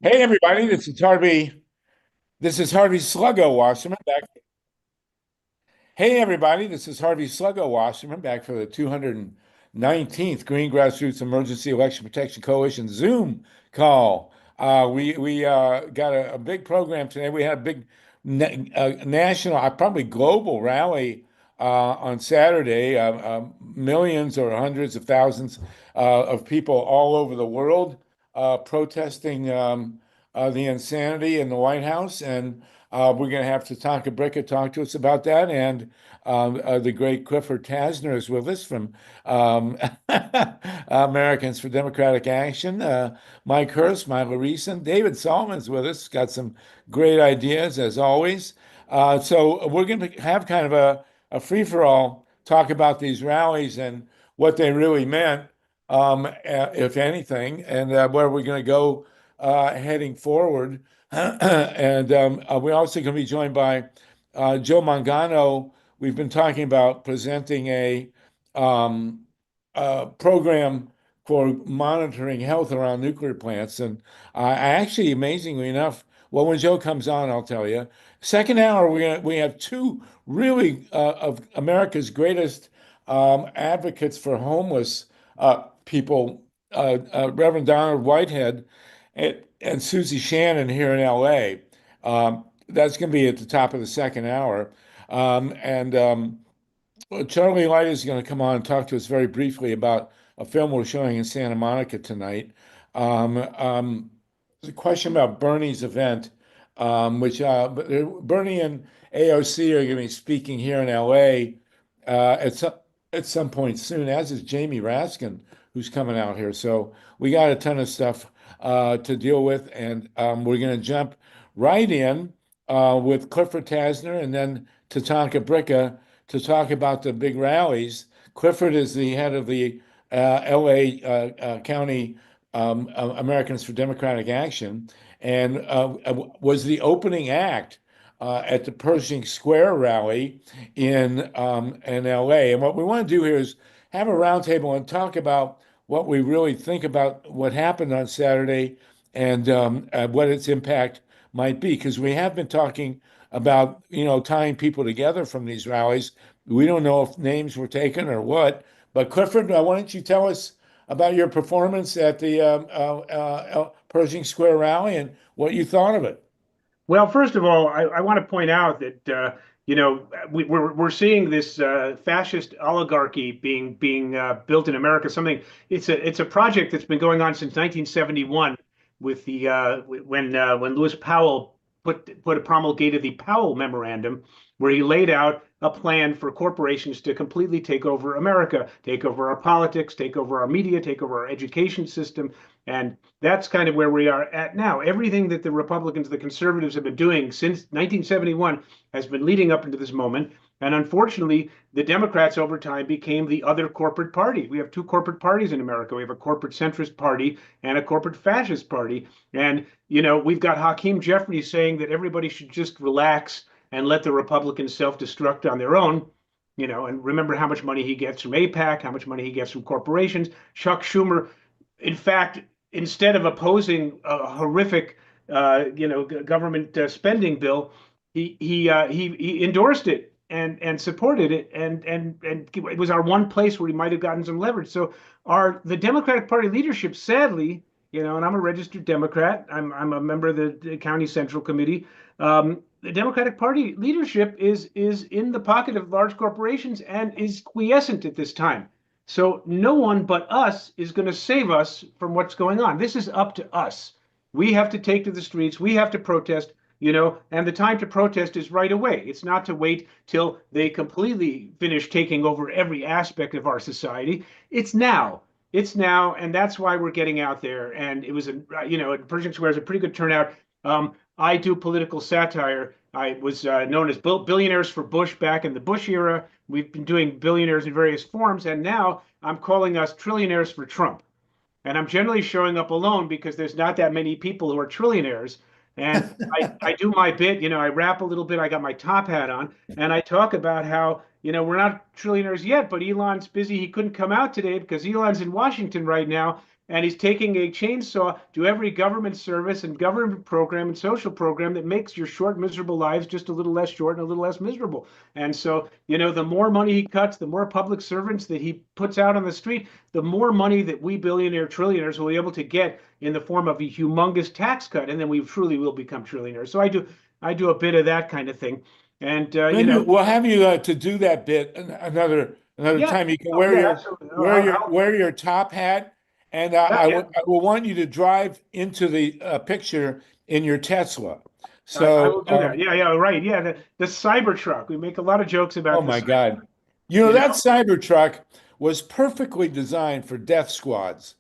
Hey everybody, this is Harvey. This is Harvey Sluggo Wasserman back. Hey everybody, this is Harvey Sluggo Wasserman back for the 219th Green Grassroots Emergency Election Protection Coalition Zoom call. We got a big program today. We had a big national, probably global rally on Saturday. Millions or hundreds of thousands of people all over the world protesting the insanity in the White House, and we're going to have TATANKA BRICCA talk to us about that, and the great Clifford Tasner is with us from Americans for Democratic Action. Mike Hersh, my Larissa, David Saltman's with us. Got some great ideas as always. So we're going to have kind of a free-for-all talk about these rallies and what they really meant, if anything, and where we're going to go heading forward. And we're also going to be joined by Joe Mangano. We've been talking about presenting a program for monitoring health around nuclear plants. And I actually, amazingly enough, well, when Joe comes on, I'll tell you. Second hour, we have two really of America's greatest advocates for homeless people, Reverend Donald Whitehead and Susie Shannon here in LA. That's going to be at the top of the second hour. And well, Charlie Light is going to come on and talk to us very briefly about a film we're showing in Santa Monica tonight. There's a question about Bernie's event, Bernie and AOC are going to be speaking here in LA at some point soon, as is Jamie Raskin, who's coming out here. So we got a ton of stuff to deal with, and we're going to jump right in with Clifford Tasner and then TATANKA BRICCA to talk about the big rallies. Clifford is the head of the LA County Americans for Democratic Action, and was the opening act at the Pershing Square rally in LA. And what we want to do here is have a roundtable and talk about what we really think about what happened on Saturday and what its impact might be, because we have been talking about tying people together from these rallies. We don't know if names were taken or what, but Clifford, why don't you tell us about your performance at the Pershing Square rally and what you thought of it? Well, first of all, I want to point out that we're seeing this fascist oligarchy being built in America. It's a project that's been going on since 1971 with the when Lewis Powell promulgated the Powell Memorandum, where he laid out a plan for corporations to completely take over America, take over our politics, take over our media, take over our education system, and that's kind of where we are at now. Everything that the Republicans, the conservatives have been doing since 1971 has been leading up into this moment. And unfortunately, the Democrats over time became the other corporate party. We have two corporate parties in America. We have a corporate centrist party and a corporate fascist party. And, we've got Hakeem Jeffries saying that everybody should just relax and let the Republicans self-destruct on their own. And remember how much money he gets from AIPAC, how much money he gets from corporations. Chuck Schumer, in fact, instead of opposing a horrific, government spending bill, he endorsed it and supported it, and it was our one place where he might have gotten some leverage. So the Democratic Party leadership, sadly, and I'm a registered Democrat. I'm a member of the county central committee. The Democratic Party leadership is in the pocket of large corporations and is quiescent at this time. So no one but us is going to save us from what's going on. This is up to us. We have to take to the streets. We have to protest, and the time to protest is right away. It's not to wait till they completely finish taking over every aspect of our society. It's now. It's now, and that's why we're getting out there. And it was, Pershing Square is a pretty good turnout. I do political satire. I was known as Billionaires for Bush back in the Bush era. We've been doing billionaires in various forms, and now I'm calling us trillionaires for Trump. And I'm generally showing up alone because there's not that many people who are trillionaires. And I do my bit, I rap a little bit. I got my top hat on, and I talk about how, we're not trillionaires yet, but Elon's busy. He couldn't come out today because Elon's in Washington right now and he's taking a chainsaw to every government service and government program and social program that makes your short, miserable lives just a little less short and a little less miserable. And so, the more money he cuts, the more public servants that he puts out on the street, the more money that we trillionaires will be able to get in the form of a humongous tax cut, and then we truly will become trillionaires. So I do a bit of that kind of thing, and Maybe we'll have you to do that bit another yeah, time. You can oh, yeah, absolutely. wear your top hat, and Yeah, yeah. I will want you to drive into the picture in your Tesla. I will So, do that. Yeah, yeah, right. Yeah, the Cybertruck. We make a lot of jokes oh about the my Cybertruck. God, You that know, Cybertruck was perfectly designed for death squads.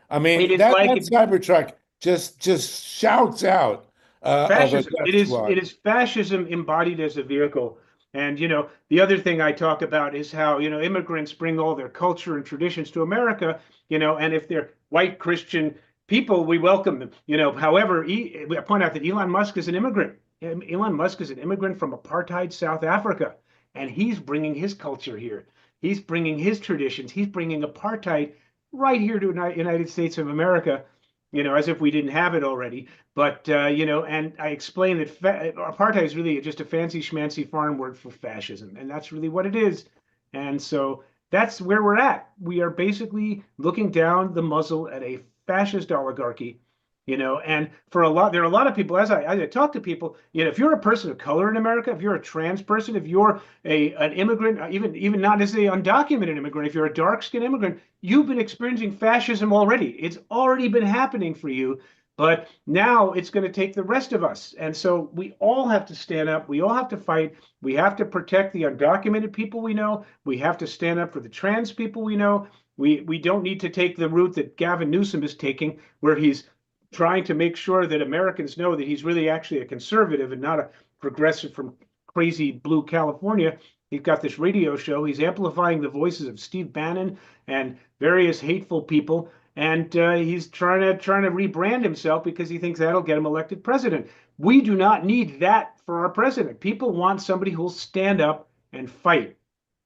I it mean, is like that Cybertruck just shouts out of a fascism. death It squad. is fascism embodied as a vehicle. And the other thing I talk about is how immigrants bring all their culture and traditions to America. And if they're white Christian people, we welcome them. However, I point out that Elon Musk is an immigrant. Elon Musk is an immigrant from apartheid South Africa, and he's bringing his culture here. He's bringing his traditions. He's bringing apartheid right here to the United States of America. As if we didn't have it already. But and I explained that apartheid is really just a fancy schmancy foreign word for fascism, and that's really what it is. And so that's where we're at. We are basically looking down the muzzle at a fascist oligarchy. And there are a lot of people, as I talk to people, if you're a person of color in America, if you're a trans person, if you're an immigrant, even not necessarily undocumented immigrant, if you're a dark-skinned immigrant, you've been experiencing fascism already. It's already been happening for you. But now it's going to take the rest of us. And so we all have to stand up. We all have to fight. We have to protect the undocumented people we know. We have to stand up for the trans people we know. We don't need to take the route that Gavin Newsom is taking, where he's trying to make sure that Americans know that he's really actually a conservative and not a progressive from crazy blue California. He's got this radio show. He's amplifying the voices of Steve Bannon and various hateful people, and he's trying to rebrand himself because he thinks that'll get him elected president. We do not need that for our president. People want somebody who will stand up and fight.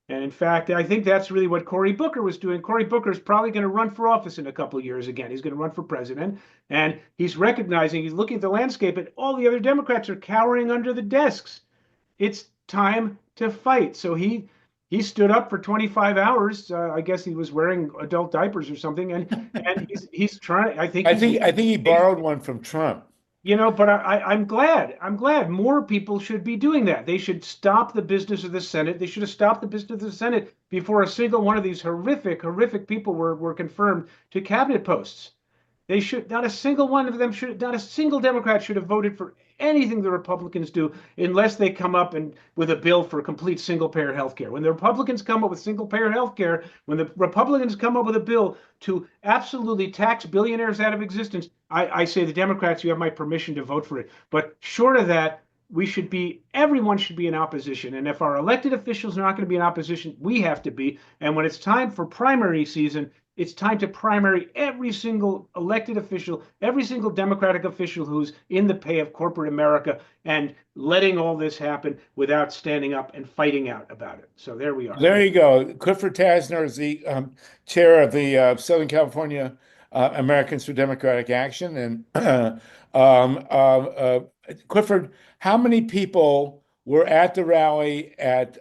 And in fact, I think that's really what Cory Booker was doing. Cory Booker is probably going to run for office in a couple of years again. He's going to run for president. And he's recognizing, he's looking at the landscape, and all the other Democrats are cowering under the desks. It's time to fight. So he stood up for 25 hours. I guess he was wearing adult diapers or something. And he's trying. I think I think he borrowed one from Trump. But I'm glad. I'm glad more people should be doing that. They should stop the business of the Senate. They should have stopped the business of the Senate before a single one of these horrific people were confirmed to cabinet posts. They should not a single one of them should not a single Democrat should have voted for anything the Republicans do unless they come up and with a bill for complete single payer health care. When the Republicans come up with single payer health care, when the Republicans come up with a bill to absolutely tax billionaires out of existence, I say the Democrats, you have my permission to vote for it. But short of that, everyone should be in opposition. And if our elected officials are not going to be in opposition, we have to be. And when it's time for primary season, it's time to primary every single elected official, every single Democratic official who's in the pay of corporate America, and letting all this happen without standing up and fighting out about it. So there we are. There you go. Clifford Tasner is the chair of the Southern California Americans for Democratic Action. And Clifford, how many people were at the rally at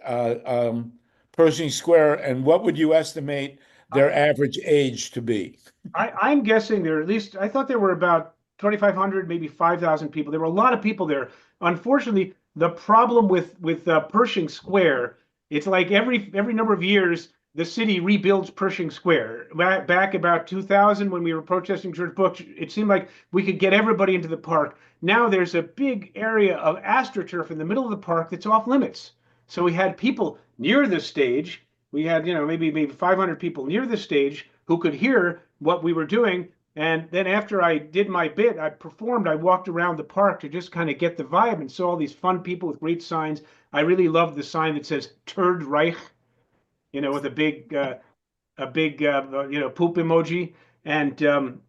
Pershing Square, and what would you estimate their average age to be? I'm guessing there at least, I thought there were about 2,500, maybe 5,000 people. There were a lot of people there. Unfortunately, the problem with Pershing Square, it's like every number of years, the city rebuilds Pershing Square. Back about 2000, when we were protesting George Bush, it seemed like we could get everybody into the park. Now there's a big area of astroturf in the middle of the park that's off limits. So we had people near the stage. We had, maybe 500 people near the stage who could hear what we were doing. And then after I did my bit, I performed, I walked around the park to just kind of get the vibe and saw all these fun people with great signs. I really loved the sign that says Third Reich, with a big poop emoji. And I'm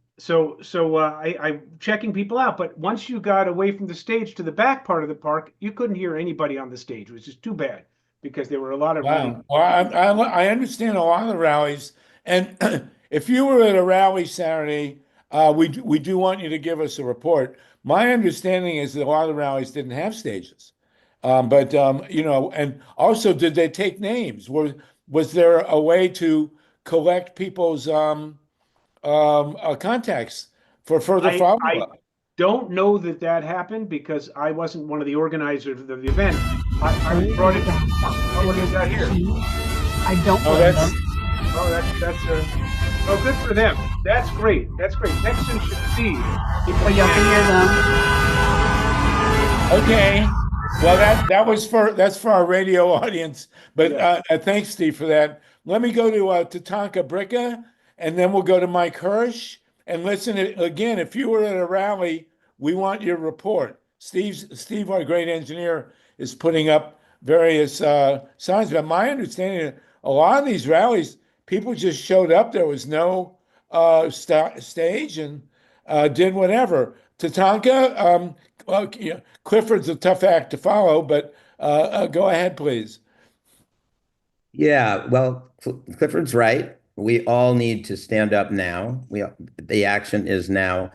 checking people out. But once you got away from the stage to the back part of the park, you couldn't hear anybody on the stage, which is too bad because there were a lot of really. Wow. Well, I understand a lot of the rallies, and if you were at a rally Saturday, we do want you to give us a report. My understanding is that a lot of the rallies didn't have stages. But and also, did they take names? Was there a way to collect people's contacts for further I follow-up? don't know that that happened because I wasn't one of the organizers of the event. I was Where brought is in. that? Oh, what is that here? I don't Oh, blame that's them. Oh, oh, good for them. That's great. That's great. Texans should see people Oh, y'all can hear them. okay. Well, that's for our radio audience. But Yeah. thanks, Steve, for that. Let me go to TATANKA BRICCA, and then we'll go to Mike Hersh. And listen, again, if you were at a rally, we want your report. Steve, our great engineer, is putting up various signs. But my understanding, a lot of these rallies, people just showed up. There was no stage and did whatever. Tatanka, well, Clifford's a tough act to follow, but go ahead, please. Yeah, well, Clifford's right. We all need to stand up now. The action is now.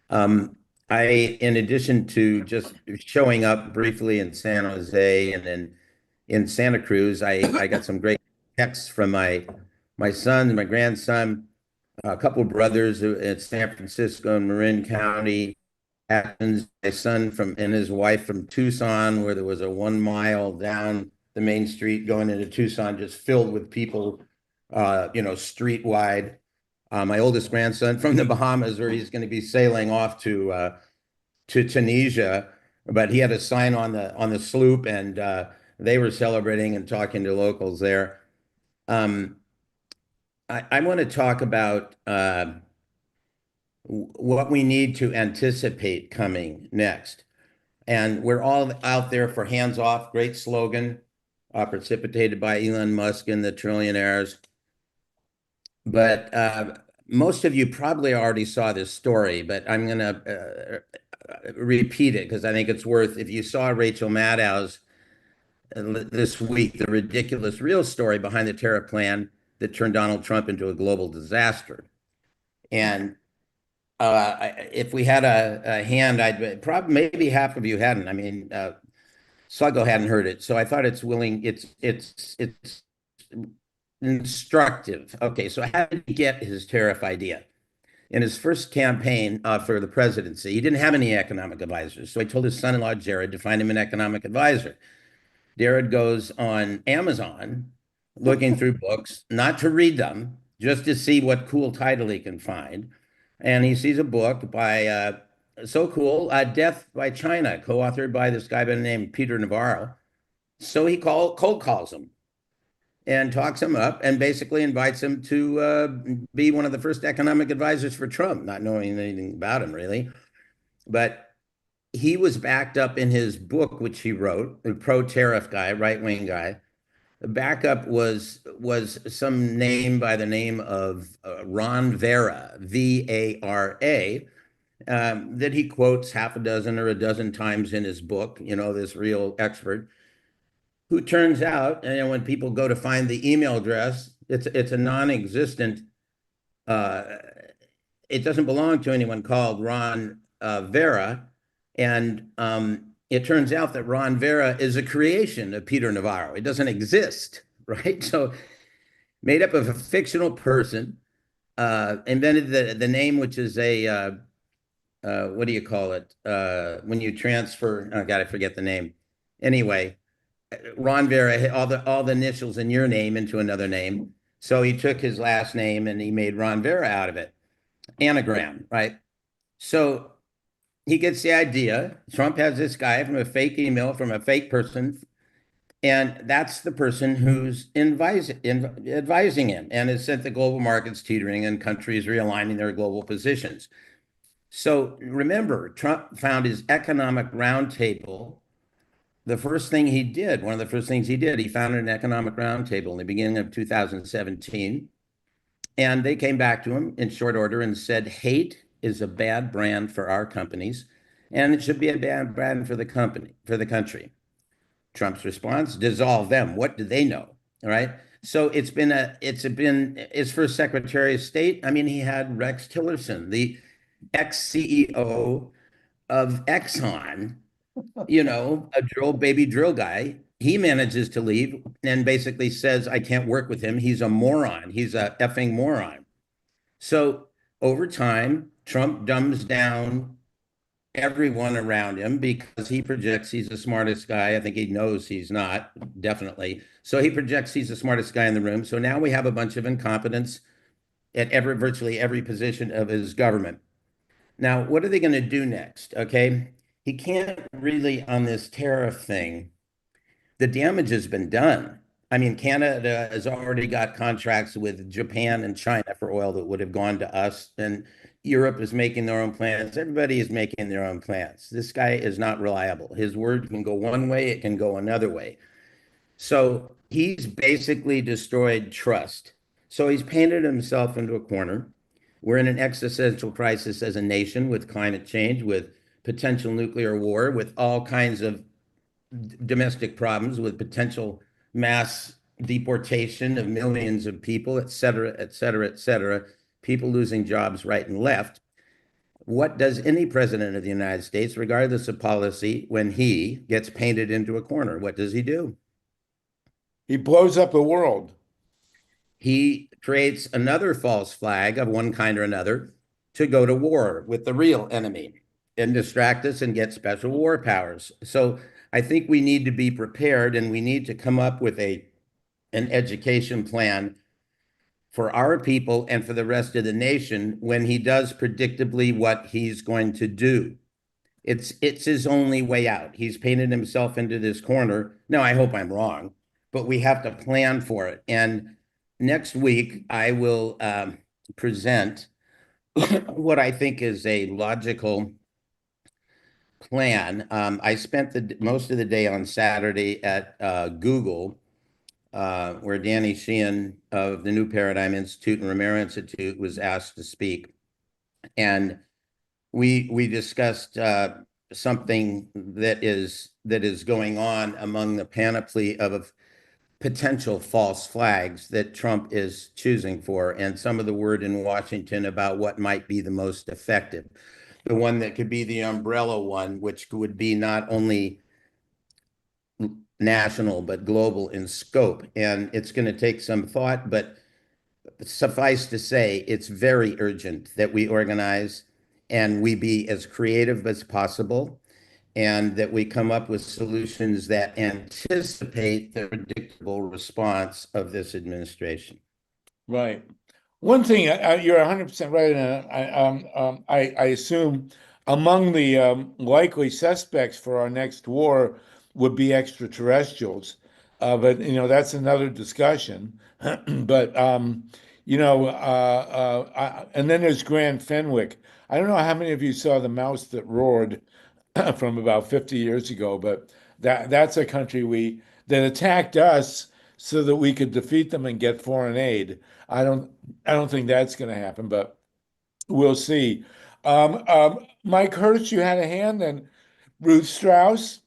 Um, in addition to just showing up briefly in San Jose and then in Santa Cruz, I got some great texts from my son and my grandson, a couple of brothers in San Francisco and Marin County, Athens, my son and his wife from Tucson, where there was a 1 mile down the main street going into Tucson, just filled with people, street wide. My oldest grandson from the Bahamas, where he's going to be sailing off to Tunisia, but he had a sign on the sloop, and they were celebrating and talking to locals there. I want to talk about what we need to anticipate coming next. And we're all out there for hands off, great slogan, precipitated by Elon Musk and the Trillionaires. But most of you probably already saw this story, but I'm going to repeat it because I think it's worth, if you saw Rachel Maddow's this week, the ridiculous real story behind the tariff plan that turned Donald Trump into a global disaster. And if we had a hand, I'd probably, maybe half of you hadn't. I mean, Sluggo hadn't heard it, so I thought it's instructive. Okay, so how did he get his tariff idea? In his first campaign for the presidency, he didn't have any economic advisors, so he told his son-in-law Jared to find him an economic advisor. Jared goes on Amazon looking through books, not to read them, just to see what cool title he can find. And he sees a book by, so cool, Death by China, co-authored by this guy by the name of Peter Navarro. So he cold calls him and talks him up and basically invites him to be one of the first economic advisors for Trump, not knowing anything about him really. But he was backed up in his book, which he wrote, a pro-tariff guy, right-wing guy. The backup was some name by the name of Ron Vara, Vara, that he quotes half a dozen or a dozen times in his book, this real expert, who turns out, and when people go to find the email address, it's a non-existent, it doesn't belong to anyone called Ron Vera. And it turns out that Ron Vera is a creation of Peter Navarro. It doesn't exist, right? So made up of a fictional person, invented the name, which is a, what do you call it? When you transfer, oh God, I forget the name. Anyway, Ron Vera, all the initials in your name into another name. So he took his last name and he made Ron Vera out of it. Anagram, right? So he gets the idea. Trump has this guy from a fake email from a fake person, and that's the person who's advising him and has sent the global markets teetering and countries realigning their global positions. So remember, Trump found his economic roundtable. One of the first things he did, he founded an economic roundtable in the beginning of 2017. And they came back to him in short order and said, hate is a bad brand for our companies, and it should be a bad brand for the country. Trump's response, dissolve them. What do they know? All right. So his first Secretary of State. I mean, he had Rex Tillerson, the ex-CEO of Exxon, a baby drill guy. He manages to leave and basically says, I can't work with him. He's a moron. He's a effing moron. So over time, Trump dumbs down everyone around him because he projects he's the smartest guy. I think he knows he's not, definitely. So he projects he's the smartest guy in the room. So now we have a bunch of incompetence at virtually every position of his government. Now, what are they going to do next? Okay. He can't really, on this tariff thing, the damage has been done. I mean, Canada has already got contracts with Japan and China for oil that would have gone to us, and Europe is making their own plans. Everybody is making their own plans. This guy is not reliable. His word can go one way, it can go another way. So he's basically destroyed trust. So he's painted himself into a corner. We're in an existential crisis as a nation with climate change, with potential nuclear war, with all kinds of domestic problems, with potential mass deportation of millions of people, et cetera, et cetera, et cetera, people losing jobs right and left. What does any president of the United States, regardless of policy, when he gets painted into a corner, what does he do? He blows up the world. He creates another false flag of one kind or another to go to war with the real enemy and distract us and get special war powers. So I think we need to be prepared, and we need to come up with an education plan for our people and for the rest of the nation when he does predictably what he's going to do. It's his only way out. He's painted himself into this corner. Now, I hope I'm wrong, but we have to plan for it. And next week, I will present what I think is a logical plan. I spent most of the day on Saturday at Google, where Danny Sheehan of the New Paradigm Institute and Romero Institute was asked to speak. And we discussed something that is going on among the panoply of potential false flags that Trump is choosing for, and some of the word in Washington about what might be the most effective. The one that could be the umbrella one, which would be not only national but global in scope. And it's going to take some thought, but suffice to say, it's very urgent that we organize and we be as creative as possible, and that we come up with solutions that anticipate the predictable response of this administration. Right. One thing, you're 100% right, and I assume among the likely suspects for our next war would be extraterrestrials, but that's another discussion. But and then there's Grand Fenwick. I don't know how many of you saw The Mouse That Roared from about 50 years ago, but that's a country that attacked us so that we could defeat them and get foreign aid. I don't think that's going to happen, but we'll see. Mike Hersh, you had a hand, and Ruth Strauss.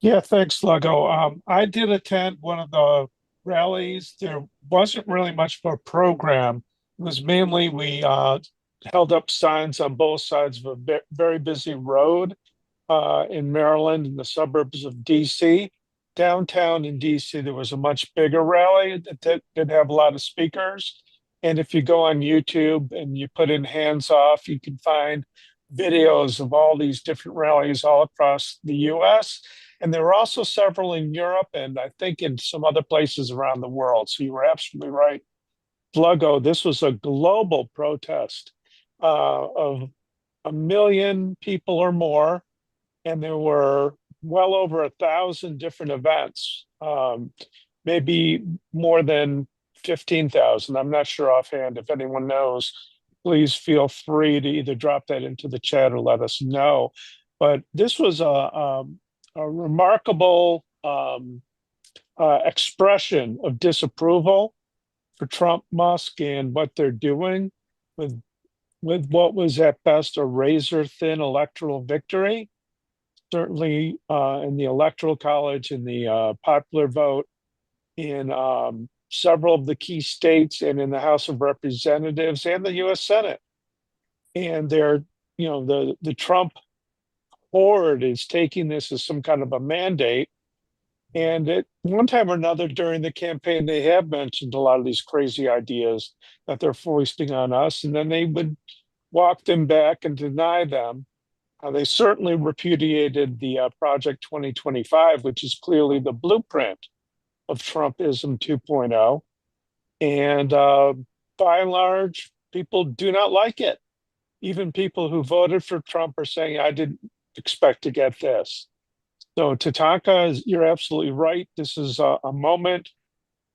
Yeah, thanks, Lego. I did attend one of the rallies. There wasn't really much of a program. It was mainly we held up signs on both sides of a very busy road in Maryland, in the suburbs of DC. Downtown in DC, there was a much bigger rally that did have a lot of speakers. And if you go on YouTube and you put in hands off, you can find videos of all these different rallies all across the US. And there were also several in Europe and I think in some other places around the world. So you were absolutely right, Fluggo. This was a global protest of 1 million people or more. And there were well over 1,000 different events, maybe more than 15,000. I'm not sure offhand. If anyone knows, please feel free to either drop that into the chat or let us know. But this was a remarkable expression of disapproval for Trump, Musk, and what they're doing with what was at best a razor-thin electoral victory. Certainly in the Electoral College, in the popular vote, in several of the key states and in the House of Representatives and the U.S. Senate. And they're, the Trump board is taking this as some kind of a mandate. And at one time or another during the campaign, they have mentioned a lot of these crazy ideas that they're foisting on us, and then they would walk them back and deny them. They certainly repudiated the Project 2025, which is clearly the blueprint of Trumpism 2.0. And by and large, people do not like it. Even people who voted for Trump are saying, I didn't expect to get this. So Tatanka, you're absolutely right. This is a moment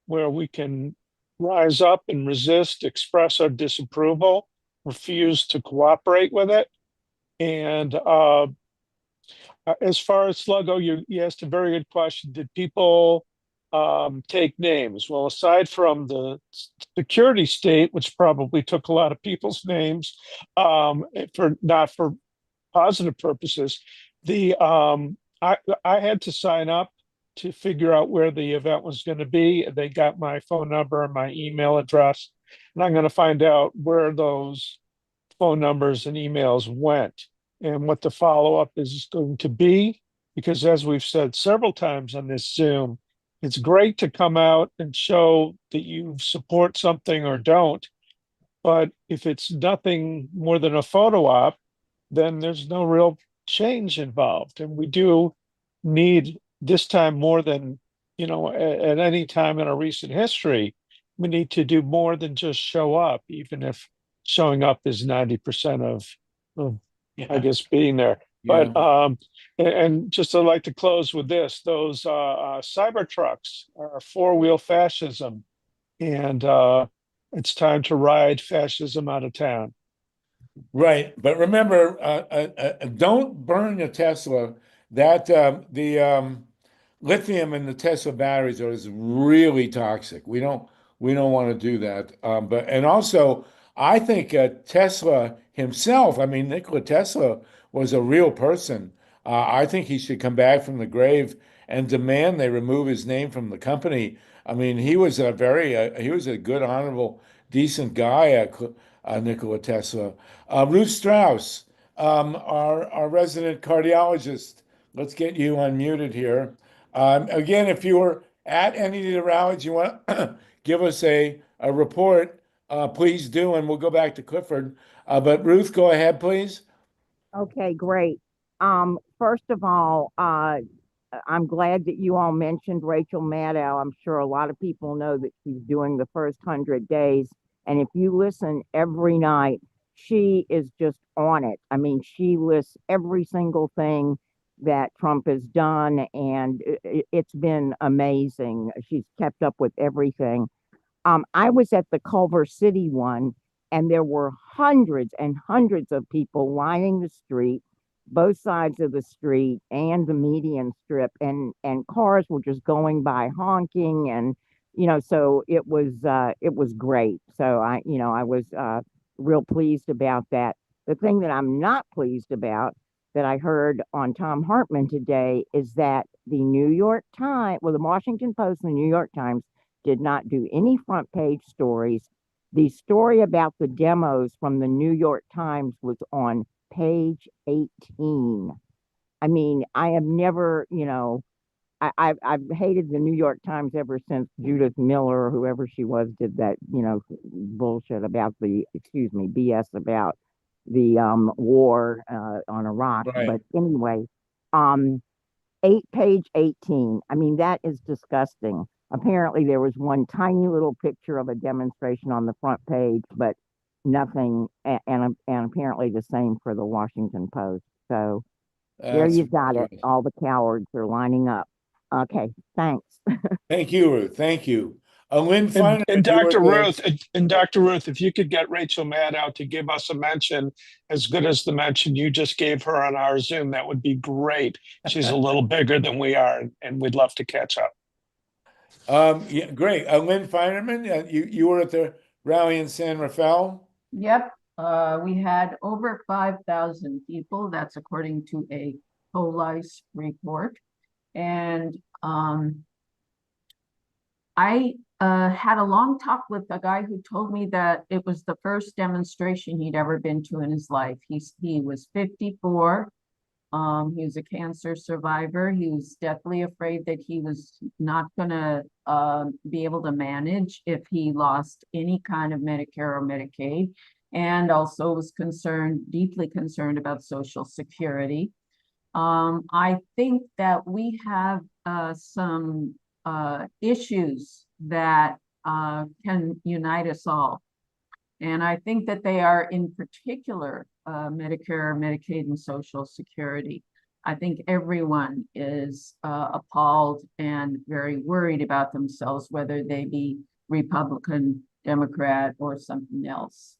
where we can rise up and resist, express our disapproval, refuse to cooperate with it. And as far as Sluggo, you asked a very good question. Did people take names? Well, aside from the security state, which probably took a lot of people's names for not for positive purposes, I had to sign up to figure out where the event was going to be. They got my phone number and my email address, and I'm going to find out where those phone numbers and emails went and what the follow-up is going to be. Because as we've said several times on this Zoom, it's great to come out and show that you support something or don't. But if it's nothing more than a photo op, then there's no real change involved. And we do need, this time more than, at any time in our recent history, we need to do more than just show up, even if showing up is 90% of I guess, being there. Yeah. But and just I'd like to close with this: those cyber trucks are four-wheel fascism, and it's time to ride fascism out of town. Right, but remember, don't burn your Tesla. That the lithium in the Tesla batteries is really toxic. We don't want to do that. But and also, I think Tesla himself. I mean, Nikola Tesla was a real person. I think he should come back from the grave and demand they remove his name from the company. I mean, he was he was a good, honorable, decent guy, Nikola Tesla. Ruth Strauss, our resident cardiologist. Let's get you unmuted here. Again, if you were at any of the rallies, you want to give us a report, please do, and we'll go back to Clifford. But Ruth, go ahead, please. Okay, great. First of all, I'm glad that you all mentioned Rachel Maddow. I'm sure a lot of people know that she's doing the first 100 days. And if you listen every night, she is just on it. I mean, she lists every single thing that Trump has done, and it's been amazing. She's kept up with everything. I was at the Culver City one, and there were hundreds and hundreds of people lining the street, both sides of the street and the median strip, and cars were just going by honking, and so it was great. So I was real pleased about that. The thing that I'm not pleased about, that I heard on Tom Hartman today, is that the New York Times, well, the Washington Post and the New York Times did not do any front page stories. The story about the demos from the New York Times was on page 18. I mean, I have never, I've hated the New York Times ever since Judith Miller or whoever she was did that, bullshit about BS about the war on Iraq. Right. But anyway, page 18. I mean, that is disgusting. Apparently, there was one tiny little picture of a demonstration on the front page, but nothing. And apparently the same for the Washington Post. So there you got it. All the cowards are lining up. Okay, thanks. Thank you, Ruth. Thank you. LYNN Feinerman, And Dr. Ruth, if you could get Rachel Maddow to give us a mention as good as the mention you just gave her on our Zoom, that would be great. She's a little bigger than we are, and we'd love to catch up. Yeah, great. LYNN Feinerman, you were at the rally in San Rafael? Yep. We had over 5,000 people. That's according to a Police report. And I had a long talk with a guy who told me that it was the first demonstration he'd ever been to in his life. He was 54. He was a cancer survivor. He was deathly afraid that he was not going to be able to manage if he lost any kind of Medicare or Medicaid, and also was deeply concerned about Social Security. I think that we have some issues that can unite us all. And I think that they are in particular Medicare, Medicaid, and Social Security. I think everyone is appalled and very worried about themselves, whether they be Republican, Democrat, or something else.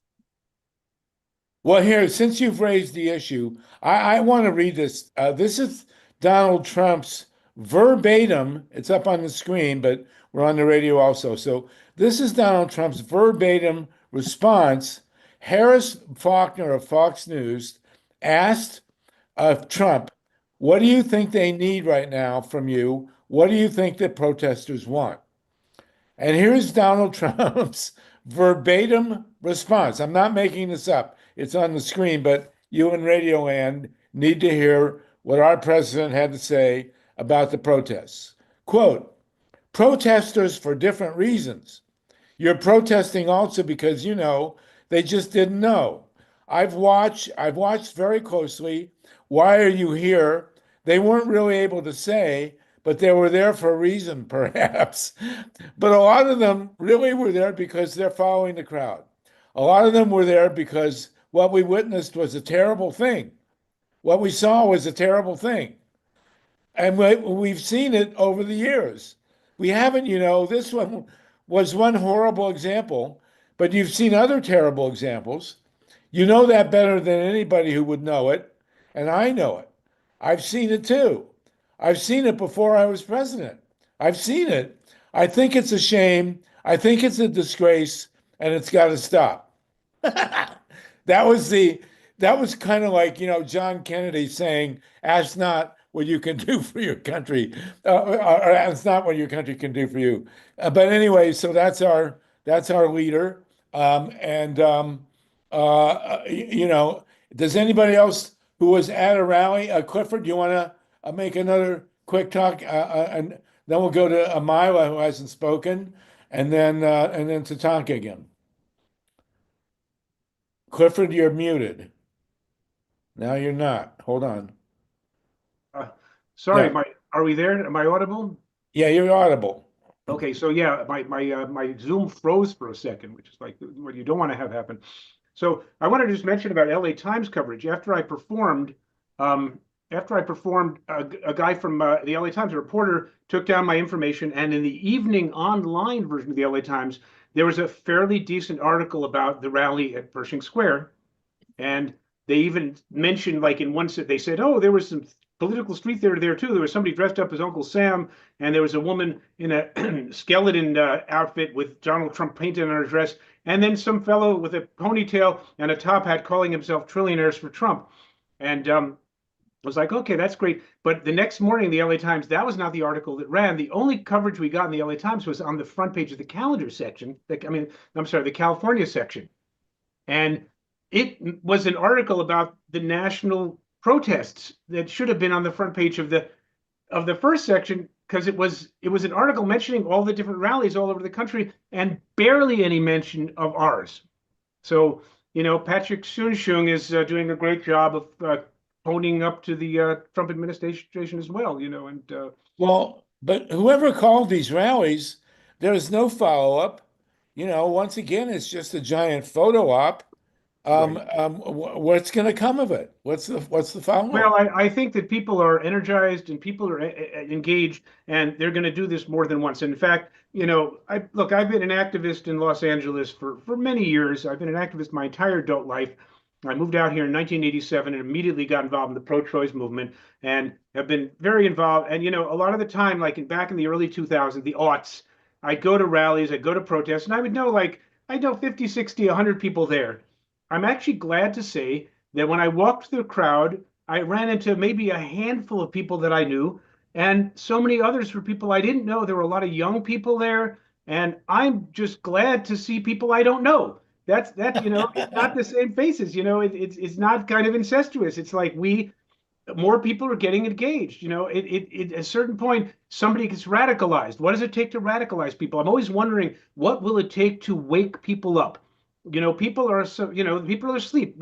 Well, here, since you've raised the issue, I want to read this. This is Donald Trump's verbatim. It's up on the screen, but we're on the radio also. So this is Donald Trump's verbatim response. Harris Faulkner of Fox News asked Trump, "What do you think they need right now from you? What do you think the protesters want?" And here's Donald Trump's verbatim response. I'm not making this up. It's on the screen, but you in Radio Land need to hear what our president had to say about the protests. Quote, "Protesters for different reasons. You're protesting also because, they just didn't know. I've watched very closely. Why are you here? They weren't really able to say, but they were there for a reason, perhaps. But a lot of them really were there because they're following the crowd. A lot of them were there because what we witnessed was a terrible thing. What we saw was a terrible thing. And we've seen it over the years. We haven't, this one was one horrible example, but you've seen other terrible examples. You know that better than anybody who would know it, and I know it. I've seen it too. I've seen it before I was president. I've seen it. I think it's a shame. I think it's a disgrace, and it's got to stop. That was kind of like, John Kennedy saying, "Ask not what you can do for your country, or ask not what your country can do for you." But anyway, so that's our leader. Does anybody else who was at a rally, Clifford, do you want to make another quick talk, and then we'll go to Amila, who hasn't spoken, and then TATANKA again. Clifford, you're muted. Now you're not. Hold on. Sorry, Yeah. are we there? Am I audible? Yeah, you're audible. Okay, so yeah, my Zoom froze for a second, which is like what you don't want to have happen. So I wanted to just mention about LA Times coverage. After I performed, a guy from the LA Times, a reporter, took down my information, and in the evening online version of the LA Times, there was a fairly decent article about the rally at Pershing Square, and they even mentioned, like in one set, they said, "Oh, there was some political street theater there too. There was somebody dressed up as Uncle Sam, and there was a woman in a skeleton outfit with Donald Trump painted on her dress, and then some fellow with a ponytail and a top hat calling himself Trillionaires for Trump." And I was like, okay, that's great. But the next morning, the LA Times, that was not the article that ran. The only coverage we got in the LA Times was on the front page of the calendar section. The California section. And it was an article about the national protests that should have been on the front page of the first section, because it was an article mentioning all the different rallies all over the country and barely any mention of ours. So, Patrick Soon-Shiong is doing a great job of owning up to the Trump administration as well, Well, but whoever called these rallies, there's no follow-up. Once again, it's just a giant photo op. What's going to come of it? What's the follow-up? Well, I think that people are energized and people are engaged, and they're going to do this more than once. And in fact, I've been an activist in Los Angeles for many years. I've been an activist my entire adult life. I moved out here in 1987 and immediately got involved in the pro-choice movement and have been very involved. And, a lot of the time, like back in the early 2000s, the aughts, I'd go to rallies, I'd go to protests, and I would know, I know 50, 60, 100 people there. I'm actually glad to say that when I walked through the crowd, I ran into maybe a handful of people that I knew, and so many others were people I didn't know. There were a lot of young people there. And I'm just glad to see people I don't know. That's it's not the same faces. It's not kind of incestuous. It's like more people are getting engaged. At a certain point, somebody gets radicalized. What does it take to radicalize people? I'm always wondering, what will it take to wake people up? People are people are asleep.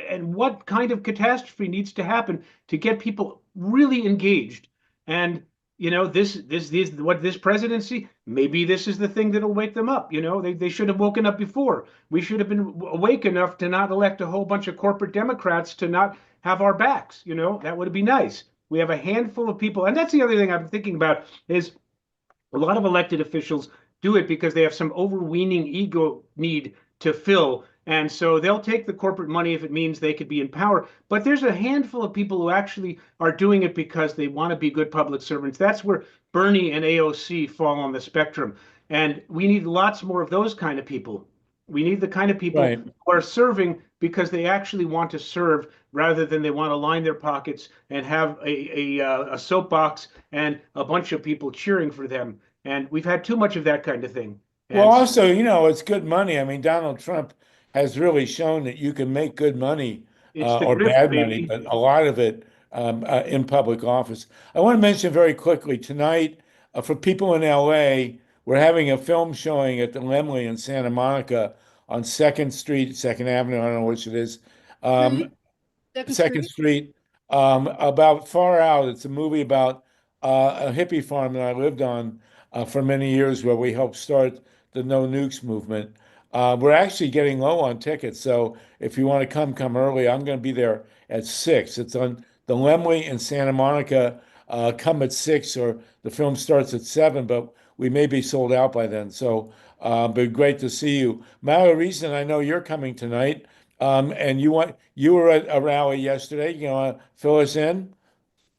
And what kind of catastrophe needs to happen to get people really engaged? And this presidency, maybe this is the thing that'll wake them up. They should have woken up before. We should have been awake enough to not elect a whole bunch of corporate Democrats to not have our backs. That would be nice. We have a handful of people, and that's the other thing I'm thinking about is a lot of elected officials do it because they have some overweening ego need to fill. And so they'll take the corporate money if it means they could be in power. But there's a handful of people who actually are doing it because they want to be good public servants. That's where Bernie and AOC fall on the spectrum. And we need lots more of those kind of people. We need the kind of people Right. who are serving because they actually want to serve rather than they want to line their pockets and have a soapbox and a bunch of people cheering for them. And we've had too much of that kind of thing. Well, And also, it's good money. I mean, Donald Trump has really shown that you can make good money it's the or grift, bad money, baby. but a lot of it in public office. I want to mention very quickly tonight, for people in LA, we're having a film showing at the Lemley in Santa Monica on 2nd Street, 2nd Avenue, I don't know which it is. Um, Second Second Street? Street, about Far Out. It's a movie about a hippie farm that I lived on for many years, where we helped start the No Nukes movement. We're actually getting low on tickets, so if you want to come early. I'm going to be there at 6. It's on the Lemley in Santa Monica. Come at 6, or the film starts at 7, but we may be sold out by then. So, but great to see you, Mara Reason. I know you're coming tonight. And you were at a rally yesterday. You want to fill us in?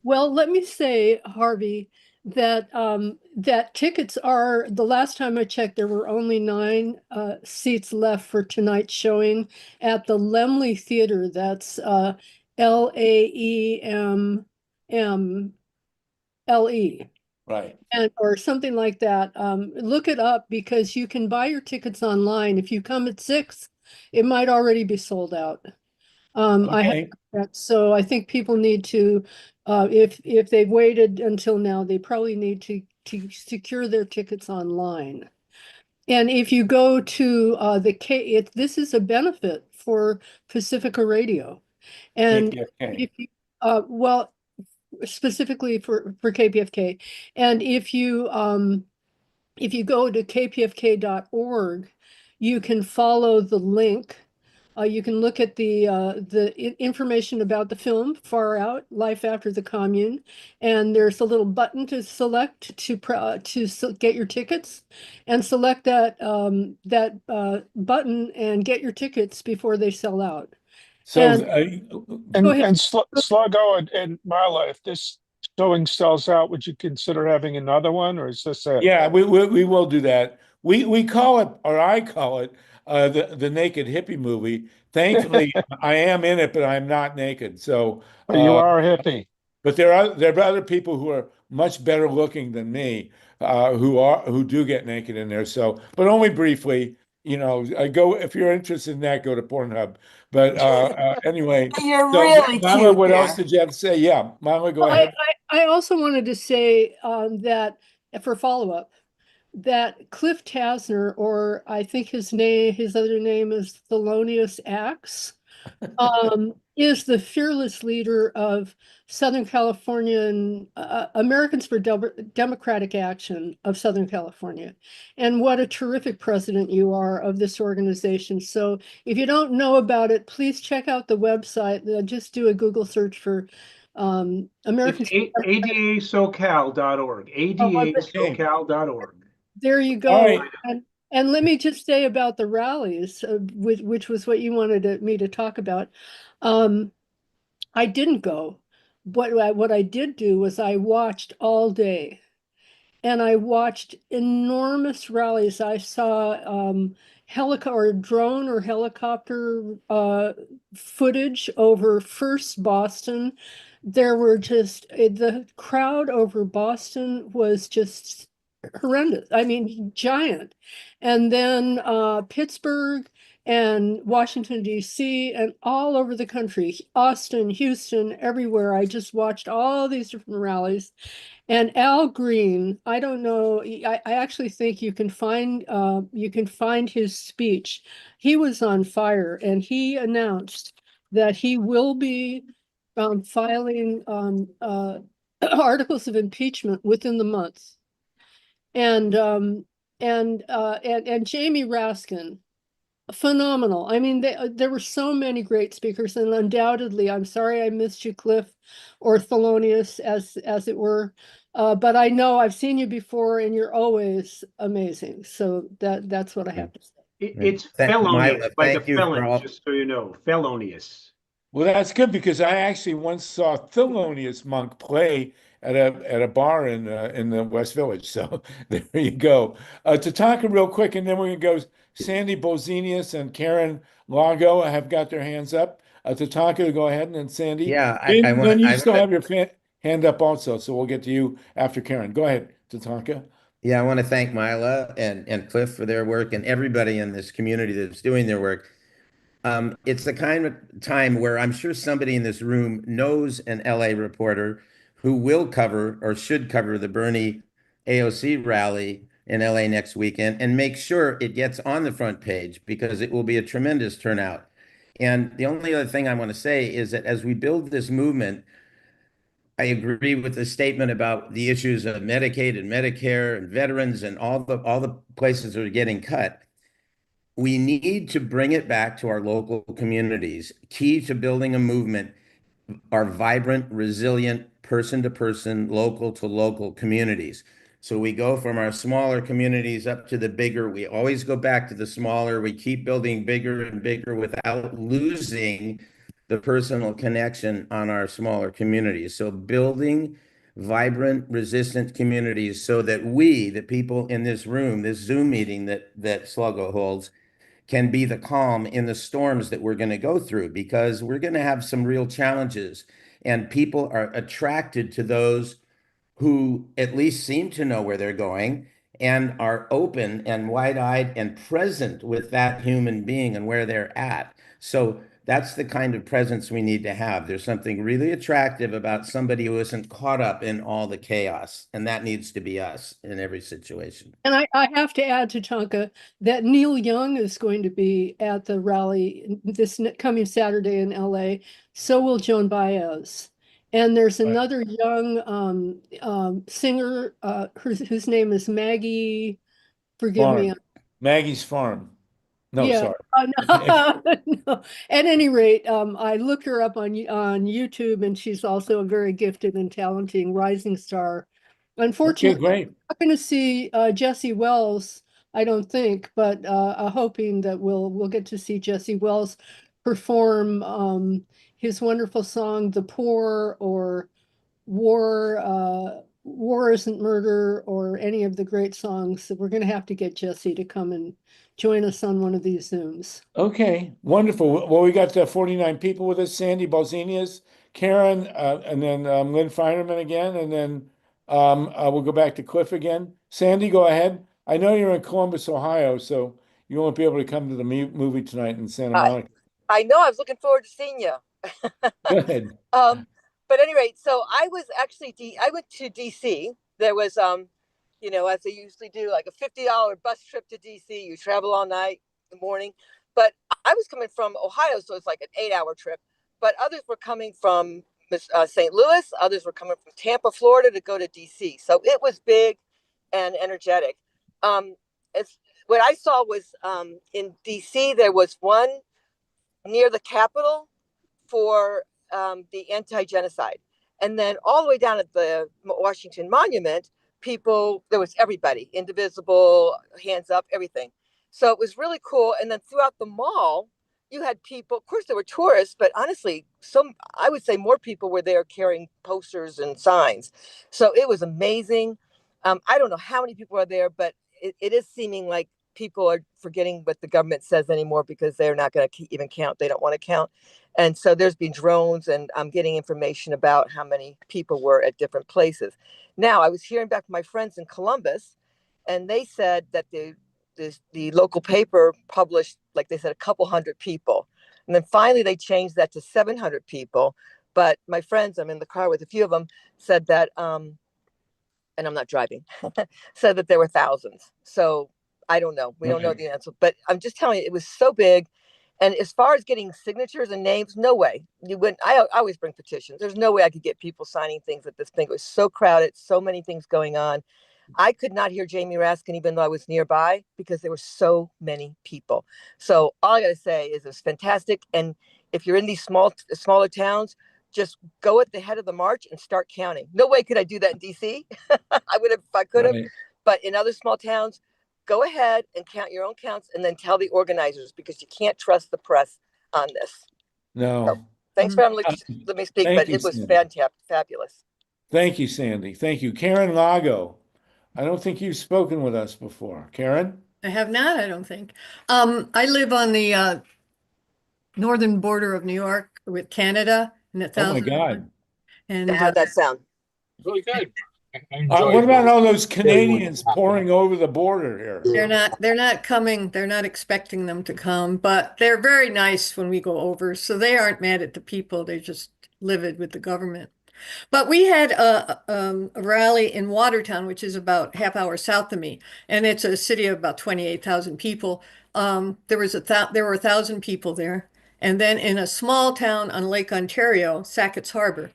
Well, let me say, Harvey, that that tickets are, the last time I checked, there were only 9 seats left for tonight's showing at the Lemley Theater. That's LAEMMLE, Right. and or something like that. Look it up because you can buy your tickets online. If you come at 6, it might already be sold out. I have Okay. that, so I think people need to, if they've waited until now, they probably need to secure their tickets online. And if you go to this is a benefit for Pacifica Radio, and KPFK. if you, well, specifically for KPFK, and if you go to kpfk.org, you can follow the link. You can look at the information about the film Far Out, Life After the Commune, and there's a little button to select to get your tickets, and select that button and get your tickets before they sell out. So, And go ahead. And Sluggo and Marla, if this showing sells out, would you consider having another one, or is this it? yeah, we will do that. We call it, or I call it, the naked hippie movie. Thankfully, I am in it, but I'm not naked. So, But you are a hippie. but there are other people who are much better looking than me, who do get naked in there. So, but only briefly. I go, if you're interested in that, go to Pornhub. But anyway, You're so really Mama, cute what else there. did you have to say? Yeah, Mama, go Well, ahead. I also wanted to say that for follow-up, that Cliff Tasner, or I think his other name is Thelonious Axe, is the fearless leader of Southern Californian Americans for Democratic Action of Southern California. And what a terrific president you are of this organization. So if you don't know about it, please check out the website. Just do a Google search for Americans. It's adasocal.org. Okay. adasocal.org. There you All go. right. And let me just say about the rallies, which was what you wanted me to talk about. I didn't go. What I did do was I watched all day, and I watched enormous rallies. I saw drone or helicopter footage over first Boston. There were just the crowd over Boston was just horrendous. I mean, giant. And then Pittsburgh and Washington, D.C., and all over the country, Austin, Houston, everywhere. I just watched all these different rallies. And Al Green, I don't know, I actually think you can find his speech. He was on fire, and he announced that he will be filing articles of impeachment within the month. And Jamie Raskin, phenomenal. I mean, there were so many great speakers, and undoubtedly, I'm sorry I missed you, Cliff, or Thelonious, as it were. But I know I've seen you before, and you're always amazing. So that's what I have to say. It's Myla, felonious, like a thank you for felon, all. just so you know, felonious. Well, that's good because I actually once saw Thelonious Monk play at a bar in the West Village. So there you go. Tatanka, real quick, and then we're gonna go. Sandy Bozenius and Karen Lago have got their hands up. Tatanka, go ahead, and then Sandy. Yeah, Then you I still want have your hand up also, so we'll get to you after Karen. Go ahead, Tatanka. Yeah, I want to thank Myla and Cliff for their work and everybody in this community that's doing their work. It's the kind of time where I'm sure somebody in this room knows an LA reporter who will cover or should cover the Bernie AOC rally in LA next weekend and make sure it gets on the front page because it will be a tremendous turnout. And the only other thing I want to say is that as we build this movement, I agree with the statement about the issues of Medicaid and Medicare and veterans and all the places that are getting cut. We need to bring it back to our local communities. Key to building a movement are vibrant, resilient, person to person, local to local communities. So we go from our smaller communities up to the bigger. We always go back to the smaller. We keep building bigger and bigger without losing the personal connection on our smaller communities. So building vibrant, resistant communities so that we, the people in this room, this Zoom meeting that Sluggo holds, can be the calm in the storms that we're going to go through because we're going to have some real challenges. And people are attracted to those who at least seem to know where they're going and are open and wide-eyed and present with that human being and where they're at. So that's the kind of presence we need to have. There's something really attractive about somebody who isn't caught up in all the chaos, and that needs to be us in every situation. And I have to add to Tonka that Neil Young is going to be at the rally this coming Saturday in LA. So will Joan Baez. And there's another young singer whose name is Maggie. Forgive me. Maggie's Farm. No, Yeah. sorry. No. No. At any rate, I looked her up on YouTube, and she's also a very gifted and talented rising star. Okay, Unfortunately, great. I'm not going to see Jesse Wells, I don't think, but hoping that we'll get to see Jesse Wells perform his wonderful song "The Poor" or "War Isn't Murder" or any of the great songs. That we're going to have to get Jesse to come and join us on one of these Zooms. Okay, wonderful. Well, we got 49 people with us, Sandy Balzenius, Karen, and then LYNN FEINERMAN again, and then we'll go back to Cliff again. Sandy, go ahead. I know you're in Columbus, Ohio, so you won't be able to come to the movie tonight in Santa Monica. I know. I was looking forward to seeing you. Good. But anyway, so I was actually I went to DC. There was you know, as they usually do, like a $50 bus trip to DC. You travel all night, in the morning. But I was coming from Ohio, so it's like an 8-hour trip. But others were coming from St. Louis. Others were coming from Tampa, Florida, to go to DC. So it was big and energetic. What I saw was in DC there was one near the Capitol for the anti-genocide. And then all the way down at the Washington Monument, there was everybody, indivisible, hands up, everything. So it was really cool. And then throughout the mall, you had people, of course there were tourists, but honestly, I would say more people were there carrying posters and signs. So it was amazing. I don't know how many people are there, but it is seeming like people are forgetting what the government says anymore because they're not going to even count. They don't want to count. And so there's been drones, and I'm getting information about how many people were at different places. Now, I was hearing back from my friends in Columbus, and they said that the local paper published, like they said, a couple hundred people. And then finally they changed that to 700 people. But my friends, I'm in the car with a few of them, said that, and I'm not driving, said that there were thousands. So I don't know. We don't know the answer. But I'm just telling you, it was so big. And as far as getting signatures and names, no way. You wouldn't. I always bring petitions. There's no way I could get people signing things at this thing. It was so crowded, so many things going on. I could not hear Jamie Raskin even though I was nearby because there were so many people. So all I got to say is it was fantastic. And if you're in these smaller towns, just go at the head of the march and start counting. No way could I do that in DC. I would have if I could have. Right. But in other small towns, go ahead and count your own counts and then tell the organizers because you can't trust the press on this. No. So, thanks for letting me speak, but it was fabulous. Thank you, Sandy. Thank you. Karen Lago. I don't think you've spoken with us before. Karen? I have not, I don't think. I live on the northern border of New York with Canada. And oh my God. And how'd that sound? Really good. What about all those Canadians pouring over the border here? They're not coming. They're not expecting them to come, but they're very nice when we go over. So they aren't mad at the people. They're just livid with the government. But we had a rally in Watertown, which is about half hour south of me, and it's a city of about 28,000 people. There were 1,000 people there, and then in a small town on Lake Ontario, Sackett's Harbor,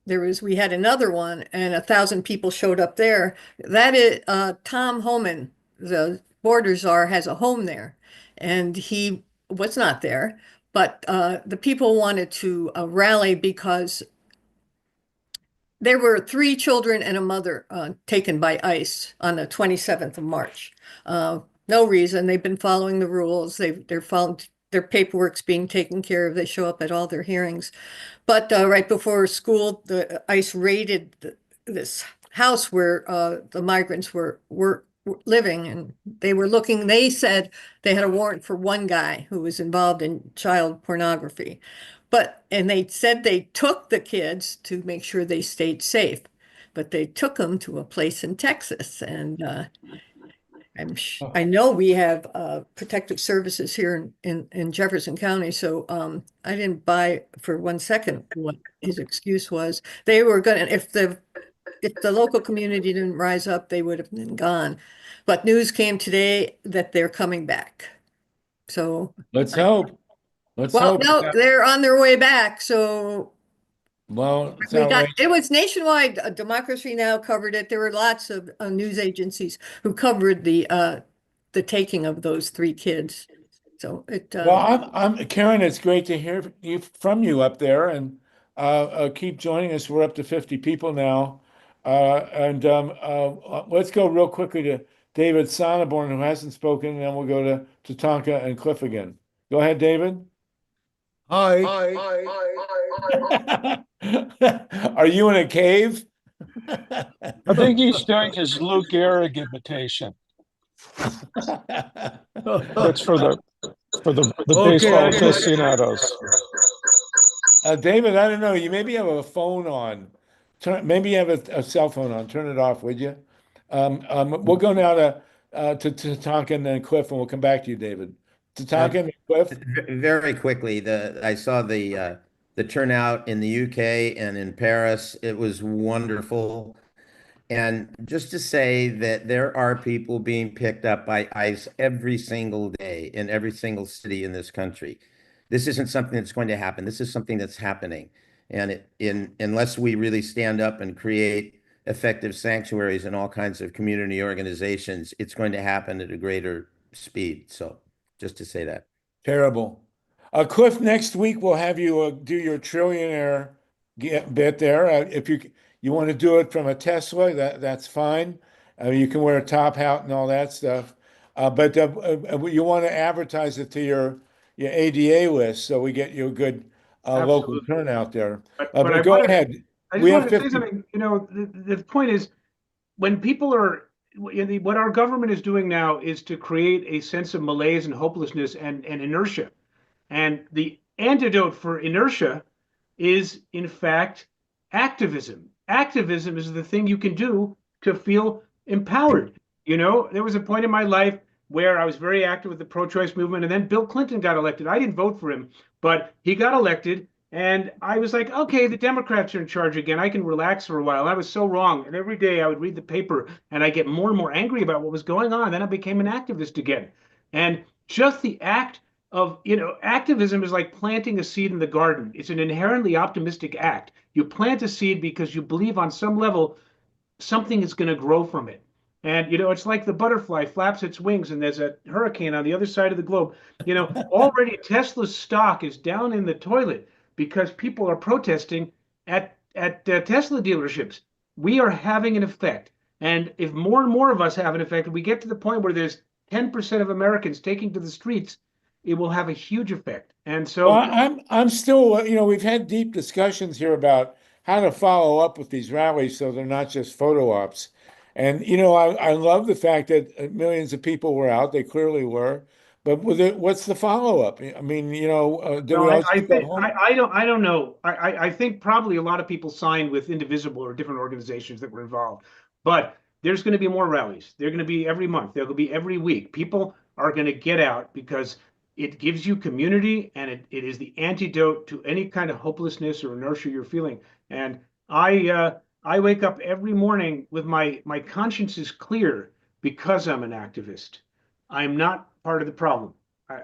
we had another one, and 1,000 people showed up there. That is Tom Homan, the border czar, has a home there, and he was not there, but the people wanted to rally because there were 3 children and a mother taken by ICE on the 27th of March. No reason. They've been following the rules. They're following, their paperwork's being taken care of. They show up at all their hearings. But right before school, the ICE raided this house where the migrants were living, and they were looking. They said they had a warrant for one guy who was involved in child pornography. And they said they took the kids to make sure they stayed safe, but they took them to a place in Texas. And I know we have protective services here in Jefferson County. So I didn't buy for 1 second what his excuse was. They were going to, if the local community didn't rise up, they would have been gone. But news came today that they're coming back. So let's hope. Well, no, they're on their way back. So, well, it was nationwide. Democracy Now! Covered it. There were lots of news agencies who covered the taking of those 3 kids. So it. Well, I'm Karen. It's great to hear from you up there, and keep joining us. We're up to 50 people now, and let's go real quickly to David Sonneborn, who hasn't spoken, and then we'll go to Tatanka and Cliff again. Go ahead, David. Hi. Are you in a cave? I think he's doing his Lou Gehrig imitation. That's for the baseball aficionados. David, I don't know. You maybe have a phone on. Maybe you have a cell phone on. Turn it off, would you? We'll go now to Tatanka and then Cliff, and we'll come back to you, David. Tatanka and Cliff. Very quickly, I saw the turnout in the UK and in Paris. It was wonderful. And just to say that there are people being picked up by ICE every single day in every single city in this country. This isn't something that's going to happen. This is something that's happening. And unless we really stand up and create effective sanctuaries in all kinds of community organizations, it's going to happen at a greater speed. So just to say that. Terrible. Cliff, next week we'll have you do your trillionaire bit there. If you want to do it from a Tesla, that's fine. You can wear a top hat and all that stuff. But you want to advertise it to your ADA list so we get you a good local turnout there. But go ahead. I just wanted to say something. You know, the point is, when people are, what our government is doing now is to create a sense of malaise and hopelessness and inertia. And the antidote for inertia is, in fact, activism. Activism is the thing you can do to feel empowered. You know, there was a point in my life where I was very active with the pro-choice movement, and then Bill Clinton got elected. I didn't vote for him, but he got elected, and I was like, okay, the Democrats are in charge again. I can relax for a while. And I was so wrong. And every day I would read the paper, and I get more and more angry about what was going on. Then I became an activist again. And just the act of, activism is like planting a seed in the garden. It's an inherently optimistic act. You plant a seed because you believe on some level something is going to grow from it. And, it's like the butterfly flaps its wings and there's a hurricane on the other side of the globe. Already Tesla's stock is down in the toilet because people are protesting at Tesla dealerships. We are having an effect. And if more and more of us have an effect, we get to the point where there's 10% of Americans taking to the streets, it will have a huge effect. And so I'm still, we've had deep discussions here about how to follow up with these rallies so they're not just photo ops. And, I love the fact that millions of people were out. They clearly were. But what's the follow up? I mean, did no, we all I just go think home? I don't know. I think probably a lot of people signed with Indivisible or different organizations that were involved. But there's going to be more rallies. They're going to be every month. They're going to be every week. People are going to get out because it gives you community, and it is the antidote to any kind of hopelessness or inertia you're feeling. And I wake up every morning with my conscience is clear because I'm an activist. I'm not part of the problem.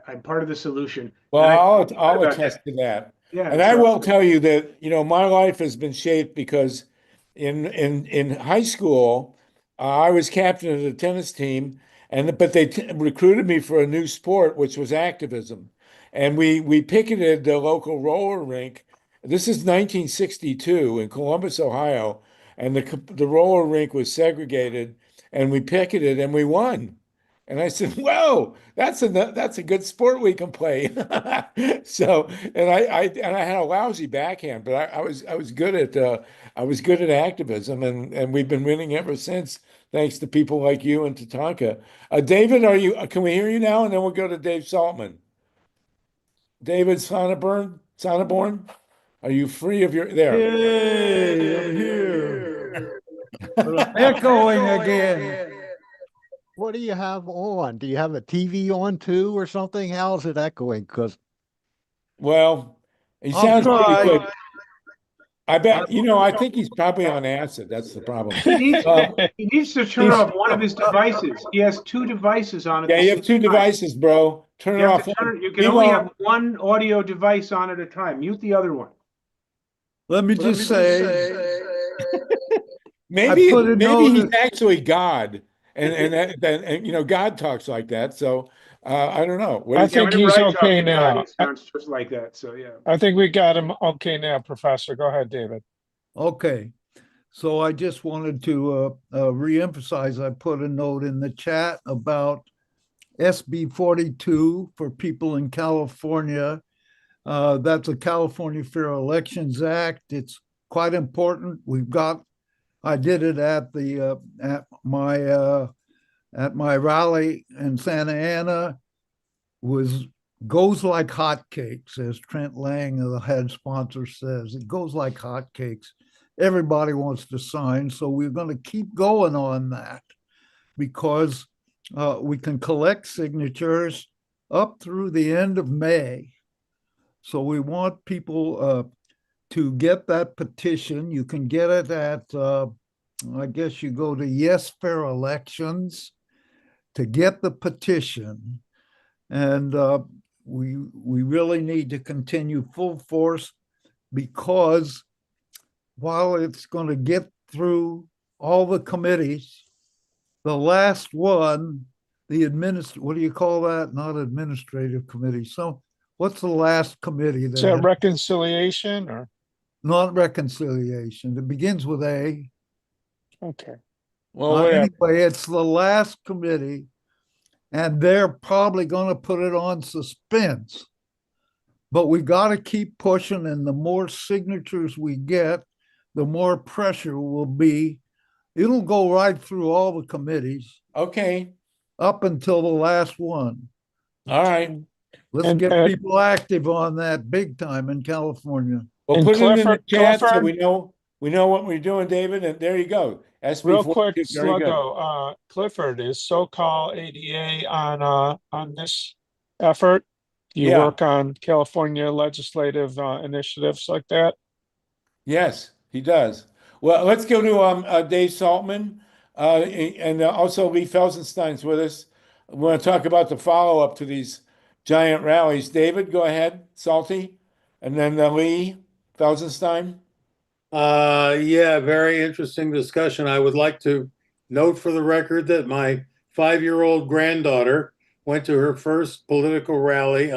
I'm part of the solution. Well, And I feel I'll good about attest that. to that. Yeah. And I So will tell you that, my life has been shaped because in high school, I was captain of the tennis team, but they recruited me for a new sport, which was activism. And we picketed the local roller rink. This is 1962 in Columbus, Ohio, and the roller rink was segregated, and we picketed and we won. And I said, "Whoa, that's a good sport we can play." So, and I had a lousy backhand, but I was good at activism, and we've been winning ever since, thanks to people like you and Tatanka. David, can we hear you now? And then we'll go to Dave Saltman. David Sonneborn, are you free of your there? Hey, I'm here. But I'm echoing again. What do you have on? Do you have a TV on too or something? How's it echoing? Because Well, he I'll sounds pretty try. good. I bet, I think he's probably on acid. That's the problem. he needs to turn off one of his devices. He has two devices on at Yeah, the you have same two time. devices, bro. Turn it You have off. to you can only have one audio device on at a time. Mute the other one. Let me just say, Maybe put a he's note- actually God, and God talks like that. So I don't know. What do I you think Whenever he's I talk okay to God, now. He sounds just like that. So yeah. I think we got him okay now, Professor. Go ahead, David. Okay, so I just wanted to reemphasize, I put a note in the chat about SB 42 for people in California. That's a California Fair Elections Act. It's quite important. I did it at my rally in Santa Ana. Goes like hotcakes, as Trent Lang, the head sponsor, says. It goes like hotcakes. Everybody wants to sign, so we're going to keep going on that because we can collect signatures up through the end of May. So we want people to get that petition. You can get it at, I guess you go to Yes Fair Elections to get the petition. And we really need to continue full force because while it's going to get through all the committees, the last one, what do you call that? Not administrative committee. So what's the last committee? Is that reconciliation or? Not reconciliation. It begins with A. Okay. Well, anyway, it's the last committee, and they're probably going to put it on suspense. But we got to keep pushing, and the more signatures we get, the more pressure will be. It'll go right through all the committees. Okay. Up until the last one. All right. Let's get people active on that big time in California. Well, And put it in the chat so Clifford? we We know what we're doing, David, and there you go. SB Real quick, 42, very good. Sluggo, Clifford, is SoCal ADA on this effort? Do you Yeah. work on California legislative initiatives like that? Yes, he does. Well, let's go to Dave Saltman, and also Lee Felsenstein's with us. We want to talk about the follow-up to these giant rallies. David, go ahead, Salty, and then Lee Felsenstein. Yeah, very interesting discussion. I would like to note for the record that my 5-year-old granddaughter went to her first political rally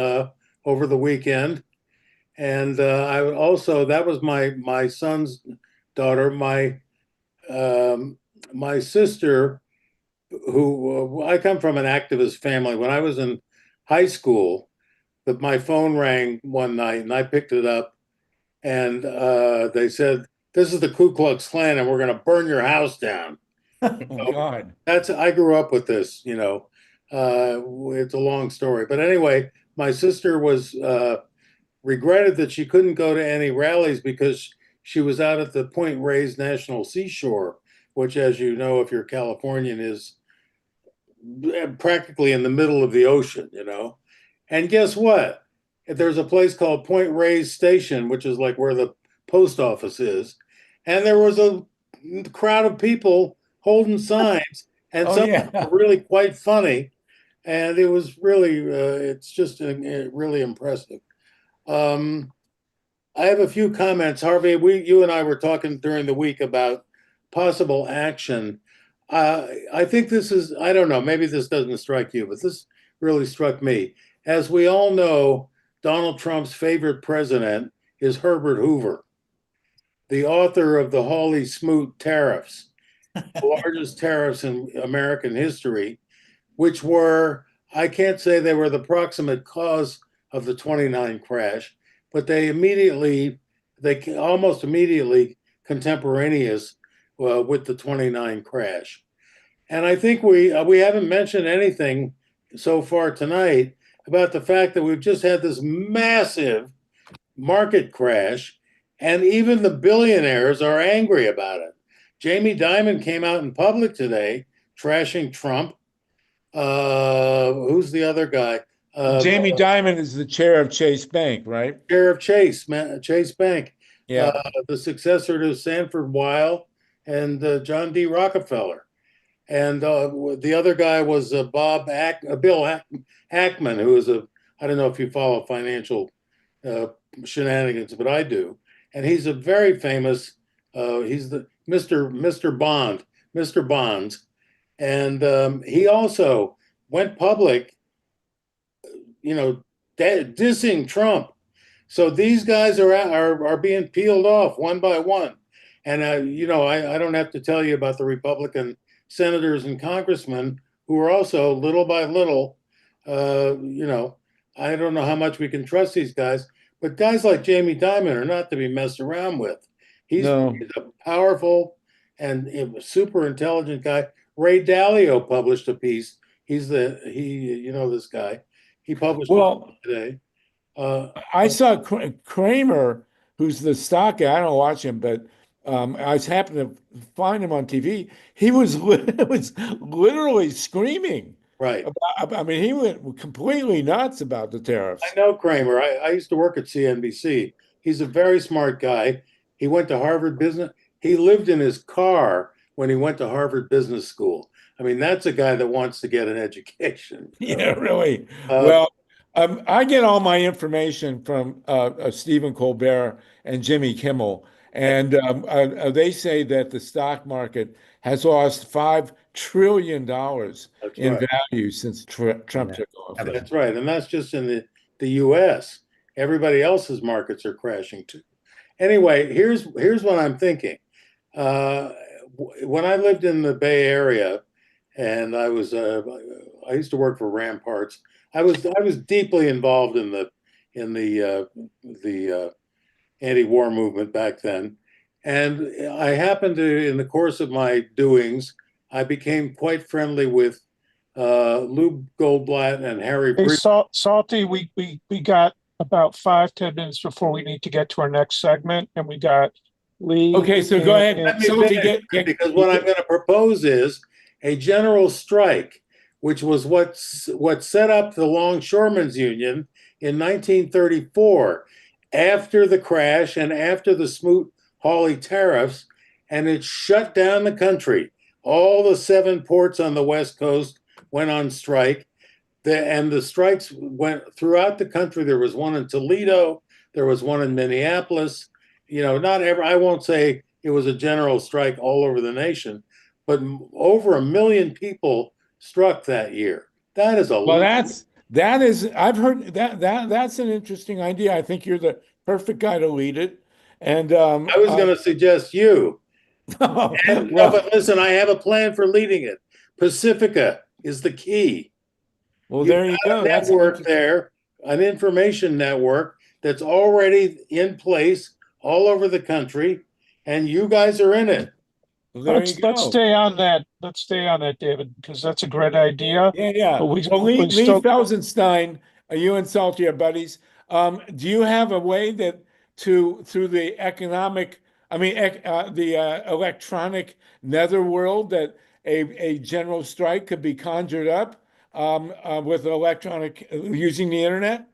over the weekend. And I would also, that was my son's daughter, my sister, who I come from an activist family. When I was in high school, my phone rang one night and I picked it up, and they said, "This is the Ku Klux Klan, and we're going to burn your house down." Oh, God. I grew up with this, you know. It's a long story, but anyway, my sister was regretted that she couldn't go to any rallies because she was out at the Point Reyes National Seashore, which, as you know, if you're Californian, is practically in the middle of the ocean, you know. And guess what? There's a place called Point Reyes Station, which is like where the post office is, and there was a crowd of people holding signs, and some were really quite funny, and it was really, it's just really impressive. I have a few comments, Harvey. You and I were talking during the week about possible action. I think this is, I don't know, maybe this doesn't strike you, but this really struck me. As we all know, Donald Trump's favorite president is Herbert Hoover, the author of the Hawley Smoot tariffs, the largest tariffs in American history, which were, I can't say they were the proximate cause of the 29 crash, but they almost immediately contemporaneous with the 29 crash. And I think we haven't mentioned anything so far tonight about the fact that we've just had this massive market crash, and even the billionaires are angry about it. Jamie Dimon came out in public today trashing Trump. Who's the other guy? Jamie Dimon is the chair of Chase Bank, right? Chair of Chase Bank. Yeah. The successor to Sanford Weill and John D. Rockefeller. And the other guy was Bill Ackman, who is I don't know if you follow financial shenanigans, but I do. And he's a very famous, he's the Mr. Bonds. And he also went public, you know, dissing Trump. So these guys are being peeled off one by one. And, you know, I don't have to tell you about the Republican senators and congressmen who are also little by little, you know, I don't know how much we can trust these guys, but guys like Jamie Dimon are not to be messed around with. He's a powerful and super intelligent guy. Ray Dalio published a piece. You know this guy. He published today. I saw Kramer, who's the stock guy. I don't watch him, but I happened to find him on TV. He was literally screaming. Right. I mean, he went completely nuts about the tariffs. I know Kramer. I used to work at CNBC. He's a very smart guy. He went to Harvard Business. He lived in his car when he went to Harvard Business School. I mean, that's a guy that wants to get an education. Yeah, really. Well, I get all my information from Stephen Colbert and Jimmy Kimmel, and they say that the stock market has lost $5 trillion in value since Trump took office. That's right, and that's just in the U.S. Everybody else's markets are crashing too. Anyway, here's what I'm thinking. When I lived in the Bay Area, and I used to work for Ramparts. I was deeply involved in the anti-war movement back then, and I happened to, in the course of my doings, I became quite friendly with Lou Goldblatt and Harry. Hey, Salty, we got about 5-10 minutes before we need to get to our next segment, and we got Lee. Okay, so go ahead. Let me Salty, finish, because what I'm going to propose is a general strike, which was what set up the Longshoremen's Union in 1934, after the crash and after the Smoot-Hawley tariffs, and it shut down the country. All the 7 ports on the West Coast went on strike, and the strikes went throughout the country. There was one in Toledo, there was one in Minneapolis. You know, not ever. I won't say it was a general strike all over the nation, but over 1 million people struck that year. That is a Well, that is, I've heard that's an interesting idea. I think you're the perfect guy to lead it. And I was going to suggest you. And, well, but listen, I have a plan for leading it. Pacifica is the key. well, there you go. A That's network there, an information network that's already in place all over the country, and you guys are in it. well, there you Let's go. stay on that. Let's stay on that, David, because that's a great idea. Yeah, yeah. But Well, Lee still, Felsenstein, you and Salty are buddies. Do you have a way that through the economic, I mean, the electronic netherworld, that a general strike could be conjured up with electronic using the internet?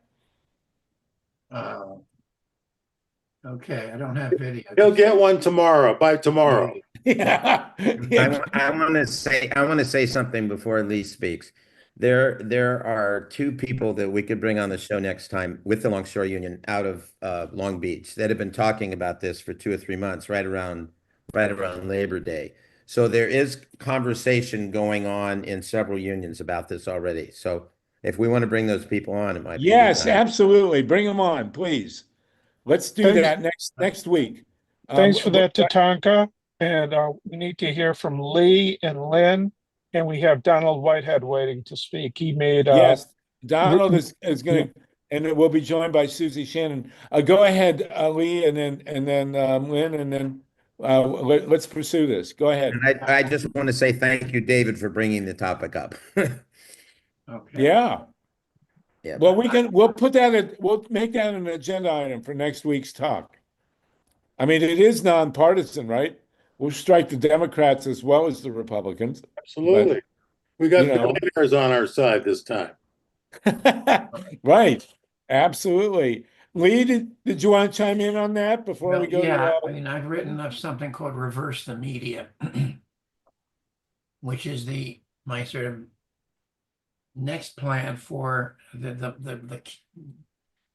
Okay, I don't have video. He'll get one tomorrow, by tomorrow. Yeah. I want to say something before Lee speaks. There are 2 people that we could bring on the show next time with the Longshore Union out of Long Beach that have been talking about this for 2 or 3 months, right around Labor Day. So there is conversation going on in several unions about this already. So if we want to bring those people on, it might be a good Yes, time. absolutely. Bring them on, please. Let's do that next week. thanks for that, TATANKA. And we need to hear from Lee and Lynn. And we have Donald Whitehead waiting to speak. He made yes, Donald is going yeah. to, and it will be joined by Susie Shannon. Go ahead, Lee, and then Lynn, and then let's pursue this. Go ahead. And I just want to say thank you, David, for bringing the topic up. Okay. Yeah. Yeah. Well, we'll make that an agenda item for next week's talk. I mean, it is nonpartisan, right? We'll strike the Democrats as well as the Republicans. Absolutely. We got you know. billionaires on our side this time. Right. Absolutely. Lee, did you want to chime in on that before Well, we go yeah, to I mean, I've written of something called Reverse the Media, which is my sort of next plan for the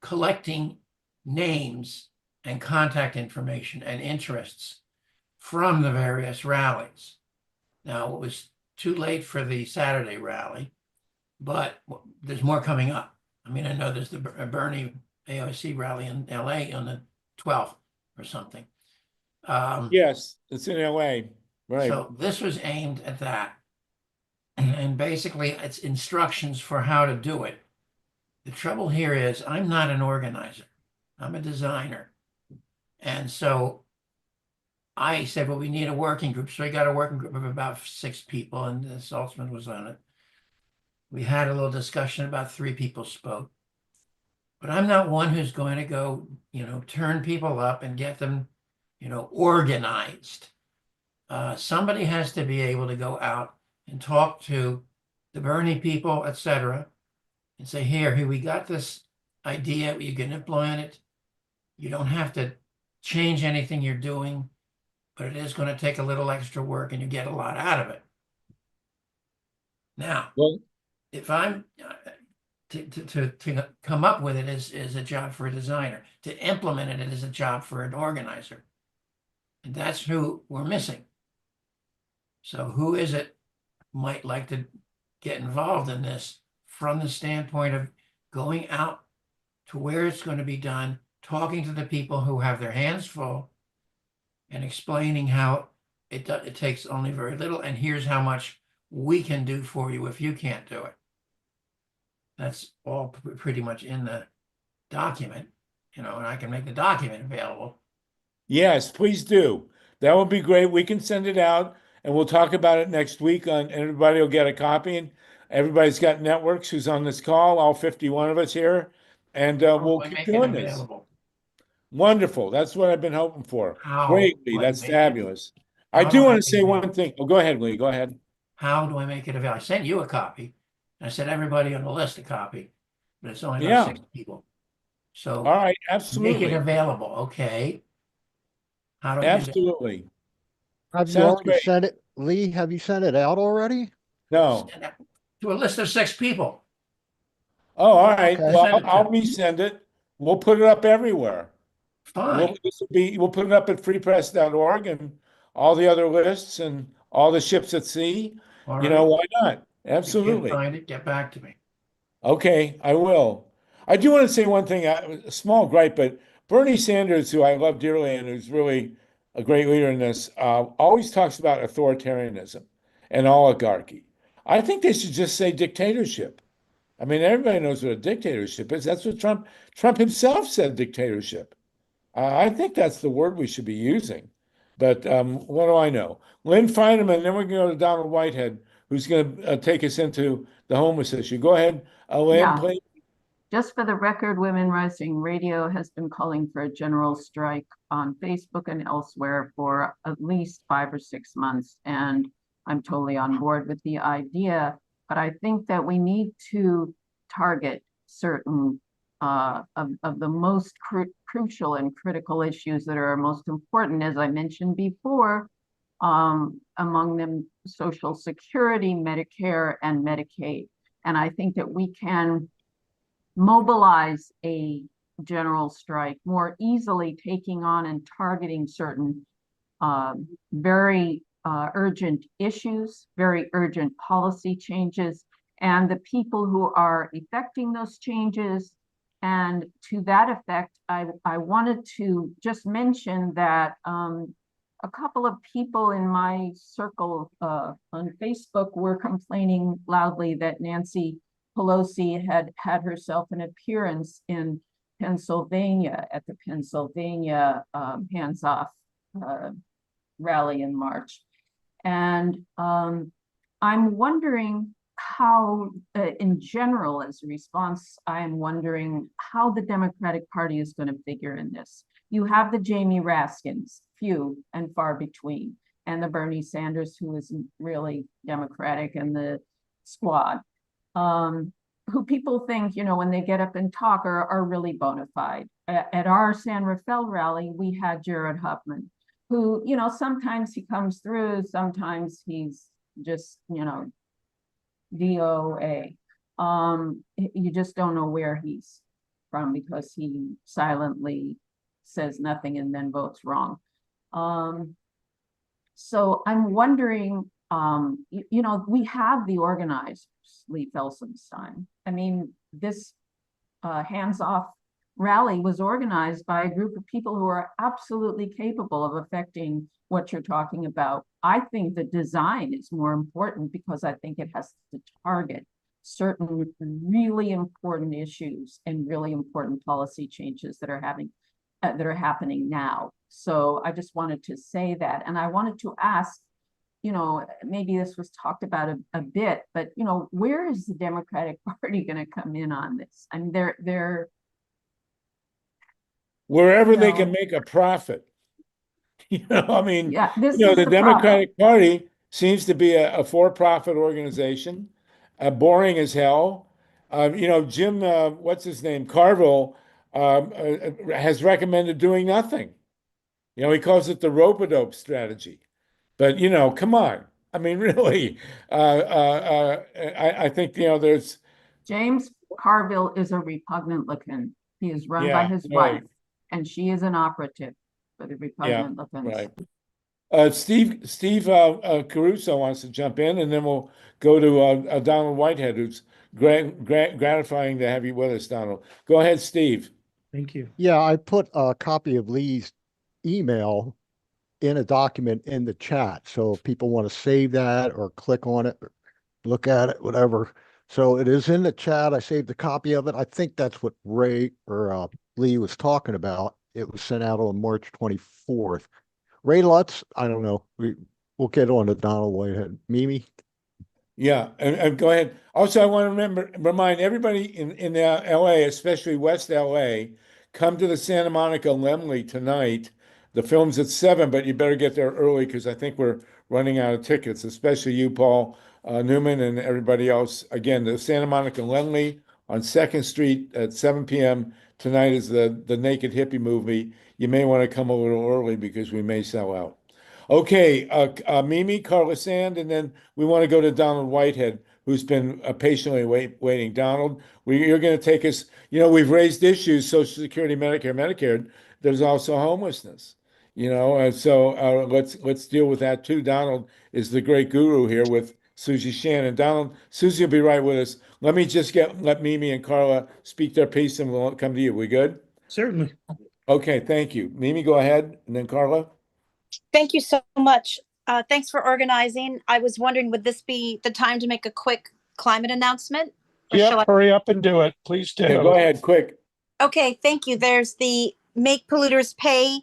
collecting names and contact information and interests from the various rallies. Now, it was too late for the Saturday rally, but there's more coming up. I mean, I know there's the Bernie AOC rally in LA on the 12th or something. yes, it's in LA. Right. So this was aimed at that. And basically, it's instructions for how to do it. The trouble here is I'm not an organizer. I'm a designer. And so I said, well, we need a working group. So we got a working group of about 6 people, and Saltzman was on it. We had a little discussion, about 3 people spoke. But I'm not one who's going to go, turn people up and get them, organized. Somebody has to be able to go out and talk to the Bernie people, etc., and say, here, we got this idea, you can implement it. You don't have to change anything you're doing, but it is going to take a little extra work and you get a lot out of it. Now, if I'm to come up with it is a job for a designer. To implement it is a job for an organizer. And that's who we're missing. So who is it might like to get involved in this from the standpoint of going out to where it's going to be done, talking to the people who have their hands full, and explaining how it takes only very little, and here's how much we can do for you if you can't do it. That's all pretty much in the document, and I can make the document available. Yes, please do. That would be great. We can send it out, and we'll talk about it next week. And everybody will get a copy. And everybody's got networks who's on this call, all 51 of us here, and we'll keep doing this. Wonderful. That's what I've been hoping for. How Great, do Lee. I That's make it- fabulous. I how do do I want to make say it- one thing. Oh, go ahead, Lee. Go ahead. How do I make it available? I sent you a copy. I sent everybody on the list a copy, but it's only about Yeah. 6 people. So All right. make it Absolutely. available. Okay. How do I do that? Absolutely. Have you Sounds already great. sent it, Lee? Have you sent it out already? No. Send it to a list of 6 people. Oh, all right. Okay. Well, Send it to I'll them. resend it. We'll put it up everywhere. Fine. We'll put it up at freepress.org and all the other lists and all the ships at sea. All You know, right. why not? If you can't Absolutely. find it, get back to me. Okay, I will. I do want to say one thing, a small gripe, but Bernie Sanders, who I love dearly and who's really a great leader in this, always talks about authoritarianism and oligarchy. I think they should just say dictatorship. I mean, everybody knows what a dictatorship is. That's what Trump himself said, dictatorship. I think that's the word we should be using. But what do I know? LYNN FEINERMAN, then we're going to go to Donald Whitehead, who's going to take us into the homeless issue. Go ahead, LYNN, Yeah. please. Just for the record, Women Rising Radio has been calling for a general strike on Facebook and elsewhere for at least 5 or 6 months. And I'm totally on board with the idea, but I think that we need to target certain of the most crucial and critical issues that are most important, as I mentioned before, among them Social Security, Medicare, and Medicaid. And I think that we can mobilize a general strike more easily, taking on and targeting certain very urgent issues, very urgent policy changes, and the people who are effecting those changes. And to that effect, I wanted to just mention that a couple of people in my circle on Facebook were complaining loudly that Nancy Pelosi had herself an appearance in Pennsylvania at the Pennsylvania Hands Off rally in March. And I'm wondering how, in general, as a response, I'm wondering how the Democratic Party is going to figure in this. You have the Jamie Raskins, few and far between, and the Bernie Sanders, who isn't really Democratic, and the squad. Who people think, you know, when they get up and talk are really bona fide. At our San Rafael rally, we had Jared Huffman, who, you know, sometimes he comes through, sometimes he's just, you know, DOA. You just don't know where he's from because he silently says nothing and then votes wrong. So I'm wondering, you know, we have the organizers, LEE FELSENSTEIN. I mean, this hands-off rally was organized by a group of people who are absolutely capable of affecting what you're talking about. I think the design is more important because I think it has to target certain really important issues and really important policy changes that are happening now. So I just wanted to say that. And I wanted to ask, you know, maybe this was talked about a bit, but, you know, where is the Democratic Party going to come in on this? I mean, they're Wherever they No. can make a profit. You know, I mean, Yeah, this you know, is the the problem. Democratic Party seems to be a for-profit organization, boring as hell. You know, Jim, what's his name, Carville, has recommended doing nothing. You know, he calls it the rope-a-dope strategy. But, you know, come on. I mean, really, I think, you know, there's, James Carville is a repugnant looking. He is run by Yeah, his right. wife, and she is an operative for the repugnant Lukens. right. Steve Caruso wants to jump in, and then we'll go to Donald Whitehead, who's gratifying to have you with us, Donald. Go ahead, Steve. Thank you. Yeah, I put a copy of Lee's email in a document in the chat. So if people want to save that or click on it, or look at it, whatever. So it is in the chat. I saved a copy of it. I think that's what Ray or Lee was talking about. It was sent out on March 24th. Ray Lutz, I don't know. We'll get on to Donald Whitehead. Mimi? Yeah, and go ahead. Also, I want to remind everybody in LA, especially West LA, come to the Santa Monica Lemley tonight. The film's at 7, but you better get there early because I think we're running out of tickets, especially you, Paul Newman, and everybody else. Again, the Santa Monica Lemley on 2nd Street at 7 p.m. tonight is the Naked Hippie movie. You may want to come a little early because we may sell out. Okay, Mimi, Carla Sand, and then we want to go to Donald Whitehead, who's been patiently waiting. Donald, you're going to take us. We've raised issues: Social Security, Medicare, Medicare. There's also homelessness. And so let's deal with that too. Donald is the great guru here with Susie Shannon. Donald, Susie will be right with us. Let me just let Mimi and Carla speak their piece, and we'll come to you. We good? Certainly. Okay, thank you. Mimi, go ahead, and then Carla. Thank you so much. Thanks for organizing. I was wondering, would this be the time to make a quick climate announcement? Yeah, hurry up and do it. Please do. Yeah, go ahead, quick. Okay, thank you. There's the Make Polluters Pay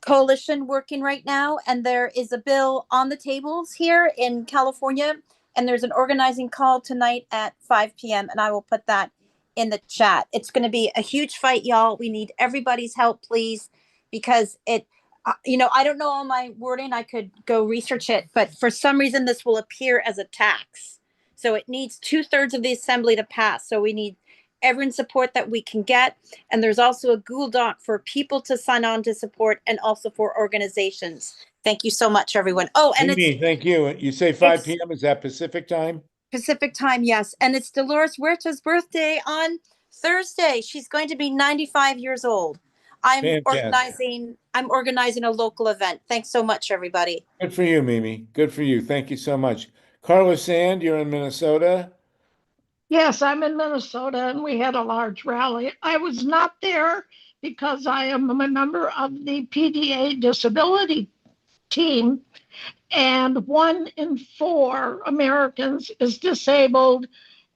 coalition working right now, and there is a bill on the tables here in California, and there's an organizing call tonight at 5 p.m., and I will put that in the chat. It's going to be a huge fight, y'all. We need everybody's help, please, because I don't know all my wording. I could go research it, but for some reason, this will appear as a tax. So it needs 2/3 of the assembly to pass. So we need everyone's support that we can get. And there's also a Google Doc for people to sign on to support and also for organizations. Thank you so much, everyone. Oh, and Mimi, thank you. You say 5 p.m. Is that Pacific time? Pacific time, yes. And it's Dolores Huerta's birthday on Thursday. She's going to be 95 years old. I'm organizing a local event. Thanks so much, everybody. Good for you, Mimi. Good for you. Thank you so much. Carla Sand, you're in Minnesota. Yes, I'm in Minnesota, and we had a large rally. I was not there because I am a member of the PDA disability team, and 1 in 4 Americans is disabled,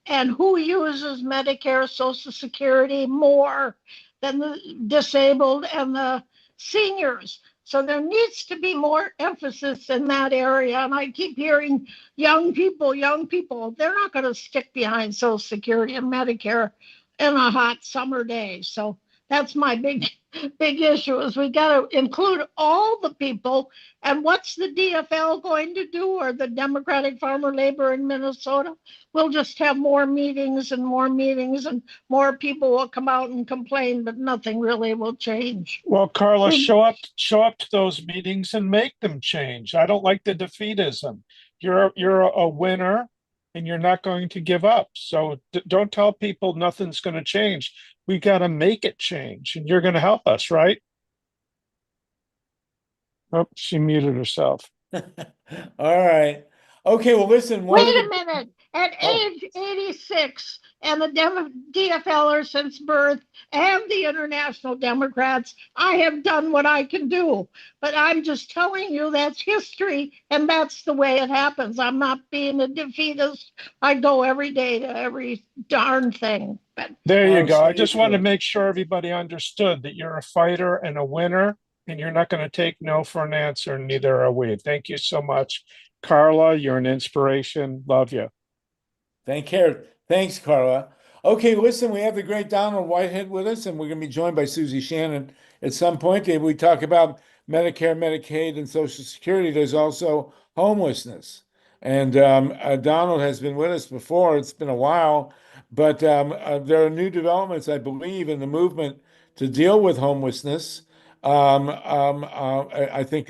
and who uses Medicare, Social Security more than the disabled and the seniors? So there needs to be more emphasis in that area. And I keep hearing young people, they're not going to stick behind Social Security and Medicare in a hot summer day. So that's my big issue is we got to include all the people. And what's the DFL going to do, or the Democratic Farmer Labor in Minnesota? We'll just have more meetings and more people will come out and complain, but nothing really will change. Well, Carla, show up to those meetings and make them change. I don't like the defeatism. You're a winner and you're not going to give up. So don't tell people nothing's going to change. We got to make it change, and you're going to help us, right? Oh, she muted herself. All right. Okay, well, listen. Wait a minute. At age 86, and the DFLers since birth, and the International Democrats, I have done what I can do. But I'm just telling you that's history, and that's the way it happens. I'm not being a defeatist. I go every day to every darn thing. But there you go. I just wanted to make sure everybody understood that you're a fighter and a winner, and you're not going to take no for an answer, and neither are we. Thank you so much. Carla, you're an inspiration. Love you. Thanks, Carla. Okay, listen, we have the great Donald Whitehead with us, and we're going to be joined by Susie Shannon at some point. We talk about Medicare, Medicaid, and Social Security. There's also homelessness. And Donald has been with us before. It's been a while, but there are new developments, I believe, in the movement to deal with homelessness. I think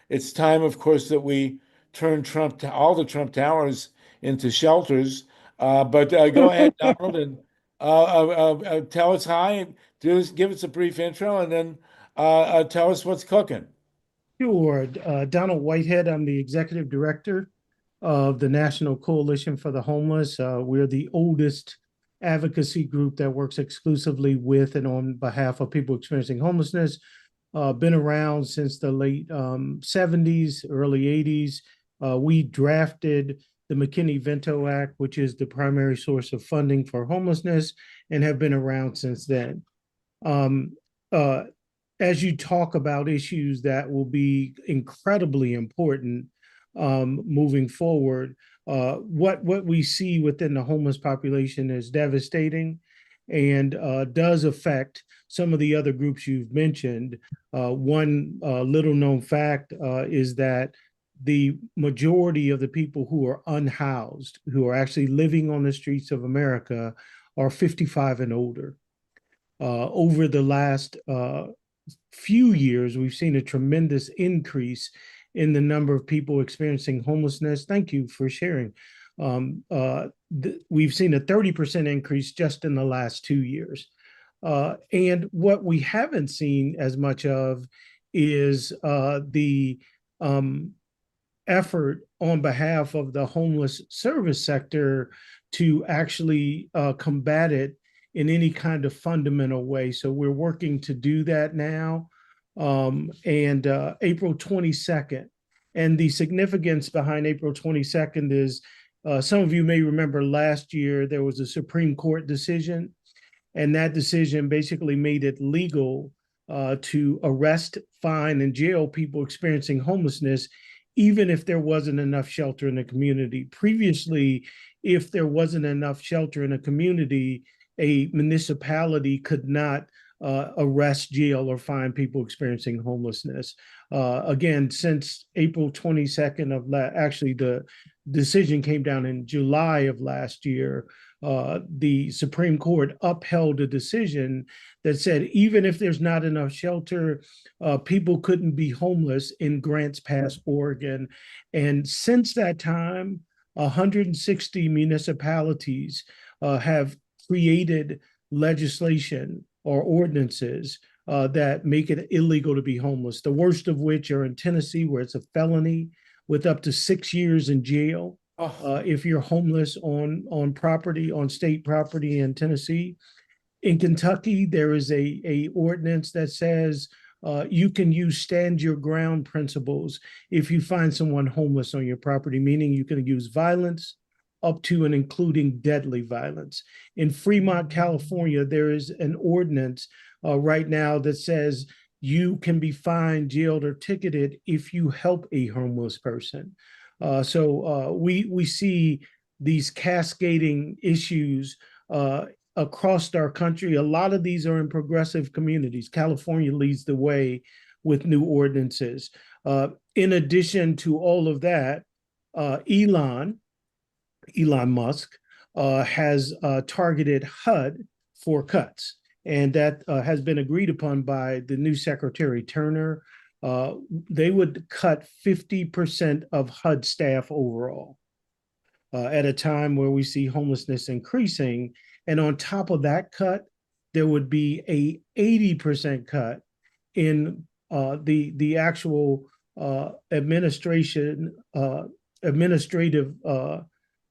it's time, of course, that we turn all the Trump towers into shelters. But go ahead, Donald, and tell us hi. Give us a brief intro, and then tell us what's cooking. Sure. Donald Whitehead. I'm the executive director of the National Coalition for the Homeless. We're the oldest advocacy group that works exclusively with and on behalf of people experiencing homelessness. Been around since the late 70s, early 80s. We drafted the McKinney-Vento Act, which is the primary source of funding for homelessness, and have been around since then. As you talk about issues that will be incredibly important moving forward, what we see within the homeless population is devastating and does affect some of the other groups you've mentioned. One little known fact is that the majority of the people who are unhoused, who are actually living on the streets of America, are 55 and older. Over the last few years, we've seen a tremendous increase in the number of people experiencing homelessness. Thank you for sharing. We've seen a 30% increase just in the last 2 years. And what we haven't seen as much of is the effort on behalf of the homeless service sector to actually combat it in any kind of fundamental way. So we're working to do that now. And April 22nd, and the significance behind April 22nd is some of you may remember last year there was a Supreme Court decision, and that decision basically made it legal to arrest, fine, and jail people experiencing homelessness, even if there wasn't enough shelter in the community. Previously, if there wasn't enough shelter in a community, a municipality could not arrest, jail, or fine people experiencing homelessness. Again, since April 22nd of actually the decision came down in July of last year, the Supreme Court upheld a decision that said even if there's not enough shelter, people couldn't be homeless in Grants Pass, Oregon. And since that time, 160 municipalities have created legislation or ordinances that make it illegal to be homeless. The worst of which are in Tennessee, where it's a felony with up to 6 years in jail if you're homeless on property, on state property in Tennessee. In Kentucky, there is a ordinance that says you can use stand your ground principles if you find someone homeless on your property, meaning you can use violence up to and including deadly violence. In Fremont, California, there is an ordinance right now that says you can be fined, jailed, or ticketed if you help a homeless person. So we see these cascading issues across our country. A lot of these are in progressive communities. California leads the way with new ordinances. In addition to all of that, Elon Musk has targeted HUD for cuts, and that has been agreed upon by the new Secretary Turner. They would cut 50% of HUD staff overall at a time where we see homelessness increasing. And on top of that cut, there would be a 80% cut in the actual administrative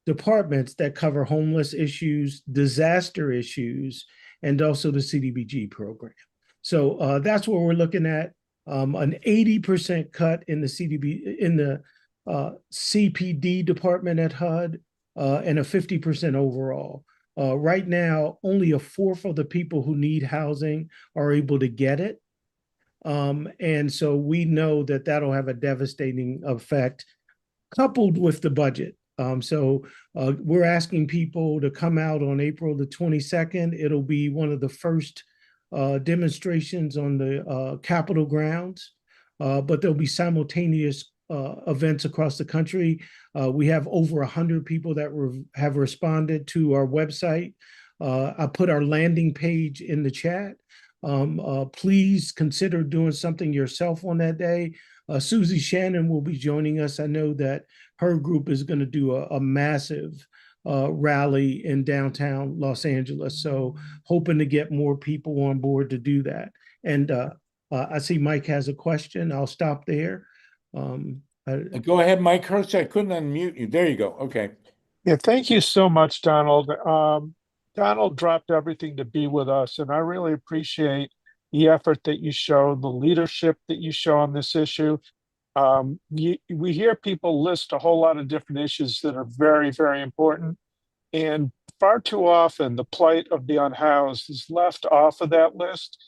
departments that cover homeless issues, disaster issues, and also the CDBG program. So that's what we're looking at. An 80% cut in the CPD department at HUD, and a 50% overall. Right now, only a fourth of the people who need housing are able to get it. And so we know that that'll have a devastating effect coupled with the budget. So we're asking people to come out on April the 22nd. It'll be one of the first demonstrations on the Capitol grounds, but there'll be simultaneous events across the country. We have over 100 people that have responded to our website. I put our landing page in the chat. Please consider doing something yourself on that day. Susie Shannon will be joining us. I know that her group is going to do a massive rally in downtown Los Angeles. So hoping to get more people on board to do that. And I see Mike has a question. I'll stop there. Go ahead, Mike Hersh. I couldn't unmute you. There you go. Okay. Yeah, thank you so much, Donald. Donald dropped everything to be with us, and I really appreciate the effort that you show, the leadership that you show on this issue. We hear people list a whole lot of different issues that are very, very important, and far too often the plight of the unhoused is left off of that list.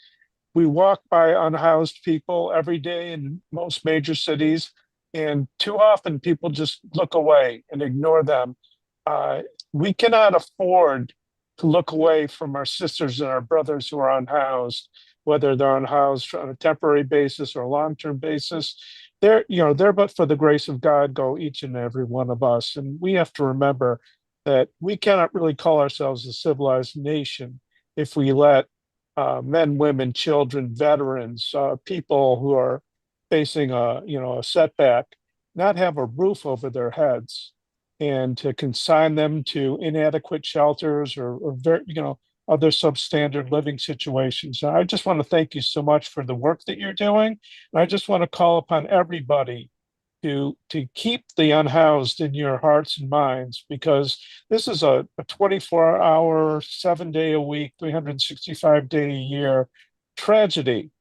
We walk by unhoused people every day in most major cities, and too often people just look away and ignore them. We cannot afford to look away from our sisters and our brothers who are unhoused, whether they're unhoused on a temporary basis or a long-term basis. They're, they're but for the grace of God go each and every one of us. And we have to remember that we cannot really call ourselves a civilized nation if we let men, women, children, veterans, people who are facing a setback, not have a roof over their heads, and to consign them to inadequate shelters or very, other substandard living situations. And I just want to thank you so much for the work that you're doing. And I just want to call upon everybody to keep the unhoused in your hearts and minds, because this is a 24-hour, 7-day a week, 365-day a year tragedy,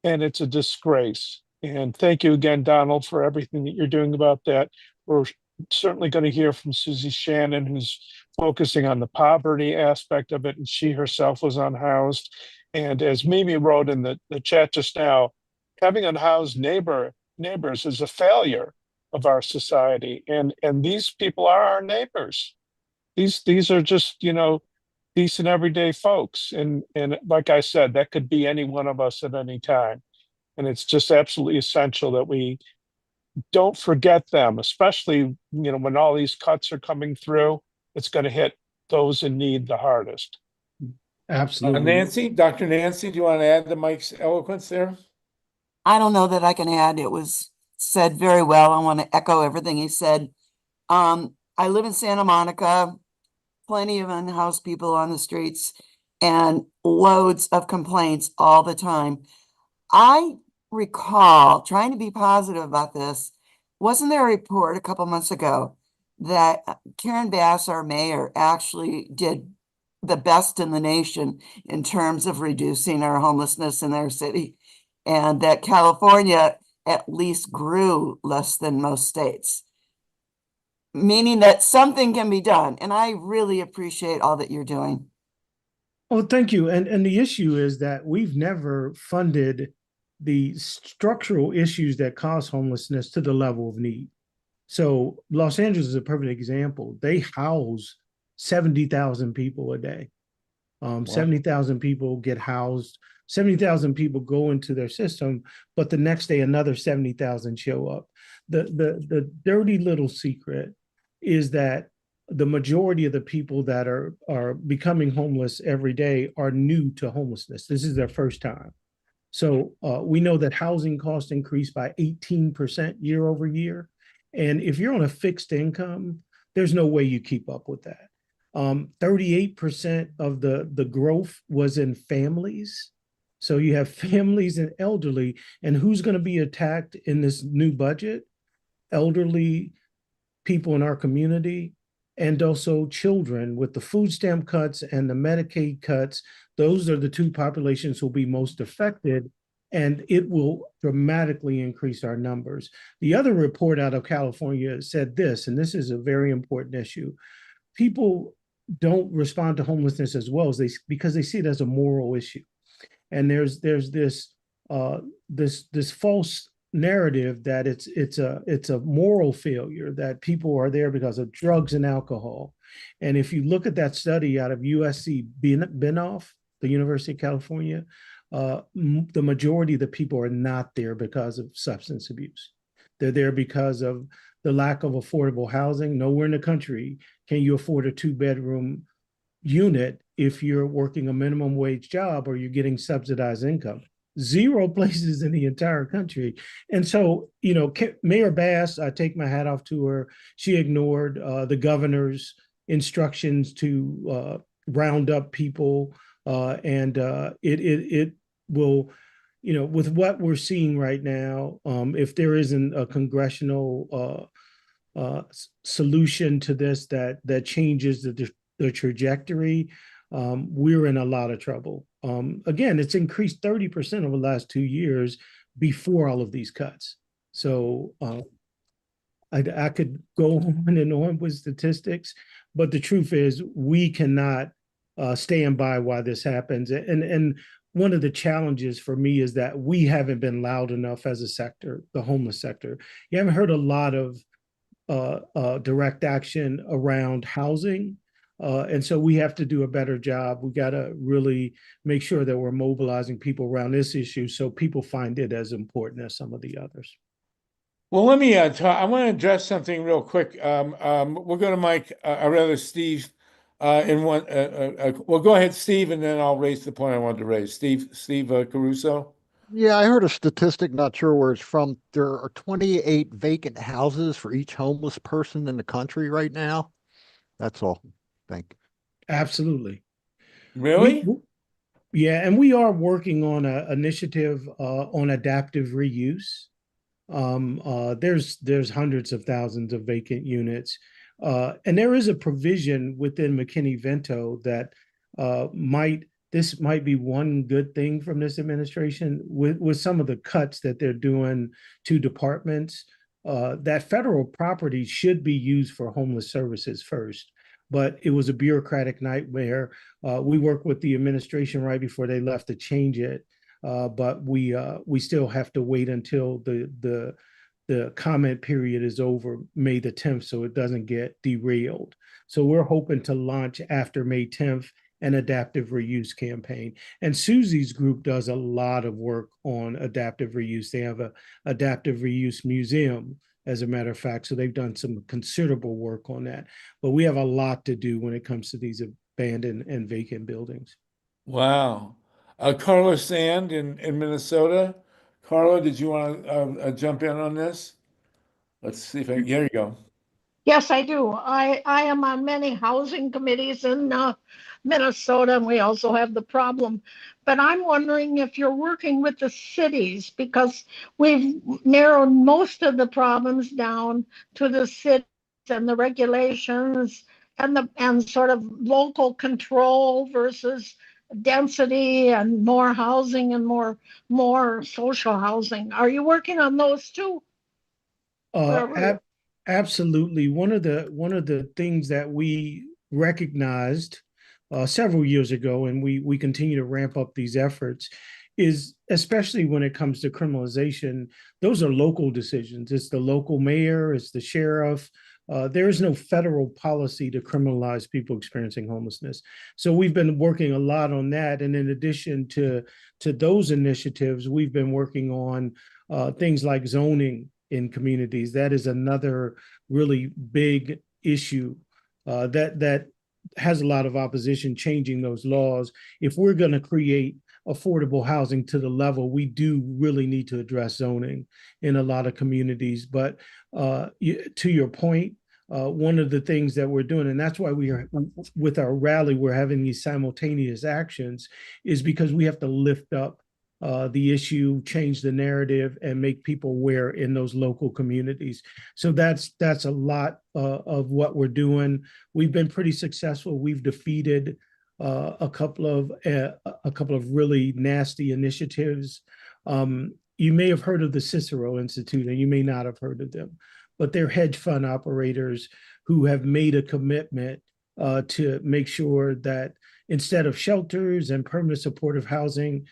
and it's a disgrace. And thank you again, Donald, for everything that you're doing about that. We're certainly going to hear from Susie Shannon, who's focusing on the poverty aspect of it, and she herself was unhoused. And as Mimi wrote in the chat just now, having unhoused neighbors is a failure of our society, and these people are our neighbors. These are just decent everyday folks, and like I said, that could be any one of us at any time, and it's just absolutely essential that we don't forget them, especially when all these cuts are coming through. It's going to hit those in need the hardest. Absolutely. Dr. Nancy, do you want to add to Mike's eloquence there? I don't know that I can add. It was said very well. I want to echo everything he said. I live in Santa Monica, plenty of unhoused people on the streets, and loads of complaints all the time. I recall trying to be positive about this. Wasn't there a report a couple months ago that Karen Bass, our mayor, actually did the best in the nation in terms of reducing our homelessness in their city, and that California at least grew less than most states, meaning that something can be done. And I really appreciate all that you're doing. Oh, thank you. And the issue is that we've never funded the structural issues that cause homelessness to the level of need. So Los Angeles is a perfect example. They house 70,000 people a day. 70,000 people get housed. 70,000 people go into their system, but the next day another 70,000 show up. The dirty little secret is that the majority of the people that are becoming homeless every day are new to homelessness. This is their first time. So we know that housing costs increased by 18% year over year. And if you're on a fixed income, there's no way you keep up with that. 38% of the growth was in families. So you have families and elderly, and who's going to be attacked in this new budget? Elderly people in our community, and also children. With the food stamp cuts and the Medicaid cuts, those are the two populations who will be most affected, and it will dramatically increase our numbers. The other report out of California said this, and this is a very important issue. People don't respond to homelessness as well as because they see it as a moral issue. And there's this false narrative that it's a moral failure, that people are there because of drugs and alcohol. And if you look at that study out of USC Binoff, the University of California, the majority of the people are not there because of substance abuse. They're there because of the lack of affordable housing. Nowhere in the country can you afford a 2-bedroom unit if you're working a minimum wage job or you're getting subsidized income. 0 places in the entire country. And so, Mayor Bass, I take my hat off to her. She ignored the governor's instructions to round up people. And it will, with what we're seeing right now, if there isn't a congressional solution to this that changes the trajectory, we're in a lot of trouble. Again, it's increased 30% over the last 2 years before all of these cuts. So I could go on and on with statistics, but the truth is we cannot stand by while this happens. And one of the challenges for me is that we haven't been loud enough as a sector, the homeless sector. You haven't heard a lot of direct action around housing. And so we have to do a better job. We got to really make sure that we're mobilizing people around this issue so people find it as important as some of the others. Well, let me talk. I want to address something real quick. We'll go to Mike, or rather Steve, in one. Well, go ahead, Steve, and then I'll raise the point I wanted to raise. Steve Caruso. Yeah, I heard a statistic, not sure where it's from. There are 28 vacant houses for each homeless person in the country right now. That's all. Thank you. Absolutely. Really? Yeah, and we are working on an initiative on adaptive reuse. There's hundreds of thousands of vacant units, and there is a provision within McKinney-Vento that this might be one good thing from this administration with some of the cuts that they're doing to departments. That federal property should be used for homeless services first, but it was a bureaucratic nightmare. We worked with the administration right before they left to change it. But we still have to wait until the comment period is over May the 10th, so it doesn't get derailed. So we're hoping to launch after May 10th an adaptive reuse campaign. And Susie's group does a lot of work on adaptive reuse. They have a adaptive reuse museum, as a matter of fact. So they've done some considerable work on that. But we have a lot to do when it comes to these abandoned and vacant buildings. Wow. Carla Sand in Minnesota. Carla, did you want to jump in on this? Let's see if there you go. Yes, I do. I am on many housing committees in Minnesota, and we also have the problem. But I'm wondering if you're working with the cities, because we've narrowed most of the problems down to the cities and the regulations and sort of local control versus density and more housing and more social housing. Are you working on those too? Absolutely. One of the things that we recognized several years ago, and we continue to ramp up these efforts, is especially when it comes to criminalization, those are local decisions. It's the local mayor, it's the sheriff. There is no federal policy to criminalize people experiencing homelessness. So we've been working a lot on that. And in addition to those initiatives, we've been working on things like zoning in communities. That is another really big issue that has a lot of opposition, changing those laws. If we're going to create affordable housing to the level, we do really need to address zoning in a lot of communities. But to your point, one of the things that we're doing, and that's why we are, with our rally, we're having these simultaneous actions, is because we have to lift up the issue, change the narrative, and make people aware in those local communities. So that's a lot of what we're doing. We've been pretty successful. We've defeated a couple of really nasty initiatives. You may have heard of the Cicero Institute, and you may not have heard of them, but they're hedge fund operators who have made a commitment to make sure that instead of shelters and permanent supportive housing,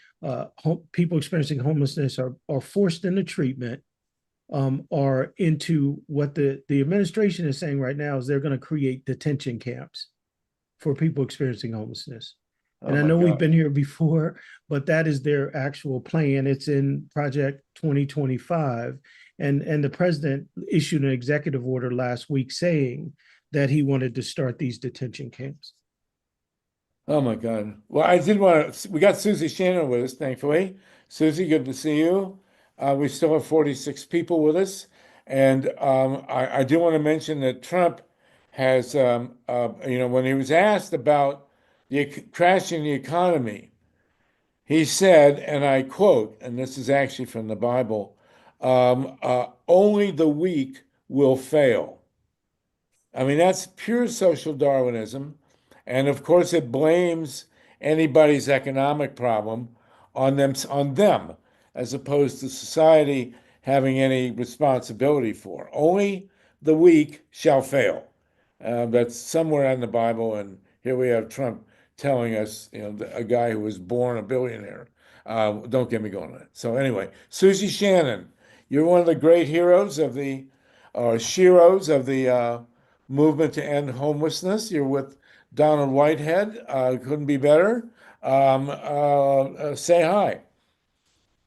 people experiencing homelessness are forced into treatment, or into what the administration is saying right now is they're going to create detention camps for people experiencing homelessness. And I know we've been here before, but that is their actual plan. It's in Project 2025. And the president issued an executive order last week saying that he wanted to start these detention camps. Oh my God. Well, I did want to, we got Susie Shannon with us, thankfully. Susie, good to see you. We still have 46 people with us. And I do want to mention that Trump has, when he was asked about the crash in the economy, he said, and I quote, and this is actually from the Bible, only the weak will fail. I mean, that's pure social Darwinism. And of course, it blames anybody's economic problem on them, as opposed to society having any responsibility for. Only the weak shall fail. That's somewhere in the Bible, and here we have Trump telling us, a guy who was born a billionaire. Don't get me going on it. So anyway, Susie Shannon, you're one of the great heroes of the, or sheroes of the movement to end homelessness. You're with Donald Whitehead. Couldn't be better. Say hi.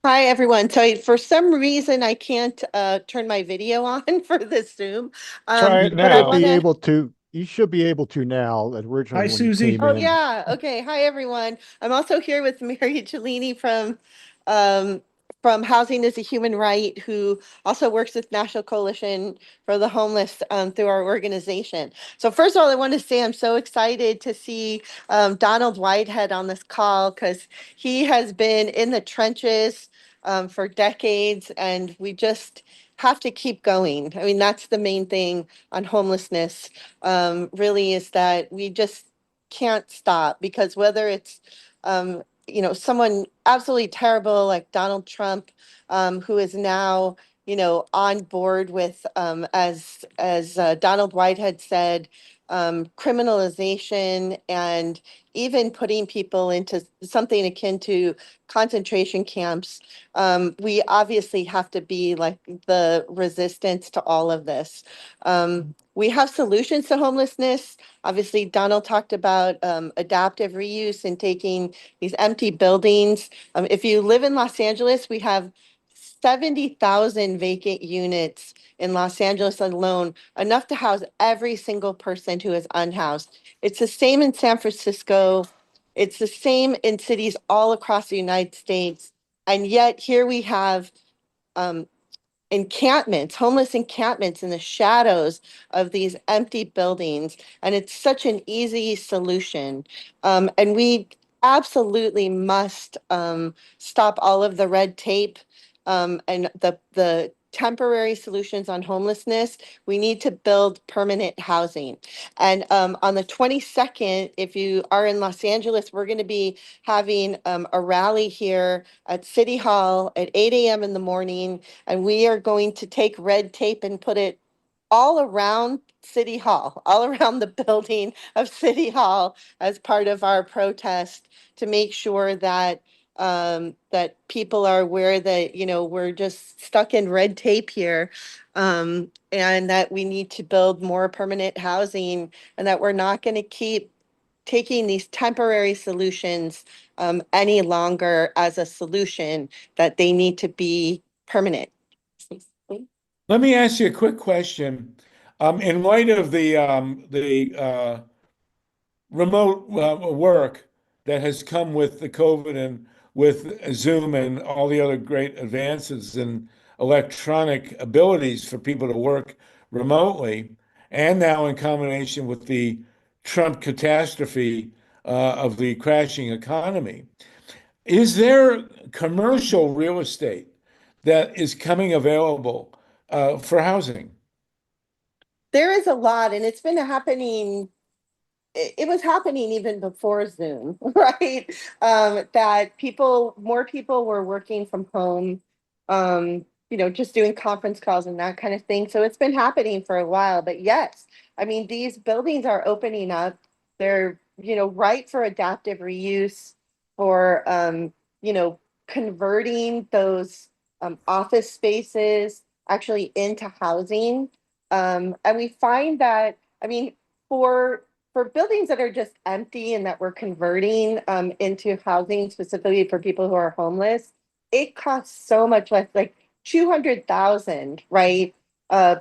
Hi, everyone. So for some reason, I can't turn my video on for this Zoom. Try it But I now. want to. You should be able to now. Originally, Hi, when you Susie. came Oh, in, yeah. Okay. Hi, everyone. I'm also here with Mary Cellini um, from Housing is a Human Right, who also works with National Coalition for the Homeless through our organization. So first of all, I want to say I'm so excited to see Donald Whitehead on this call because he has been in the trenches for decades, and we just have to keep going. I mean, that's the main thing on homelessness, really, is that we just can't stop, because whether it's someone absolutely terrible like Donald Trump, who is now on board with, as Donald Whitehead said, criminalization and even putting people into something akin to concentration camps. We obviously have to be like the resistance to all of this. We have solutions to homelessness. Obviously, Donald talked about adaptive reuse and taking these empty buildings. If you live in Los Angeles, we have 70,000 vacant units in Los Angeles alone, enough to house every single person who is unhoused. It's the same in San Francisco. It's the same in cities all across the United States. And yet here we have encampments, homeless encampments in the shadows of these empty buildings. And it's such an easy solution. And we absolutely must stop all of the red tape and the temporary solutions on homelessness. We need to build permanent housing. And on the 22nd, if you are in Los Angeles, we're going to be having a rally here at City Hall at 8 a.m. in the morning. And we are going to take red tape and put it all around City Hall, all around the building of City Hall as part of our protest, to make sure that that people are aware that, we're just stuck in red tape here, and that we need to build more permanent housing, and that we're not going to keep taking these temporary solutions any longer as a solution, that they need to be permanent. Let me ask you a quick question. In light of the remote work that has come with the COVID and with Zoom and all the other great advances in electronic abilities for people to work remotely, and now in combination with the Trump catastrophe of the crashing economy, is there commercial real estate that is coming available for housing? There is a lot, and it's been happening. It was happening even before Zoom, right? That more people were working from home, just doing conference calls and that kind of thing. So it's been happening for a while. But yes, I mean, these buildings are opening up. They're, right for adaptive reuse, for, converting those office spaces actually into housing. And we find that, I mean, for buildings that are just empty and that we're converting into housing specifically for people who are homeless, it costs so much less, like 200,000, right,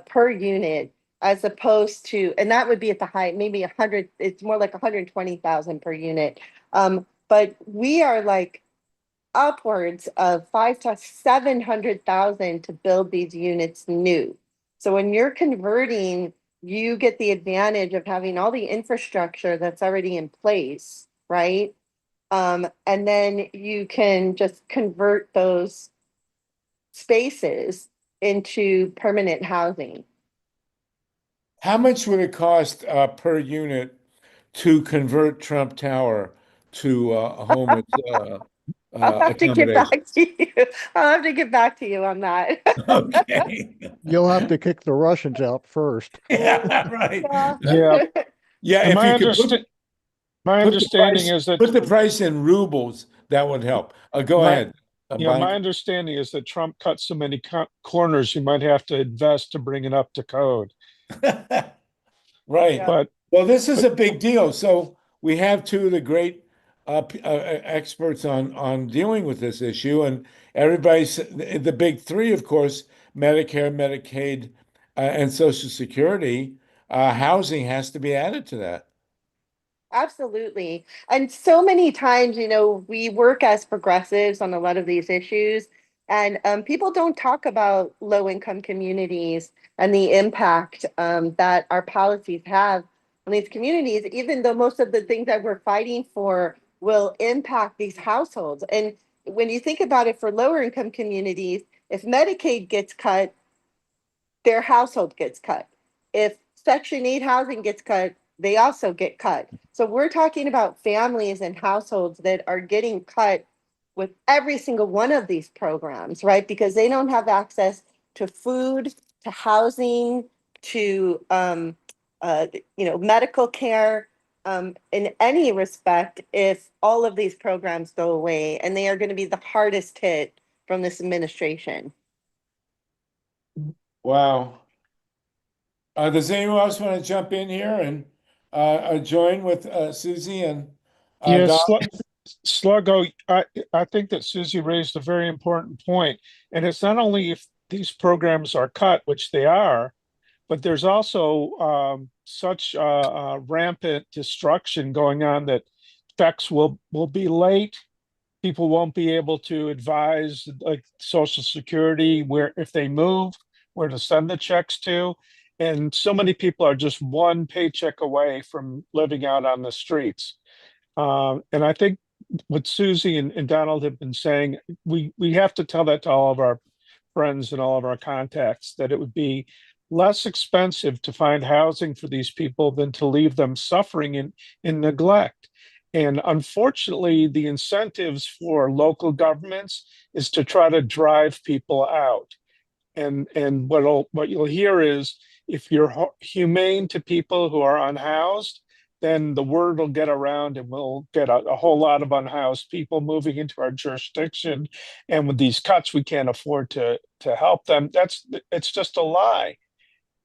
per unit, as opposed to, and that would be at the high, maybe 100. It's more like 120,000 per unit. But we are like upwards of 500,000 to 700,000 to build these units new. So when you're converting, you get the advantage of having all the infrastructure that's already in place, right? And then you can just convert those spaces into permanent housing. How much would it cost per unit to convert Trump Tower to a homeless I'll have to get accommodation? back to you. I'll have to get back to you on that. Okay. you'll have to kick the Russians out first. Yeah, right. Yeah. Yeah, And if my you could my understanding is that put the price in rubles, that would help. Go my ahead. yeah, my Mike. understanding is that Trump cut so many corners, you might have to invest to bring it up to code. Right. Yeah. But Well, this is a big deal. So we have two of the great experts on dealing with this issue, and everybody's the big three, of course, Medicare, Medicaid, and Social Security. Housing has to be added to that. Absolutely. And so many times, we work as progressives on a lot of these issues, and people don't talk about low income communities and the impact that our policies have on these communities, even though most of the things that we're fighting for will impact these households. And when you think about it for lower income communities, if Medicaid gets cut, their household gets cut. If Section 8 housing gets cut, they also get cut. So we're talking about families and households that are getting cut with every single one of these programs, right? Because they don't have access to food, to housing, to medical care in any respect if all of these programs go away, and they are going to be the hardest hit from this administration. Wow. Does anyone else want to jump in here and join with Susie and Yes, Don? Sluggo, I think that Susie raised a very important point. And it's not only if these programs are cut, which they are, but there's also such rampant destruction going on that checks will be late. People won't be able to advise like Social Security where if they move, where to send the checks to. And so many people are just one paycheck away from living out on the streets. And I think what Susie and Donald have been saying, we have to tell that to all of our friends and all of our contacts that it would be less expensive to find housing for these people than to leave them suffering in neglect. And unfortunately, the incentives for local governments is to try to drive people out. And what you'll hear is if you're humane to people who are unhoused, then the word will get around and we'll get a whole lot of unhoused people moving into our jurisdiction. And with these cuts, we can't afford to help them. It's just a lie.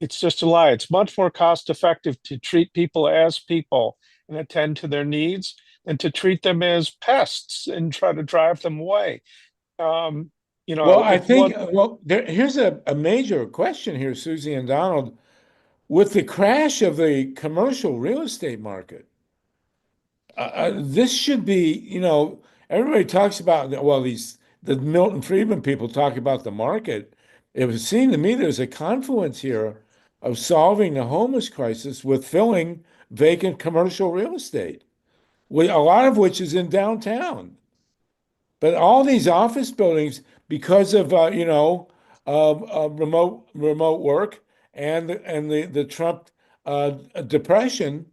It's just a lie. It's much more cost effective to treat people as people and attend to their needs than to treat them as pests and try to drive them away. Well, I think, here's a major question here, Susie and Donald. With the crash of the commercial real estate market, this should be, everybody talks about, well, the Milton Friedman people talk about the market. It would seem to me there's a confluence here of solving the homeless crisis with filling vacant commercial real estate, a lot of which is in downtown. But all these office buildings, because of remote work and the Trump depression,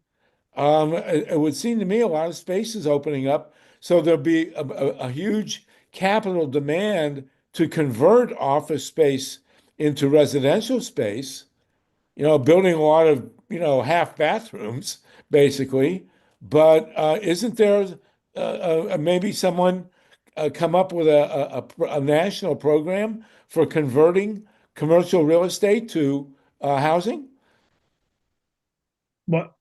it would seem to me a lot of space is opening up. So there'll be a huge capital demand to convert office space into residential space, building a lot of, half bathrooms, basically. But isn't there maybe someone come up with a national program for converting commercial real estate to housing? Well,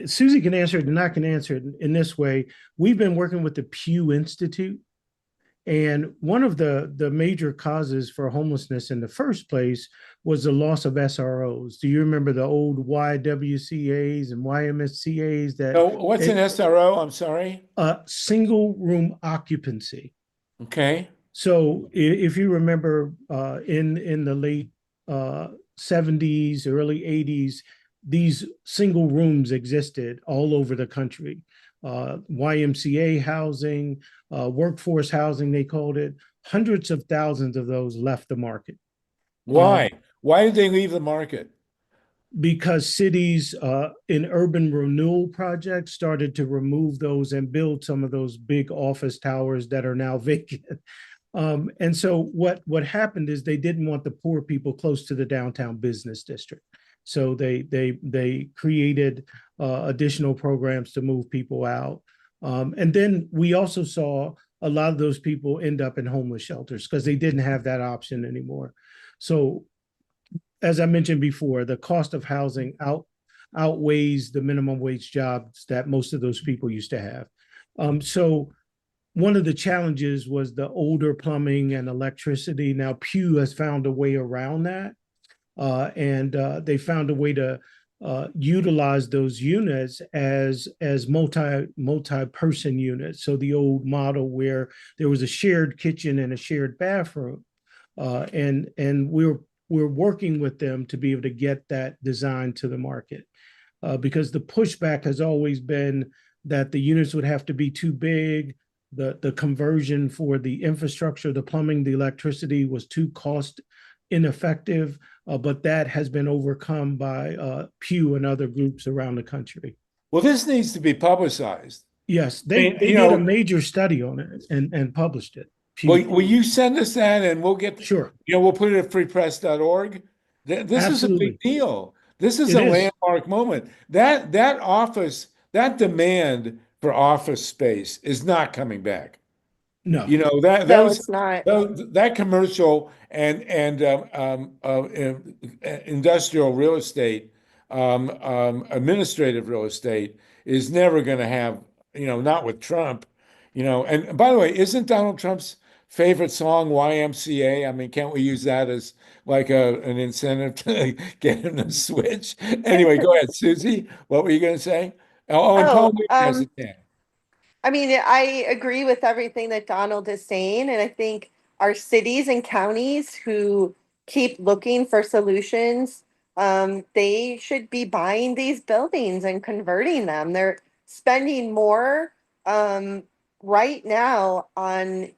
Susie can answer it and I can answer it in this way. We've been working with the Pew Institute, and one of the major causes for homelessness in the first place was the loss of SROs. Do you remember the old YWCAs and YMCAs that? Oh, what's an SRO? I'm sorry. Single room occupancy. Okay. So if you remember in the late 70s, early 80s, these single rooms existed all over the country. YMCA housing, workforce housing, they called it. Hundreds of thousands of those left the market. Why? Why did they leave the market? Because cities in urban renewal projects started to remove those and build some of those big office towers that are now vacant. And so what happened is they didn't want the poor people close to the downtown business district. So they created additional programs to move people out. And then we also saw a lot of those people end up in homeless shelters because they didn't have that option anymore. So as I mentioned before, the cost of housing outweighs the minimum wage jobs that most of those people used to have. So one of the challenges was the older plumbing and electricity. Now Pew has found a way around that, and they found a way to utilize those units as multi-person units. So the old model where there was a shared kitchen and a shared bathroom, and we're working with them to be able to get that design to the market, because the pushback has always been that the units would have to be too big. The conversion for the infrastructure, the plumbing, the electricity was too cost ineffective, but that has been overcome by Pew and other groups around the country. Well, this needs to be publicized. Yes, they did a major study on it and published it. Will you send us that, and we'll get, sure. We'll put it at freepress.org. This is a big deal. This is a landmark moment. That office, that demand for office space is not coming back. No, it's not. That commercial and industrial real estate, administrative real estate is never going to have, not with Trump, And by the way, isn't Donald Trump's favorite song YMCA? I mean, can't we use that as like an incentive to get him to switch? Anyway, go ahead, Susie. What were you going to say? Oh, and Paul has a chance. I mean, I agree with everything that Donald is saying. And I think our cities and counties who keep looking for solutions, they should be buying these buildings and converting them. They're spending more right now on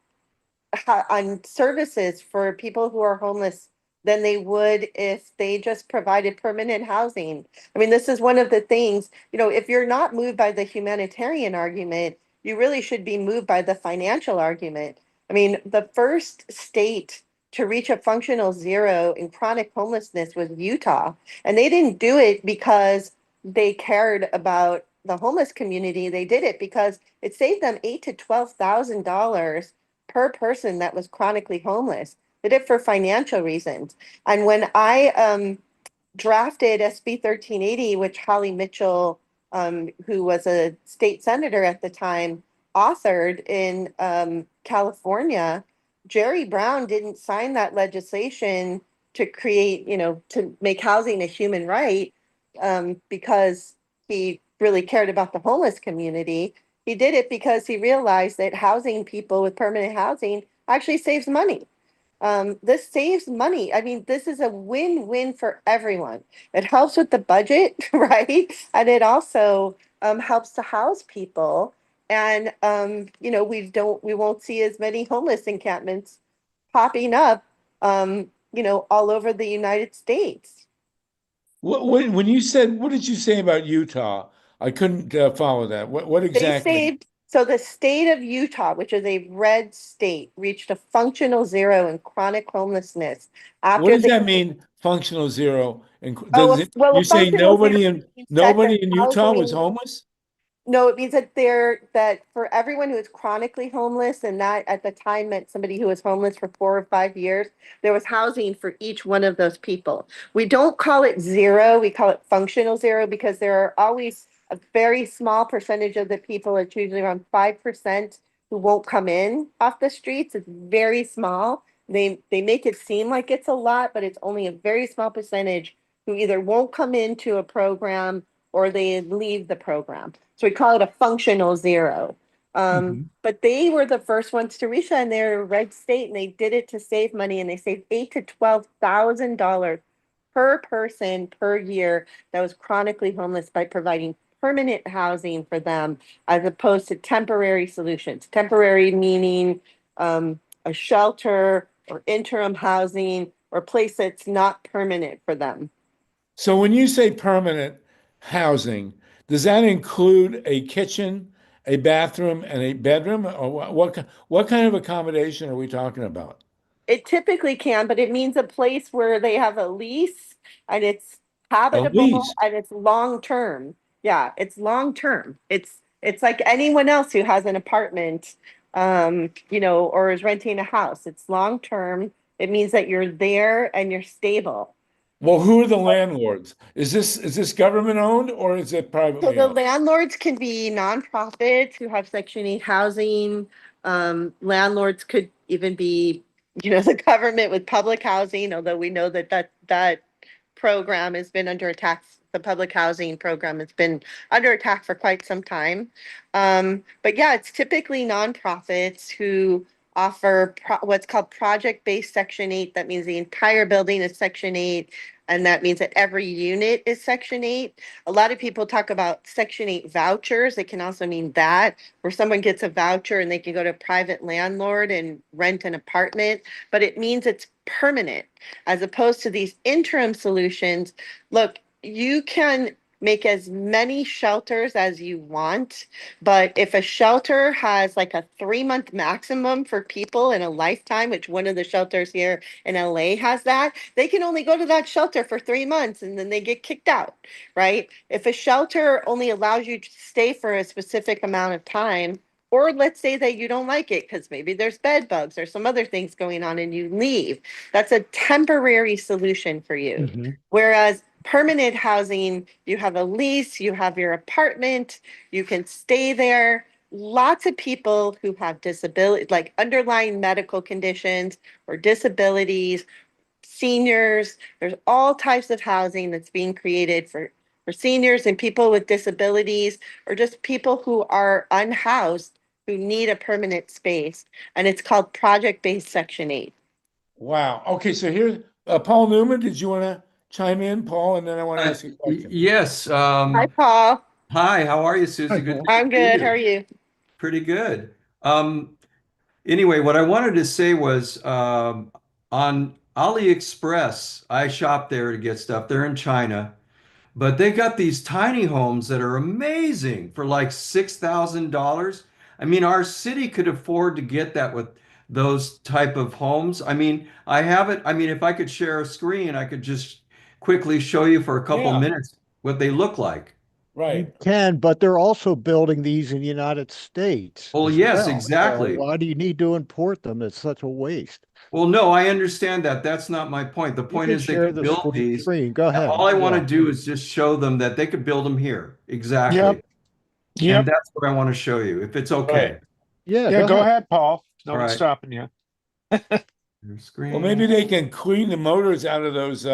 services for people who are homeless than they would if they just provided permanent housing. I mean, this is one of the things, if you're not moved by the humanitarian argument, you really should be moved by the financial argument. I mean, the first state to reach a functional zero in chronic homelessness was Utah. And they didn't do it because they cared about the homeless community. They did it because it saved them $8,000 to $12,000 per person that was chronically homeless. They did it for financial reasons. And when I drafted SB 1380, which Holly Mitchell, who was a state senator at the time, authored in California, Jerry Brown didn't sign that legislation to create, to make housing a human right, because he really cared about the homeless community. He did it because he realized that housing people with permanent housing actually saves money. This saves money. I mean, this is a win-win for everyone. It helps with the budget, right? And it also helps to house people. And we won't see as many homeless encampments popping up, all over the United States. When you said, what did you say about Utah? I couldn't follow that. What exactly? So the state of Utah, which is a red state, reached a functional zero in chronic homelessness. What does that mean, functional zero? You say nobody in Utah was homeless? No, it means that for everyone who is chronically homeless, and that at the time meant somebody who was homeless for 4 or 5 years, there was housing for each one of those people. We don't call it zero, we call it functional zero, because there are always a very small percentage of the people, it's usually around 5%, who won't come in off the streets. It's very small. They make it seem like it's a lot, but it's only a very small percentage who either won't come into a program or they leave the program. So we call it a functional zero. But they were the first ones to reach that, and they're a red state, and they did it to save money, and they saved $8,000 to $12,000 per person per year that was chronically homeless by providing permanent housing for them, as opposed to temporary solutions. Temporary meaning a shelter or interim housing or a place that's not permanent for them. So when you say permanent housing, does that include a kitchen, a bathroom, and a bedroom? Or what kind of accommodation are we talking about? It typically can, but it means a place where they have a lease and it's habitable and it's long term. Yeah, it's long term. It's like anyone else who has an apartment, or is renting a house. It's long term. It means that you're there and you're stable. Well, who are the landlords? Is this government owned or is it So privately the owned? landlords can be nonprofits who have Section 8 housing. Landlords could even be, the government with public housing, although we know that program has been under attack. The public housing program has been under attack for quite some time. But yeah, it's typically nonprofits who offer what's called project-based Section 8. That means the entire building is Section 8, and that means that every unit is Section 8. A lot of people talk about Section 8 vouchers. It can also mean that, where someone gets a voucher and they can go to a private landlord and rent an apartment, but it means it's permanent as opposed to these interim solutions. Look, you can make as many shelters as you want, but if a shelter has like a 3-month maximum for people in a lifetime, which one of the shelters here in LA has that, they can only go to that shelter for 3 months and then they get kicked out, right? If a shelter only allows you to stay for a specific amount of time, or let's say that you don't like it because maybe there's bed bugs or some other things going on and you leave, that's a temporary solution for you. Whereas permanent housing, you have a lease, you have your apartment, you can stay there. Lots of people who have disability, like underlying medical conditions or disabilities, seniors, there's all types of housing that's being created for seniors and people with disabilities, or just people who are unhoused who need a permanent space. And it's called project-based Section 8. Wow. Okay, so here, Paul Newman, did you want to chime in, Paul? And then I want to ask a question. Yes. Hi, Paul. Hi, how are you, Susie? Hi, Good Paul. to I'm see good. you. How are you? Pretty good. Anyway, what I wanted to say was on AliExpress, I shop there to get stuff. They're in China, but they got these tiny homes that are amazing for like $6,000. I mean, our city could afford to get that with those type of homes. I mean, I have it. I mean, if I could share a screen, I could just quickly show you for a couple Yeah. minutes what they look like. You Right. can, but they're also building these in the United States Well, as yes, well. So exactly. why do you need to import them? It's such a waste. Well, no, I understand that. That's not my point. The You point can is they share could the build these. screen. Go ahead. All I want to Yeah. do is just show them that they could build them here. Exactly. Yep. And Yep. that's what I want to show you, if it's okay. Right. Yeah, Yeah, go ahead. ahead, Paul. No All one's right. stopping you. Your screen. Well, maybe they can clean the motors out of those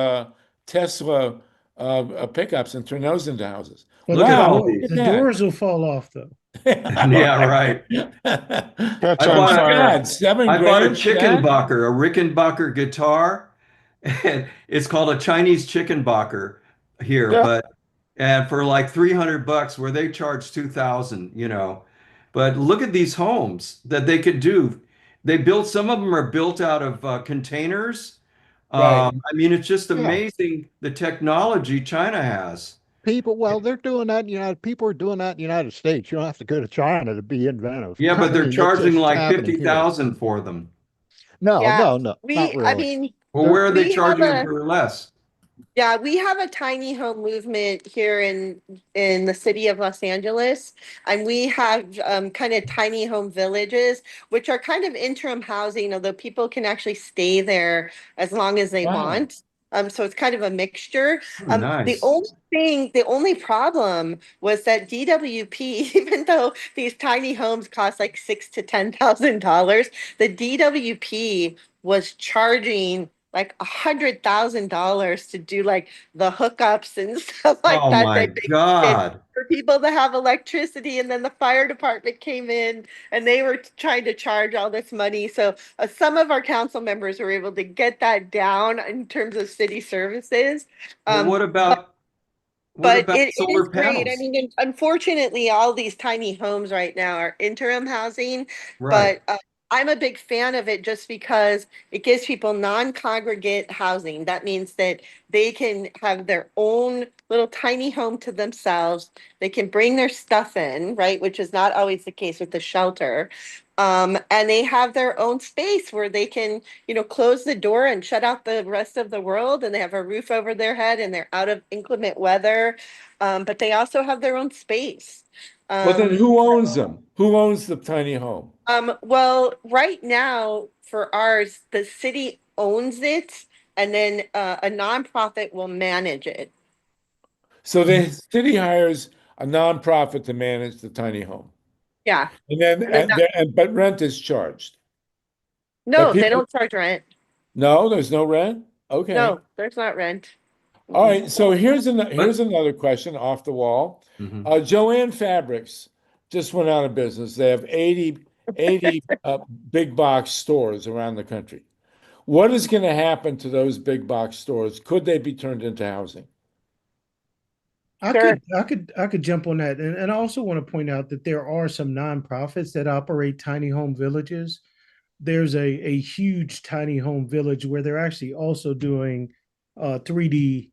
Tesla pickups and turn those into houses. But Look at Wow. look at the that. doors will fall off though. Yeah, right. Catch I on bought a- fire. God, 7 I bought a grand, Jack? Chickenbacher, a Rickenbacker guitar. And it's called a Chinese Chickenbacher here, Yeah. but and for like $300 where they charge 2,000, But look at these homes that they could do. They built, some of them are built out of containers. Right. I mean, it's just Yeah. amazing the technology China has. Well, they're doing that people are doing that in the United States. You don't have to go to China to be inventive. Yeah, I but they're mean, charging it's like happening here. 50,000 for them. No, Yeah, no, not I really. mean, Well, where are they we have charging them a, for less? yeah, we have a tiny home movement here in the city of Los Angeles, and we have kind of tiny home villages, which are kind of interim housing, although people can actually stay there as long as they Wow. want. So it's kind of a mixture. Oh, nice. The only problem was that DWP, even though these tiny homes cost like $6,000 to $10,000, the DWP was charging like $100,000 to do like the hookups and stuff like Oh that my that they God. did for people to have electricity. And then the fire department came in and they were trying to charge all this money. So some of our council members were able to get that down in terms of city services. Well, what about It is solar great. I panels? mean, unfortunately, all these tiny homes right now are interim housing, Right. but I'm a big fan of it just because it gives people non-congregate housing. That means that they can have their own little tiny home to themselves. They can bring their stuff in, right? Which is not always the case with the shelter. And they have their own space where they can, close the door and shut out the rest of the world, and they have a roof over their head and they're out of inclement weather. But they also have their own space. Well, then who owns them? Who owns the tiny home? Well, right now for ours, the city owns it and then a nonprofit will manage it. So the city hires a nonprofit to manage the tiny home. Yeah. And then, but rent is charged. No, they don't charge rent. No, there's no rent? Okay. No, there's not rent. All right. So here's another question off the wall. Joanne Fabrics just went out of business. They have 80 big box stores around the country. What is going to happen to those big box stores? Could they be turned into housing? I could jump on that. And I also want to point out that there are some nonprofits that operate tiny home villages. There's a huge tiny home village where they're actually also doing 3D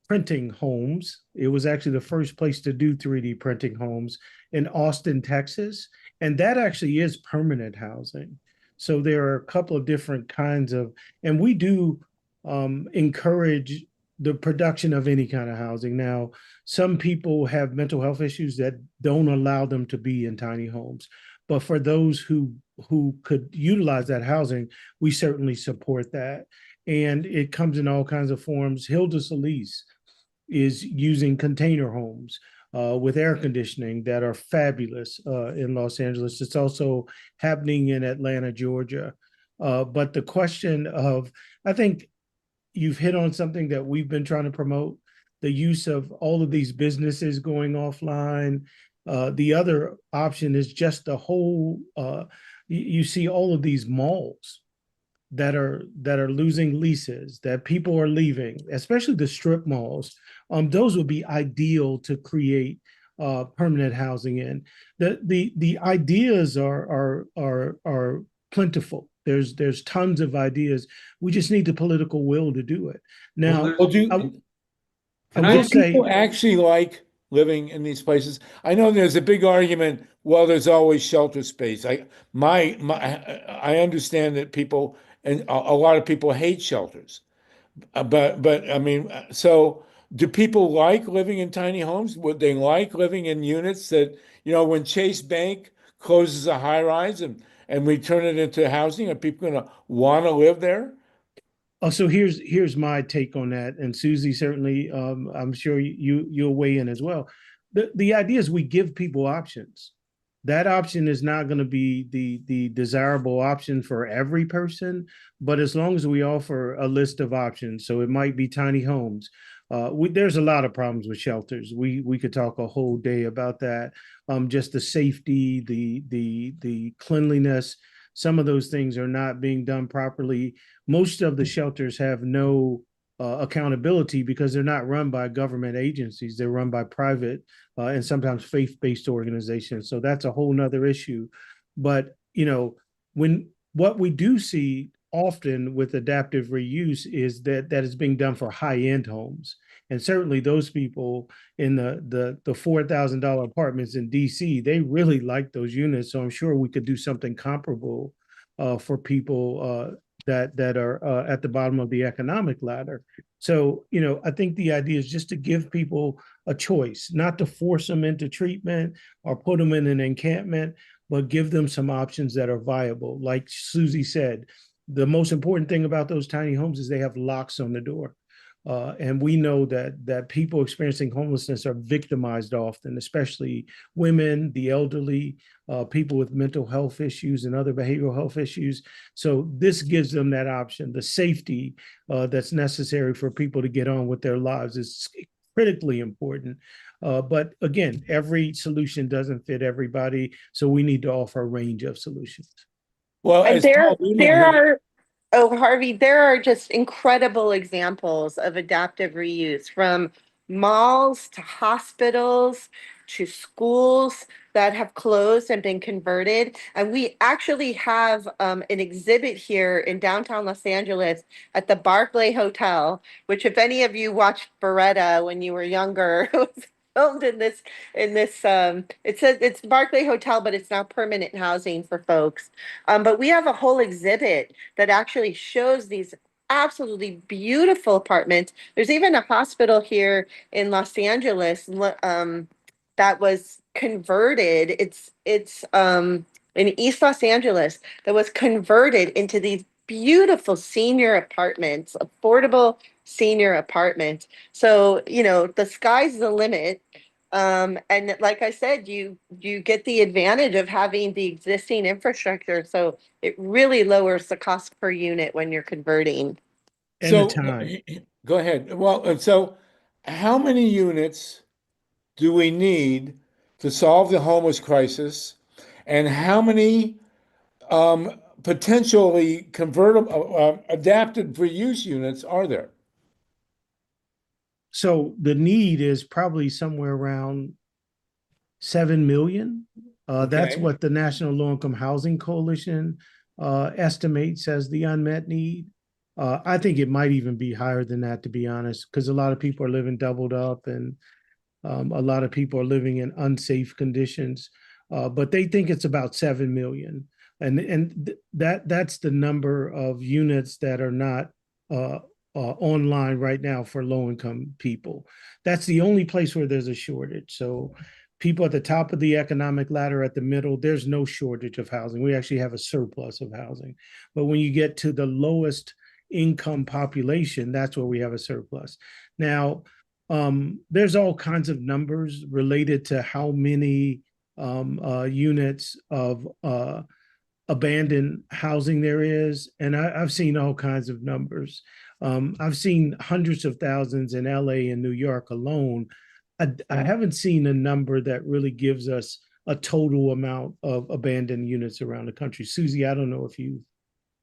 printing homes. It was actually the first place to do 3D printing homes in Austin, Texas. And that actually is permanent housing. So there are a couple of different kinds of, and we do encourage the production of any kind of housing. Now, some people have mental health issues that don't allow them to be in tiny homes. But for those who could utilize that housing, we certainly support that. And it comes in all kinds of forms. Hilda Solis is using container homes with air conditioning that are fabulous in Los Angeles. It's also happening in Atlanta, Georgia. But the question of, I think you've hit on something that we've been trying to promote, the use of all of these businesses going offline. The other option is just the whole, you see all of these malls that are losing leases, that people are leaving, especially the strip malls. Those would be ideal to create permanent housing in. The ideas are plentiful. There's tons of ideas. We just need the political will to do it. Now, do people actually like living in these places? I know there's a big argument. Well, there's always shelter space. I understand that people, and a lot of people hate shelters, but I mean, so do people like living in tiny homes? Would they like living in units that, when Chase Bank closes a high rise and we turn it into housing, are people going to want to live there? Oh, so here's my take on that, and Susie, certainly, I'm sure you'll weigh in as well. The idea is we give people options. That option is not going to be the desirable option for every person, but as long as we offer a list of options, so it might be tiny homes. There's a lot of problems with shelters. We could talk a whole day about that. Just the safety, the cleanliness. Some of those things are not being done properly. Most of the shelters have no accountability because they're not run by government agencies. They're run by private and sometimes faith-based organizations. So that's a whole nother issue. But, when what we do see often with adaptive reuse is that it's being done for high-end homes. And certainly those people in the $4,000 apartments in DC, they really like those units. So I'm sure we could do something comparable for people that are at the bottom of the economic ladder. So, I think the idea is just to give people a choice, not to force them into treatment or put them in an encampment, but give them some options that are viable. Like Susie said, the most important thing about those tiny homes is they have locks on the door. And we know that people experiencing homelessness are victimized often, especially women, the elderly, people with mental health issues and other behavioral health issues. So this gives them that option. The safety that's necessary for people to get on with their lives is critically important. But again, every solution doesn't fit everybody. So we need to offer a range of solutions. Well, And there are, oh, Harvey, there are just incredible examples of adaptive reuse, from malls to hospitals to schools that have closed and been converted. And we actually have an exhibit here in downtown Los Angeles at the Barclay Hotel, which, if any of you watched Beretta when you were younger, was filmed in this it says it's Barclay Hotel, but it's now permanent housing for folks. But we have a whole exhibit that actually shows these absolutely beautiful apartments. There's even a hospital here in Los Angeles that was converted. It's in East Los Angeles, that was converted into these beautiful senior apartments, affordable senior apartments. So, the sky's the limit. And like I said, you get the advantage of having the existing infrastructure. So it really lowers the cost per unit when you're converting. And the So time. go ahead. Well, so how many units do we need to solve the homeless crisis? And how many potentially convertible, adapted for use units are there? So the need is probably somewhere around 7 million. That's Okay. what the National Low Income Housing Coalition estimates as the unmet need. I think it might even be higher than that, to be honest, because a lot of people are living doubled up and a lot of people are living in unsafe conditions. But they think it's about 7 million. And that's the number of units that are not online right now for low income people. That's the only place where there's a shortage. So people at the top of the economic ladder, at the middle, there's no shortage of housing. We actually have a surplus of housing. But when you get to the lowest income population, that's where we have a surplus. Now, there's all kinds of numbers related to how many units of abandoned housing there is, and I've seen all kinds of numbers. I've seen hundreds of thousands in LA and New York alone. I haven't seen a number that really gives us a total amount of abandoned units around the country. Susie, I don't know if you've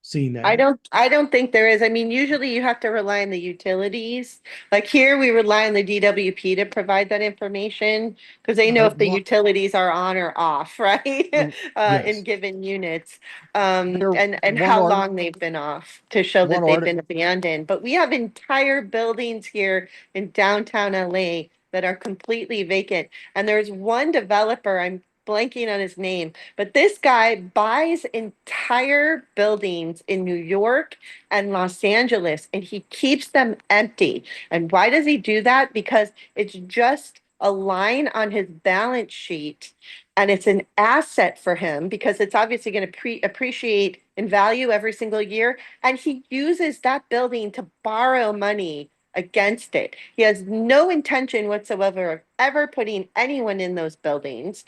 seen that. I don't think there is. I mean, usually you have to rely on the utilities. Like here, we rely on the DWP to provide that information because they know if the utilities are on or off, right? In given units, and how long they've been off to show that they've been abandoned. But we have entire buildings here in downtown LA that are completely vacant. And there's one developer, I'm blanking on his name, but this guy buys entire buildings in New York and Los Angeles, and he keeps them empty. And why does he do that? Because it's just a line on his balance sheet, and it's an asset for him because it's obviously going to appreciate in value every single year. And he uses that building to borrow money against it. He has no intention whatsoever of ever putting anyone in those buildings.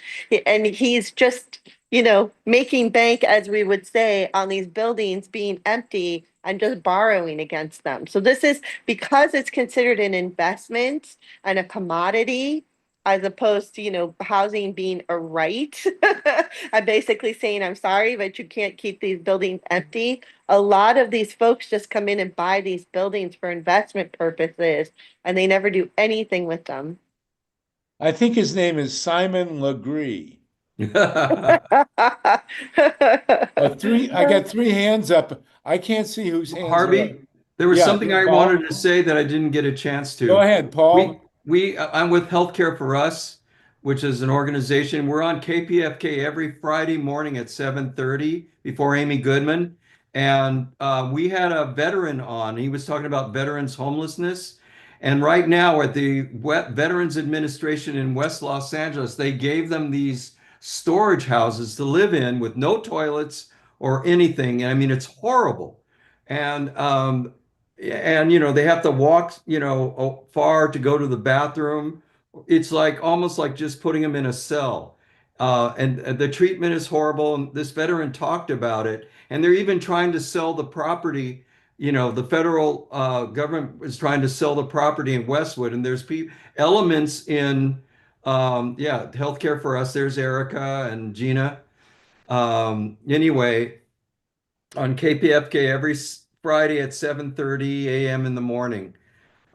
And he's just, making bank, as we would say, on these buildings being empty and just borrowing against them. So this is because it's considered an investment and a commodity, as opposed to, housing being a right. I'm basically saying, I'm sorry, but you can't keep these buildings empty. A lot of these folks just come in and buy these buildings for investment purposes, and they never do anything with them. I think his name is Simon Legree. I got three hands up. I can't see whose hands are up. Harvey, there was Yeah, something I Paul? wanted to say that I didn't get a chance to. Go ahead, Paul. I'm with Healthcare for Us, which is an organization. We're on KPFK every Friday morning at 7:30 before Amy Goodman. And we had a veteran on. He was talking about veterans homelessness. And right now at the Veterans Administration in West Los Angeles, they gave them these storage houses to live in with no toilets or anything. And I mean, it's horrible. And they have to walk, far to go to the bathroom. It's like almost like just putting them in a cell. And the treatment is horrible. And this veteran talked about it. And they're even trying to sell the property. The federal government is trying to sell the property in Westwood. And there's elements in, Healthcare for Us. There's Erica and Gina. Anyway, on KPFK every Friday at 7:30 a.m. in the morning.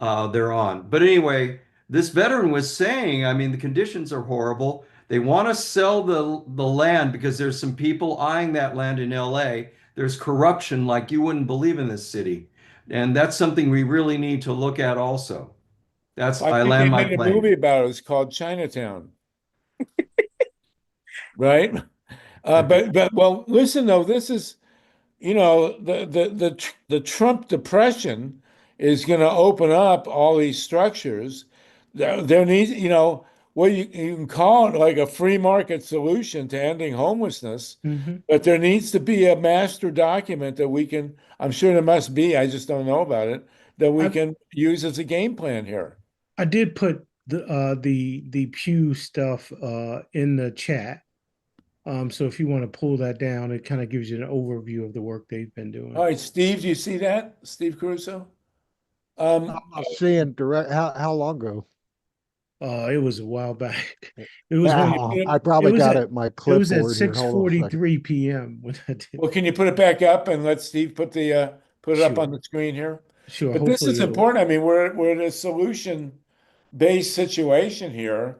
They're on. But anyway, this veteran was saying, I mean, the conditions are horrible. They want to sell the land because there's some people eyeing that land in LA. There's corruption like you wouldn't believe in this city. And that's something we really need to look at also. I think land they my made a plane. movie about it. It's called Chinatown. Right? But well, listen though, this is, the Trump depression is going to open up all these structures. There needs, well, you can call it like a free market solution to ending homelessness, Mhm. but there needs to be a master document that we can, I'm sure there must be, I just don't know about it, that we I, can use as a game plan here. I did put the Pew stuff in the chat. So if you want to pull that down, it kind of gives you an overview of the work they've been doing. All right, Steve, do you see that? Steve Caruso? I'm not seeing direct, how long ago? It was a while back. It was when I it probably was got at it in my it was at clipboard here. Hold on a second. 6:43 p.m. when I did. Well, can you put it back up and let Steve put it up on Sure. the screen here? Sure. But this is Hopefully it'll. important. I mean, we're in a solution-based situation here.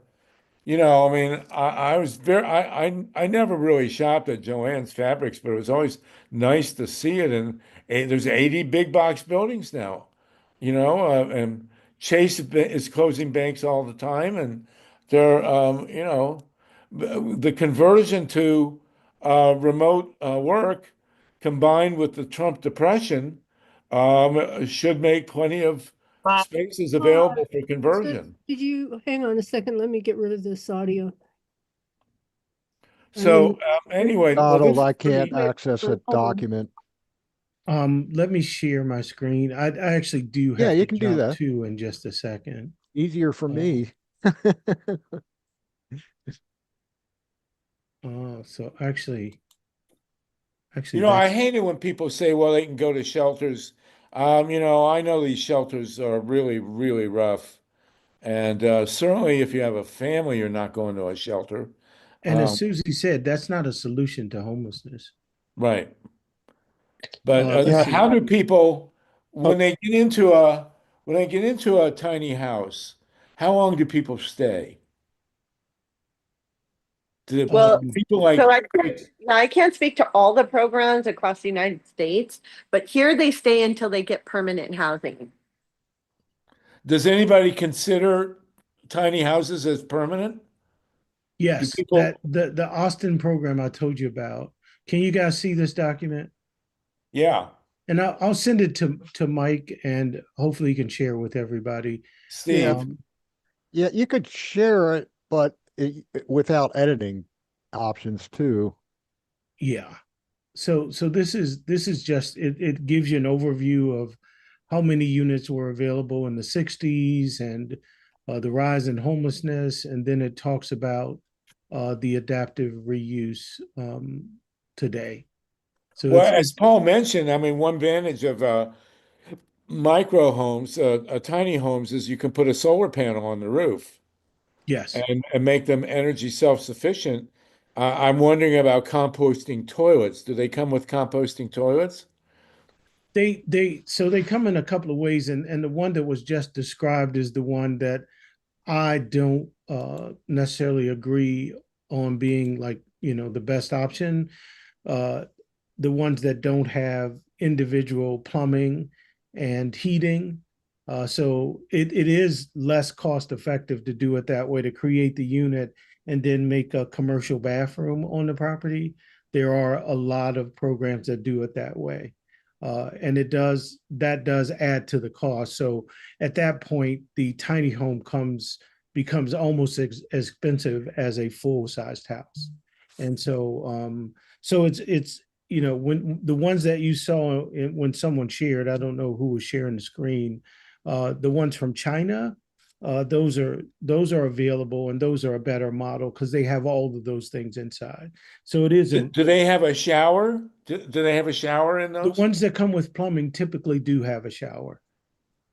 I mean, I was very I never really shopped at Joann's Fabrics, but it was always nice to see it. And there's 80 big box buildings now, and Chase is closing banks all the time, and they're the conversion to remote work combined with the Trump depression should make plenty of spaces available for So conversion. did you hang on a second? Let me get rid of this audio. So anyway, well, Donald, this I is can't pretty. access a Hold on. document. Let me share my screen. I actually do Yeah, have you to can do jump that. to in just a second. Easier for me. So actually, I hate it when people say, well, they can go to shelters. I know these shelters are really, really rough. And certainly if you have a family, you're not going to a shelter. and as Susie said, that's not a solution to homelessness. Right. But Let's how see. do people, Oh, when they get into a tiny house, how long do people stay? Do Well, people so like, I can't speak to all the programs across the United States, but here they stay until they get permanent housing. does anybody consider tiny houses as permanent? Do Yes, people? that the Austin program I told you about. Can you guys see this document? Yeah. And I'll send it to Mike, and hopefully he can share with everybody. Steve. Yeah, you could share it, but without editing options too. Yeah. So this is just it gives you an overview of how many units were available in the 60s and the rise in homelessness, and then it talks about the adaptive reuse today. So Well, it's as Paul mentioned, I mean, one advantage of micro homes, tiny homes, is you can put a solar panel on the roof yes. and make them energy self-sufficient. I'm wondering about composting toilets. Do they come with composting toilets? So they come in a couple of ways, and the one that was just described is the one that I don't necessarily agree on being like, the best option. Uh, the ones that don't have individual plumbing and heating. So it is less cost effective to do it that way, to create the unit and then make a commercial bathroom on the property. There are a lot of programs that do it that way. And that does add to the cost. So at that point, the tiny home becomes almost as expensive as a full-sized house. And so it's when the ones that you saw when someone shared, I don't know who was sharing the screen, the ones from China, those are available, and those are a better model because they have all of those things inside. So it isn't. Do they have a shower? Do they have a shower in The those? ones that come with plumbing typically do have a shower,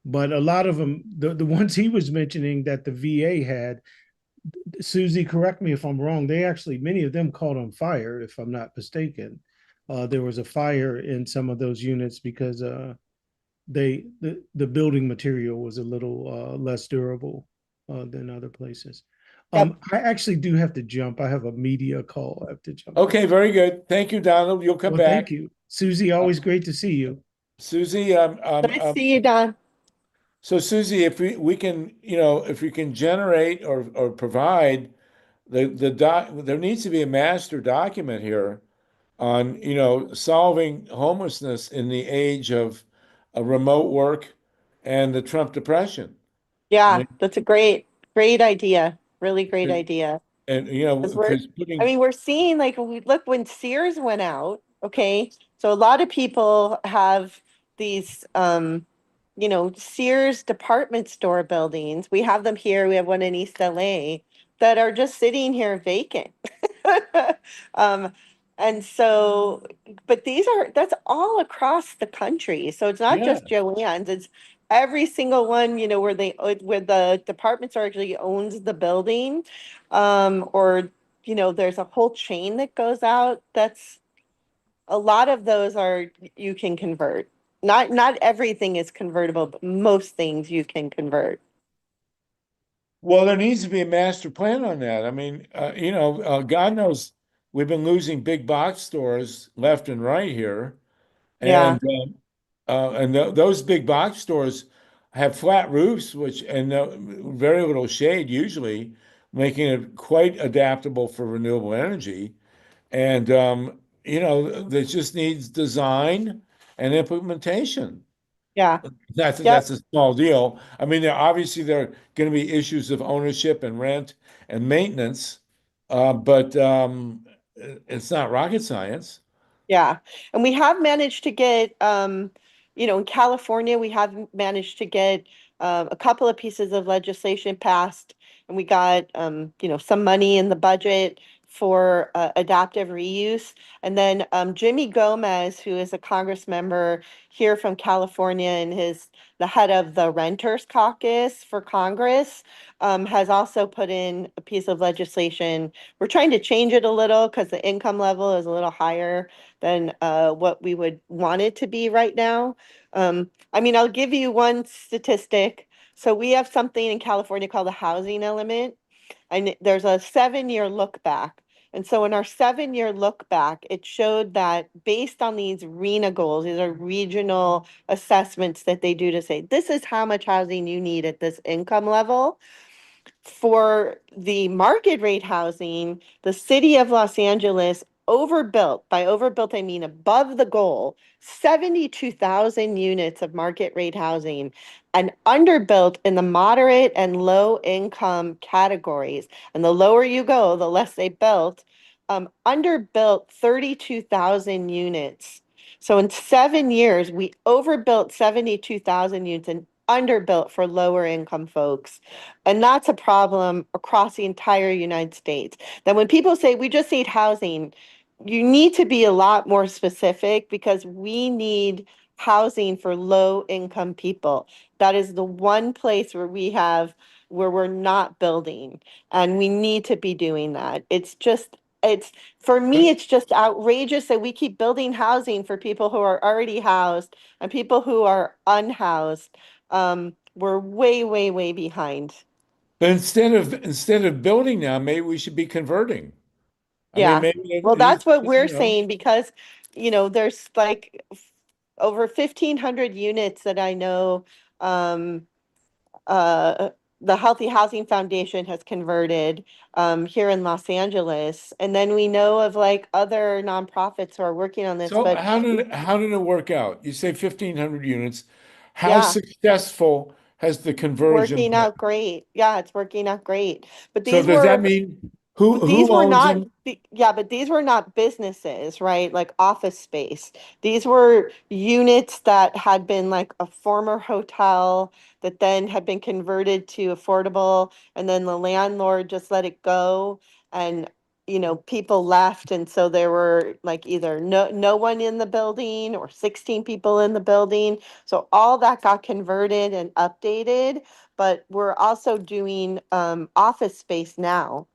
but a lot of them, the ones he was mentioning that the VA had, Susie, correct me if I'm wrong, many of them caught on fire, if I'm not mistaken. There was a fire in some of those units because the building material was a little less durable than other places. I actually do have to jump. I have a media call I have to jump. Okay, very good. Thank you, Donald. You'll come back. Thank you, Susie. Always great to see you. Susie, Nice to see you, Don. so Susie, if we can, if we can generate or provide there needs to be a master document here on, solving homelessness in the age of remote work and the Trump depression. I Yeah, mean, that's a great idea. Really great idea. And, you know, Because because I putting, mean, we're seeing like look when Sears went out, okay. So a lot of people have these Sears department store buildings. We have them here. We have one in East LA that are just sitting here vacant. Um, and so, but that's all across the country. So it's not yeah. just Joann's, it's every single one, where the department store actually owns the building. Or, there's a whole chain that goes out. That's a lot of those are, you can convert. Not everything is convertible, but most things you can convert. Well, there needs to be a master plan on that. I mean, God knows we've been losing big box stores left and right here. Yeah. And those big box stores have flat roofs, and very little shade usually, making it quite adaptable for renewable energy. And that just needs design and implementation. Yeah. That's Yep. a small deal. I mean, there are going to be issues of ownership and rent and maintenance, but it's not rocket science. Yeah. And we have managed to get, in California, we have managed to get a couple of pieces of legislation passed, and we got, some money in the budget for adaptive reuse. And then Jimmy Gomez, who is a Congress member here from California and is the head of the Renters Caucus for Congress, has also put in a piece of legislation. We're trying to change it a little because the income level is a little higher than what we would want it to be right now. I mean, I'll give you one statistic. So we have something in California called the housing element, and there's a 7-year look back. And so in our 7-year look back, it showed that based on these RENA goals, these are regional assessments that they do to say, this is how much housing you need at this income level. For the market rate housing, the city of Los Angeles overbuilt. By overbuilt, I mean above the goal, 72,000 units of market rate housing, and underbuilt in the moderate and low income categories. And the lower you go, the less they built. Underbuilt 32,000 units. So in 7 years, we overbuilt 72,000 units and underbuilt for lower income folks. And that's a problem across the entire United States. That when people say we just need housing, you need to be a lot more specific, because we need housing for low income people. That is the one place where we're not building, and we need to be doing that. For me, it's just outrageous that we keep building housing for people who are already housed and people who are unhoused. We're way, way, way behind. But instead of building now, maybe we should be converting. I mean, Yeah. maybe Well, that's what we're you know. saying, because, there's like over 1,500 units that I know, uh, the Healthy Housing Foundation has converted here in Los Angeles. And then we know of like other nonprofits who are working on this, So but how did it work out? You say 1,500 units. How yeah, successful has the conversion working been? out great. Yeah, it's working out great. But So does that mean who these were owns not, them? yeah, but these were not businesses, right? Like office space. These were units that had been like a former hotel that then had been converted to affordable, and then the landlord just let it go, and people left, and so there were like either no one in the building or 16 people in the building. So all that got converted and updated, but we're also doing office space now,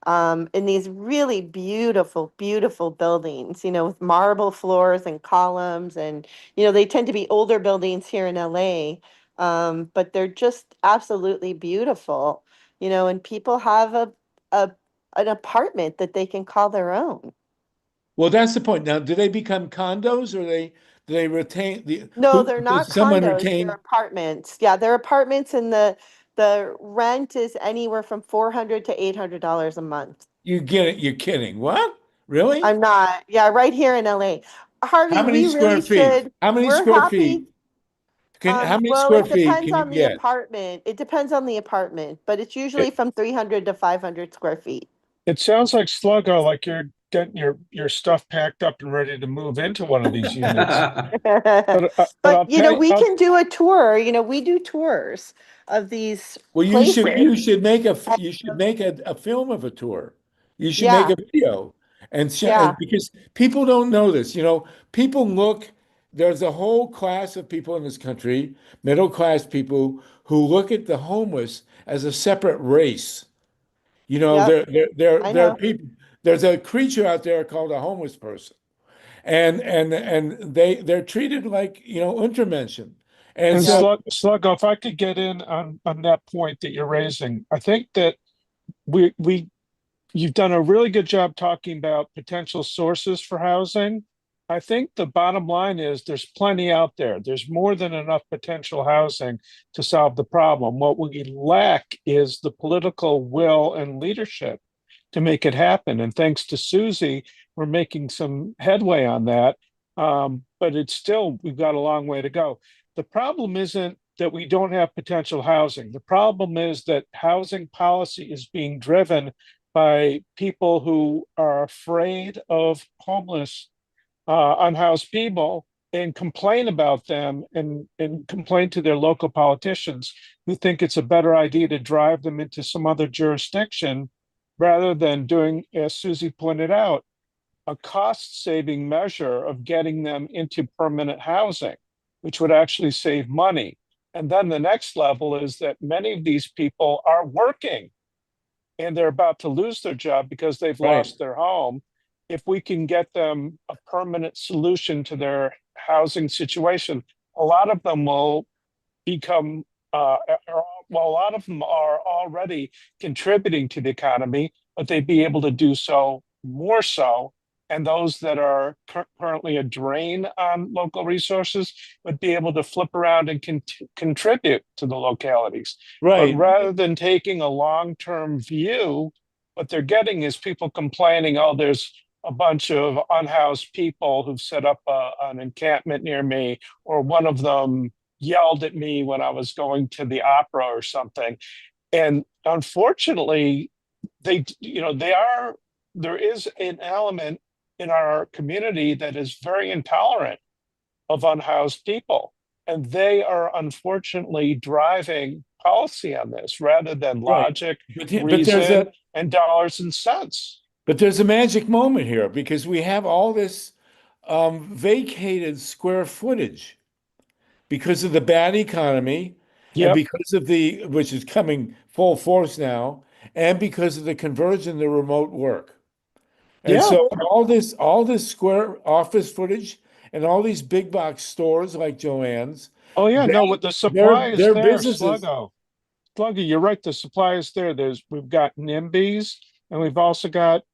in these really beautiful, beautiful buildings, with marble floors and columns. And, they tend to be older buildings here in LA, but they're just absolutely beautiful, and people have a an apartment that they can call their own. Well, that's the point. Now, do they become condos, or do they retain No, who they're not does someone condos, they're retain? apartments. Yeah, they're apartments, and the rent is anywhere from $400 to $800 a month. You get it? You're kidding. What? Really? I'm not. Yeah, right here in LA. How Harvey, many we square really feet? should. How many We're square happy. feet? How many Well, square it feet depends can you on the get? apartment. It depends on the apartment, but it's usually from 300 to 500 square feet. It sounds like Sluggo, like you're getting your stuff packed up and ready to move into one of these units. But I'll But you know, tell you, we can do a tour. You know, we do tours of these Well, places. you should make a film of a tour. You should make Yeah, a video and show, yeah, and because people don't know this, people look. There's a whole class of people in this country, middle class people, who look at the homeless as a separate race. yep, I They're know. people. There's a creature out there called a homeless person, and they're treated like Untermenschen, and and Yep. so Sluggo, if I could get in on that point that you're raising, I think that we you've done a really good job talking about potential sources for housing. I think the bottom line is there's plenty out there. There's more than enough potential housing to solve the problem. What we lack is the political will and leadership to make it happen. And thanks to Susie, we're making some headway on that. But it's still, we've got a long way to go. The problem isn't that we don't have potential housing. The problem is that housing policy is being driven by people who are afraid of homeless, unhoused people and complain about them and complain to their local politicians who think it's a better idea to drive them into some other jurisdiction rather than doing, as Susie pointed out, a cost saving measure of getting them into permanent housing, which would actually save money. And then the next level is that many of these people are working and they're about to lose their job because they've right, lost their home. If we can get them a permanent solution to their housing situation, a lot of them will become, well, a lot of them are already contributing to the economy, but they'd be able to do so more so. And those that are currently a drain on local resources would be able to flip around and contribute to the localities. But right, rather than taking a long-term view, what they're getting is people complaining, oh, there's a bunch of unhoused people who've set up an encampment near me, or one of them yelled at me when I was going to the opera or something. And unfortunately, there is an element in our community that is very intolerant of unhoused people. And they are unfortunately driving policy on this rather than right. logic, But reason, and dollars and cents. there's a magic moment here because we have all this vacated square footage because of the bad economy and Yep. because of which is coming full force now, and because of the conversion to remote work. And Yeah. so all this square office footage and all these big box stores like Joann's, Oh yeah, no, what the supply is their there, businesses. Sluggo. Sluggo, you're right. The supply is there. We've got NIMBYs and we've also got,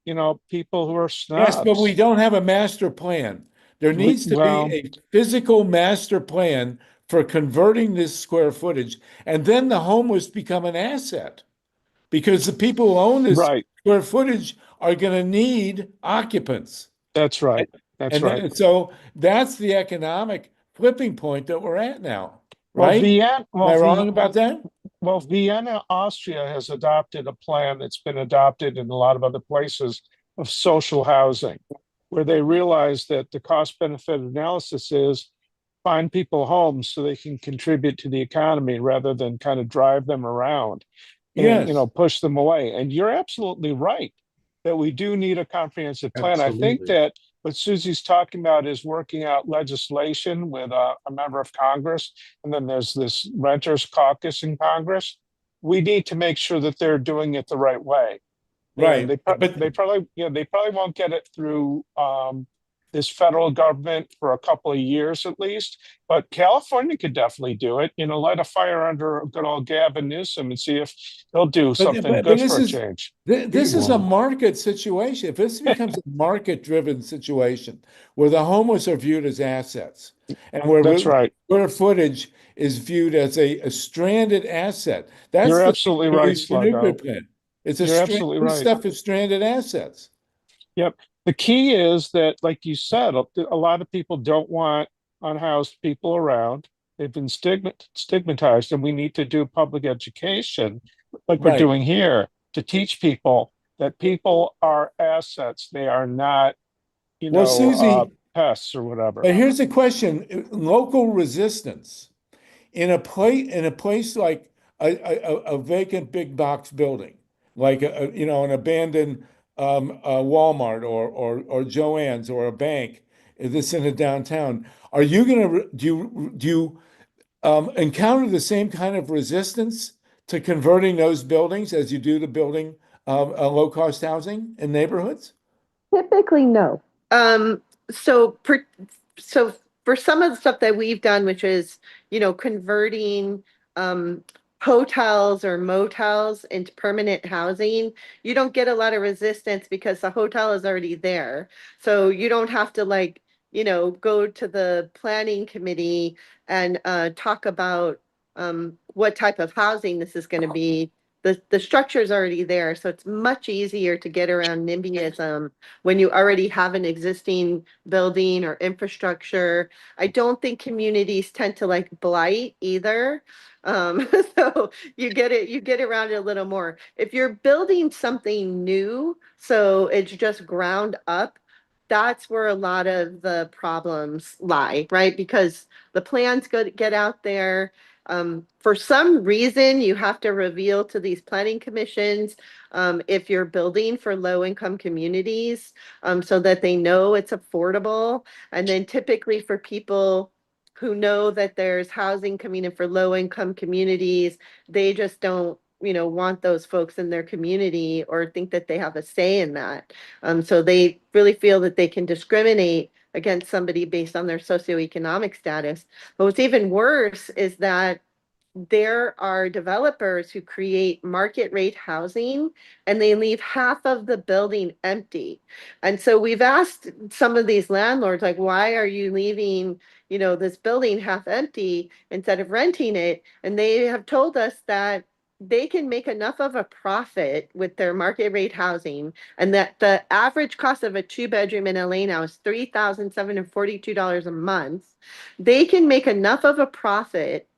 people who are Yes, but we snobs. don't have a master plan. There needs to be Well, a physical master plan for converting this square footage, and then the homeless become an asset because the people who own this right. square footage are going to need occupants. That's right. That's right. And so that's the economic flipping point that we're at now, Well, right? Vienna, Am I wrong about that? well, Vienna, Austria has adopted a plan that's been adopted in a lot of other places of social housing, where they realize that the cost benefit analysis is find people homes so they can contribute to the economy rather than kind of drive them around and Yes, push them away. And you're absolutely right that we do need a comprehensive plan. I think absolutely. that what Susie's talking about is working out legislation with a member of Congress, and then there's this renters caucus in Congress. We need to make sure that they're doing it the right way. And Right. But they probably won't get it through this federal government for a couple of years at least. But California could definitely do it. Light a fire under good old Gavin Newsom and see if he'll do something good this for a is change. this is a won't. market situation. If this becomes a market-driven situation where the homeless are viewed as assets and where That's right. square footage is viewed as a stranded asset, that's You're the absolutely right, nuclear Sluggo. plant. It's You're absolutely this right. stuff is stranded assets. Yep. The key is that, like you said, a lot of people don't want unhoused people around. They've been stigmatized, and we need to do public education like we're Right. doing here to teach people that people are assets. They are not, Well, Susie, pests or whatever. but here's a question: local resistance in a place like a vacant big box building, like an abandoned a Walmart or Joann's or a bank that's in a downtown. Are you gonna do you encounter the same kind of resistance to converting those buildings as you do to building low-cost housing in neighborhoods? Typically, no. So so for some of the stuff that we've done, which is, converting hotels or motels into permanent housing, you don't get a lot of resistance because the hotel is already there. So you don't have to go to the planning committee and talk about what type of housing this is going to be. The structure is already there, so it's much easier to get around NIMBYism when you already have an existing building or infrastructure. I don't think communities tend to like blight either. So you get around it a little more. If you're building something new, so it's just ground up, that's where a lot of the problems lie, right? Because the plans get out there. For some reason, you have to reveal to these planning commissions if you're building for low-income communities, so that they know it's affordable. And then typically for people who know that there's housing coming in for low-income communities, they just don't want those folks in their community or think that they have a say in that. So they really feel that they can discriminate against somebody based on their socioeconomic status. But what's even worse is that there are developers who create market rate housing and they leave half of the building empty. And so we've asked some of these landlords, like, why are you leaving, this building half empty instead of renting it? And they have told us that they can make enough of a profit with their market rate housing, and that the average cost of a 2-bedroom in LA now is $3,742 a month. They can make enough of a profit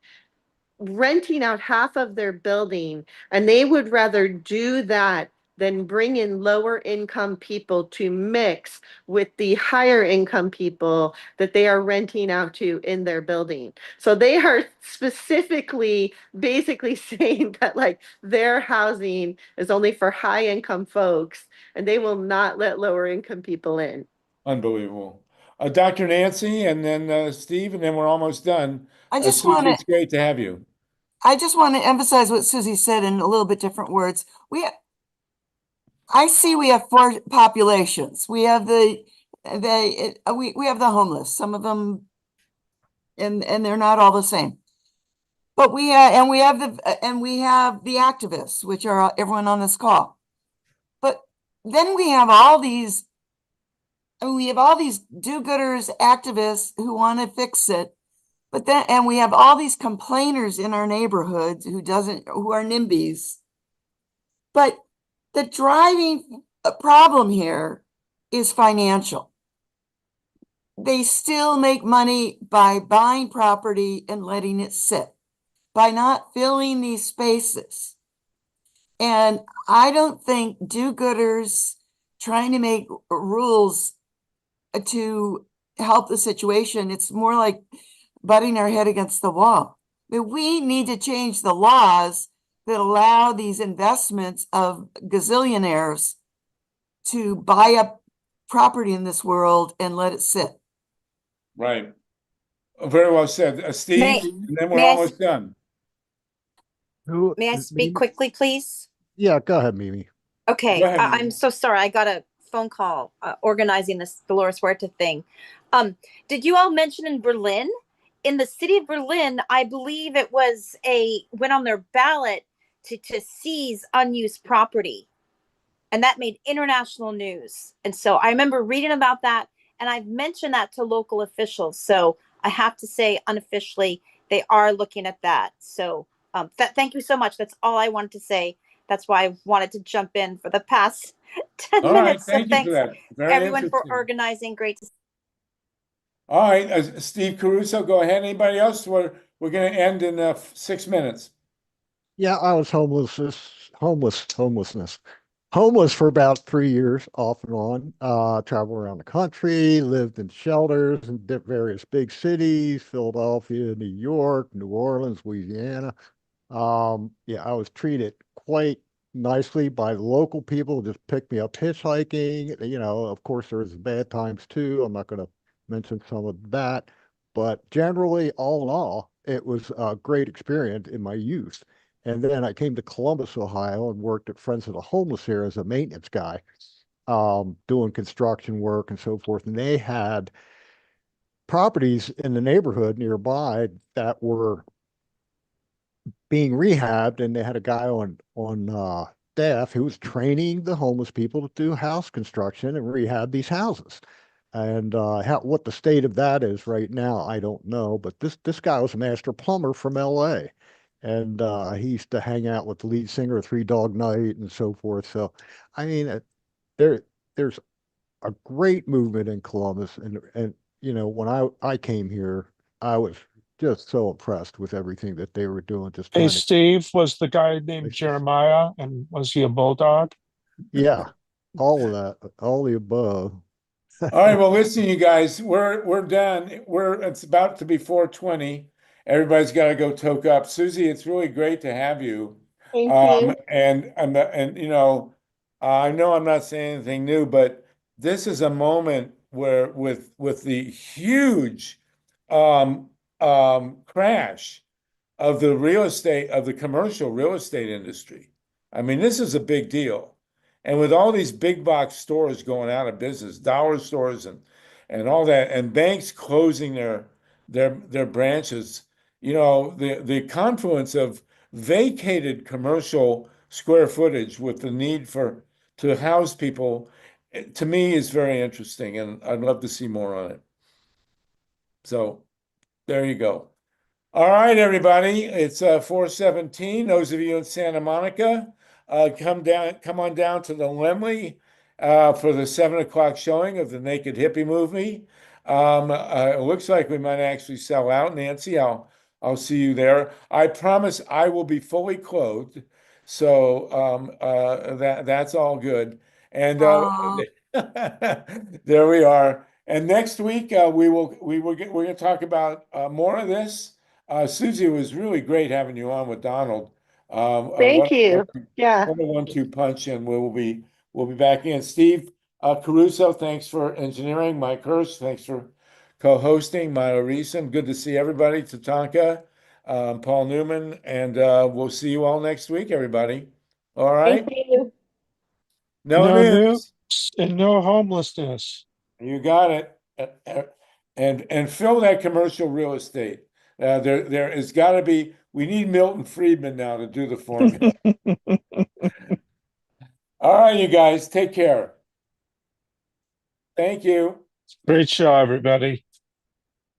renting out half of their building, and they would rather do that than bring in lower income people to mix with the higher income people that they are renting out to in their building. So they are specifically basically saying that like their housing is only for high income folks and they will not let lower income people in. Unbelievable. Dr. Nancy, and then Steve, and then we're almost done. I just Susie, want to it's great to have you. I just want to emphasize what Susie said in a little bit different words. I see we have 4 populations. We have we have the homeless, some of them, and they're not all the same. But we have the activists, which are everyone on this call. But then we have all these do-gooders, activists who want to fix it. But then, and we have all these complainers in our neighborhoods who are NIMBYs. But the driving problem here is financial. They still make money by buying property and letting it sit, by not filling these spaces. And I don't think do-gooders trying to make rules to help the situation. It's more like butting our head against the wall. But we need to change the laws that allow these investments of gazillionaires to buy up property in this world and let it sit. Right. Very well said. Steve, and then we're may I almost done. May I speak quickly, please? Yeah, go ahead, Mimi. Okay, Go ahead, I'm Mimi. so sorry. I got a phone call organizing this Dolores Huerta thing. Did you all mention in Berlin? In the city of Berlin, I believe it was went on their ballot to seize unused property. And that made international news. And so I remember reading about that, and I've mentioned that to local officials. So I have to say, unofficially, they are looking at that. So thank you so much. That's all I wanted to say. That's why I wanted to jump in for the past 10 All right, minutes. thank you for Thanks that. Very everyone for interesting. organizing. Great to see. All right, Steve Caruso, go ahead. Anybody else? we're going to end in 6 minutes. Yeah, I was homelessness. Homeless for about 3 years, off and on. Traveled around the country, lived in shelters in various big cities, Philadelphia, New York, New Orleans, Louisiana. Yeah, I was treated quite nicely by the local people, just picked me up hitchhiking. You know, of course, there was bad times too. I'm not going to mention some of that, but generally, all in all, it was a great experience in my youth. And then I came to Columbus, Ohio, and worked at Friends of the Homeless here as a maintenance guy, doing construction work and so forth. And they had properties in the neighborhood nearby that were being rehabbed, and they had a guy on staff who was training the homeless people to do house construction and rehab these houses. And what the state of that is right now, I don't know. But this guy was a master plumber from L.A. And he used to hang out with the lead singer of Three Dog Night and so forth. So, I mean, there's a great movement in Columbus, and you know, when I came here, I was just so impressed with everything that they were doing. Just Hey, trying to, Steve, was the guy named Jeremiah, and was he a bulldog? yeah, all of that, all the above. All right, well, listen, you guys, we're done. It's about to be 4:20. Everybody's got to go toke up. Susie, it's really great to have you. Thank you. And you know, I know I'm not saying anything new, but this is a moment where with the huge crash of the real estate, of the commercial real estate industry. I mean, this is a big deal. And with all these big box stores going out of business, dollar stores and all that, and banks closing their branches, you know, the confluence of vacated commercial square footage with the need to house people, to me is very interesting, and I'd love to see more on it. So there you go. All right, everybody. It's 4:17. Those of you in Santa Monica, come on down to the Lemley for the 7 o'clock showing of the Naked Hippie movie. It looks like we might actually sell out. Nancy, I'll see you there. I promise I will be fully clothed, so that's all good. And Aw. there we are. And next week we're going to talk about more of this. Susie, it was really great having you on with Donald. Thank you. Yeah. What a 1-2 punch, and we'll be back in. Steve Caruso, thanks for engineering. Mike Hirsch, thanks for co-hosting. Myra Reeson, good to see everybody. Tatanka, Paul Newman, and we'll see you all next week, everybody. All right. Thank you. No No news and no homelessness. You got it. And fill that commercial real estate. There has got to be. We need Milton Friedman now to do the formula. All right, you guys, take care. Thank you. Great show, everybody.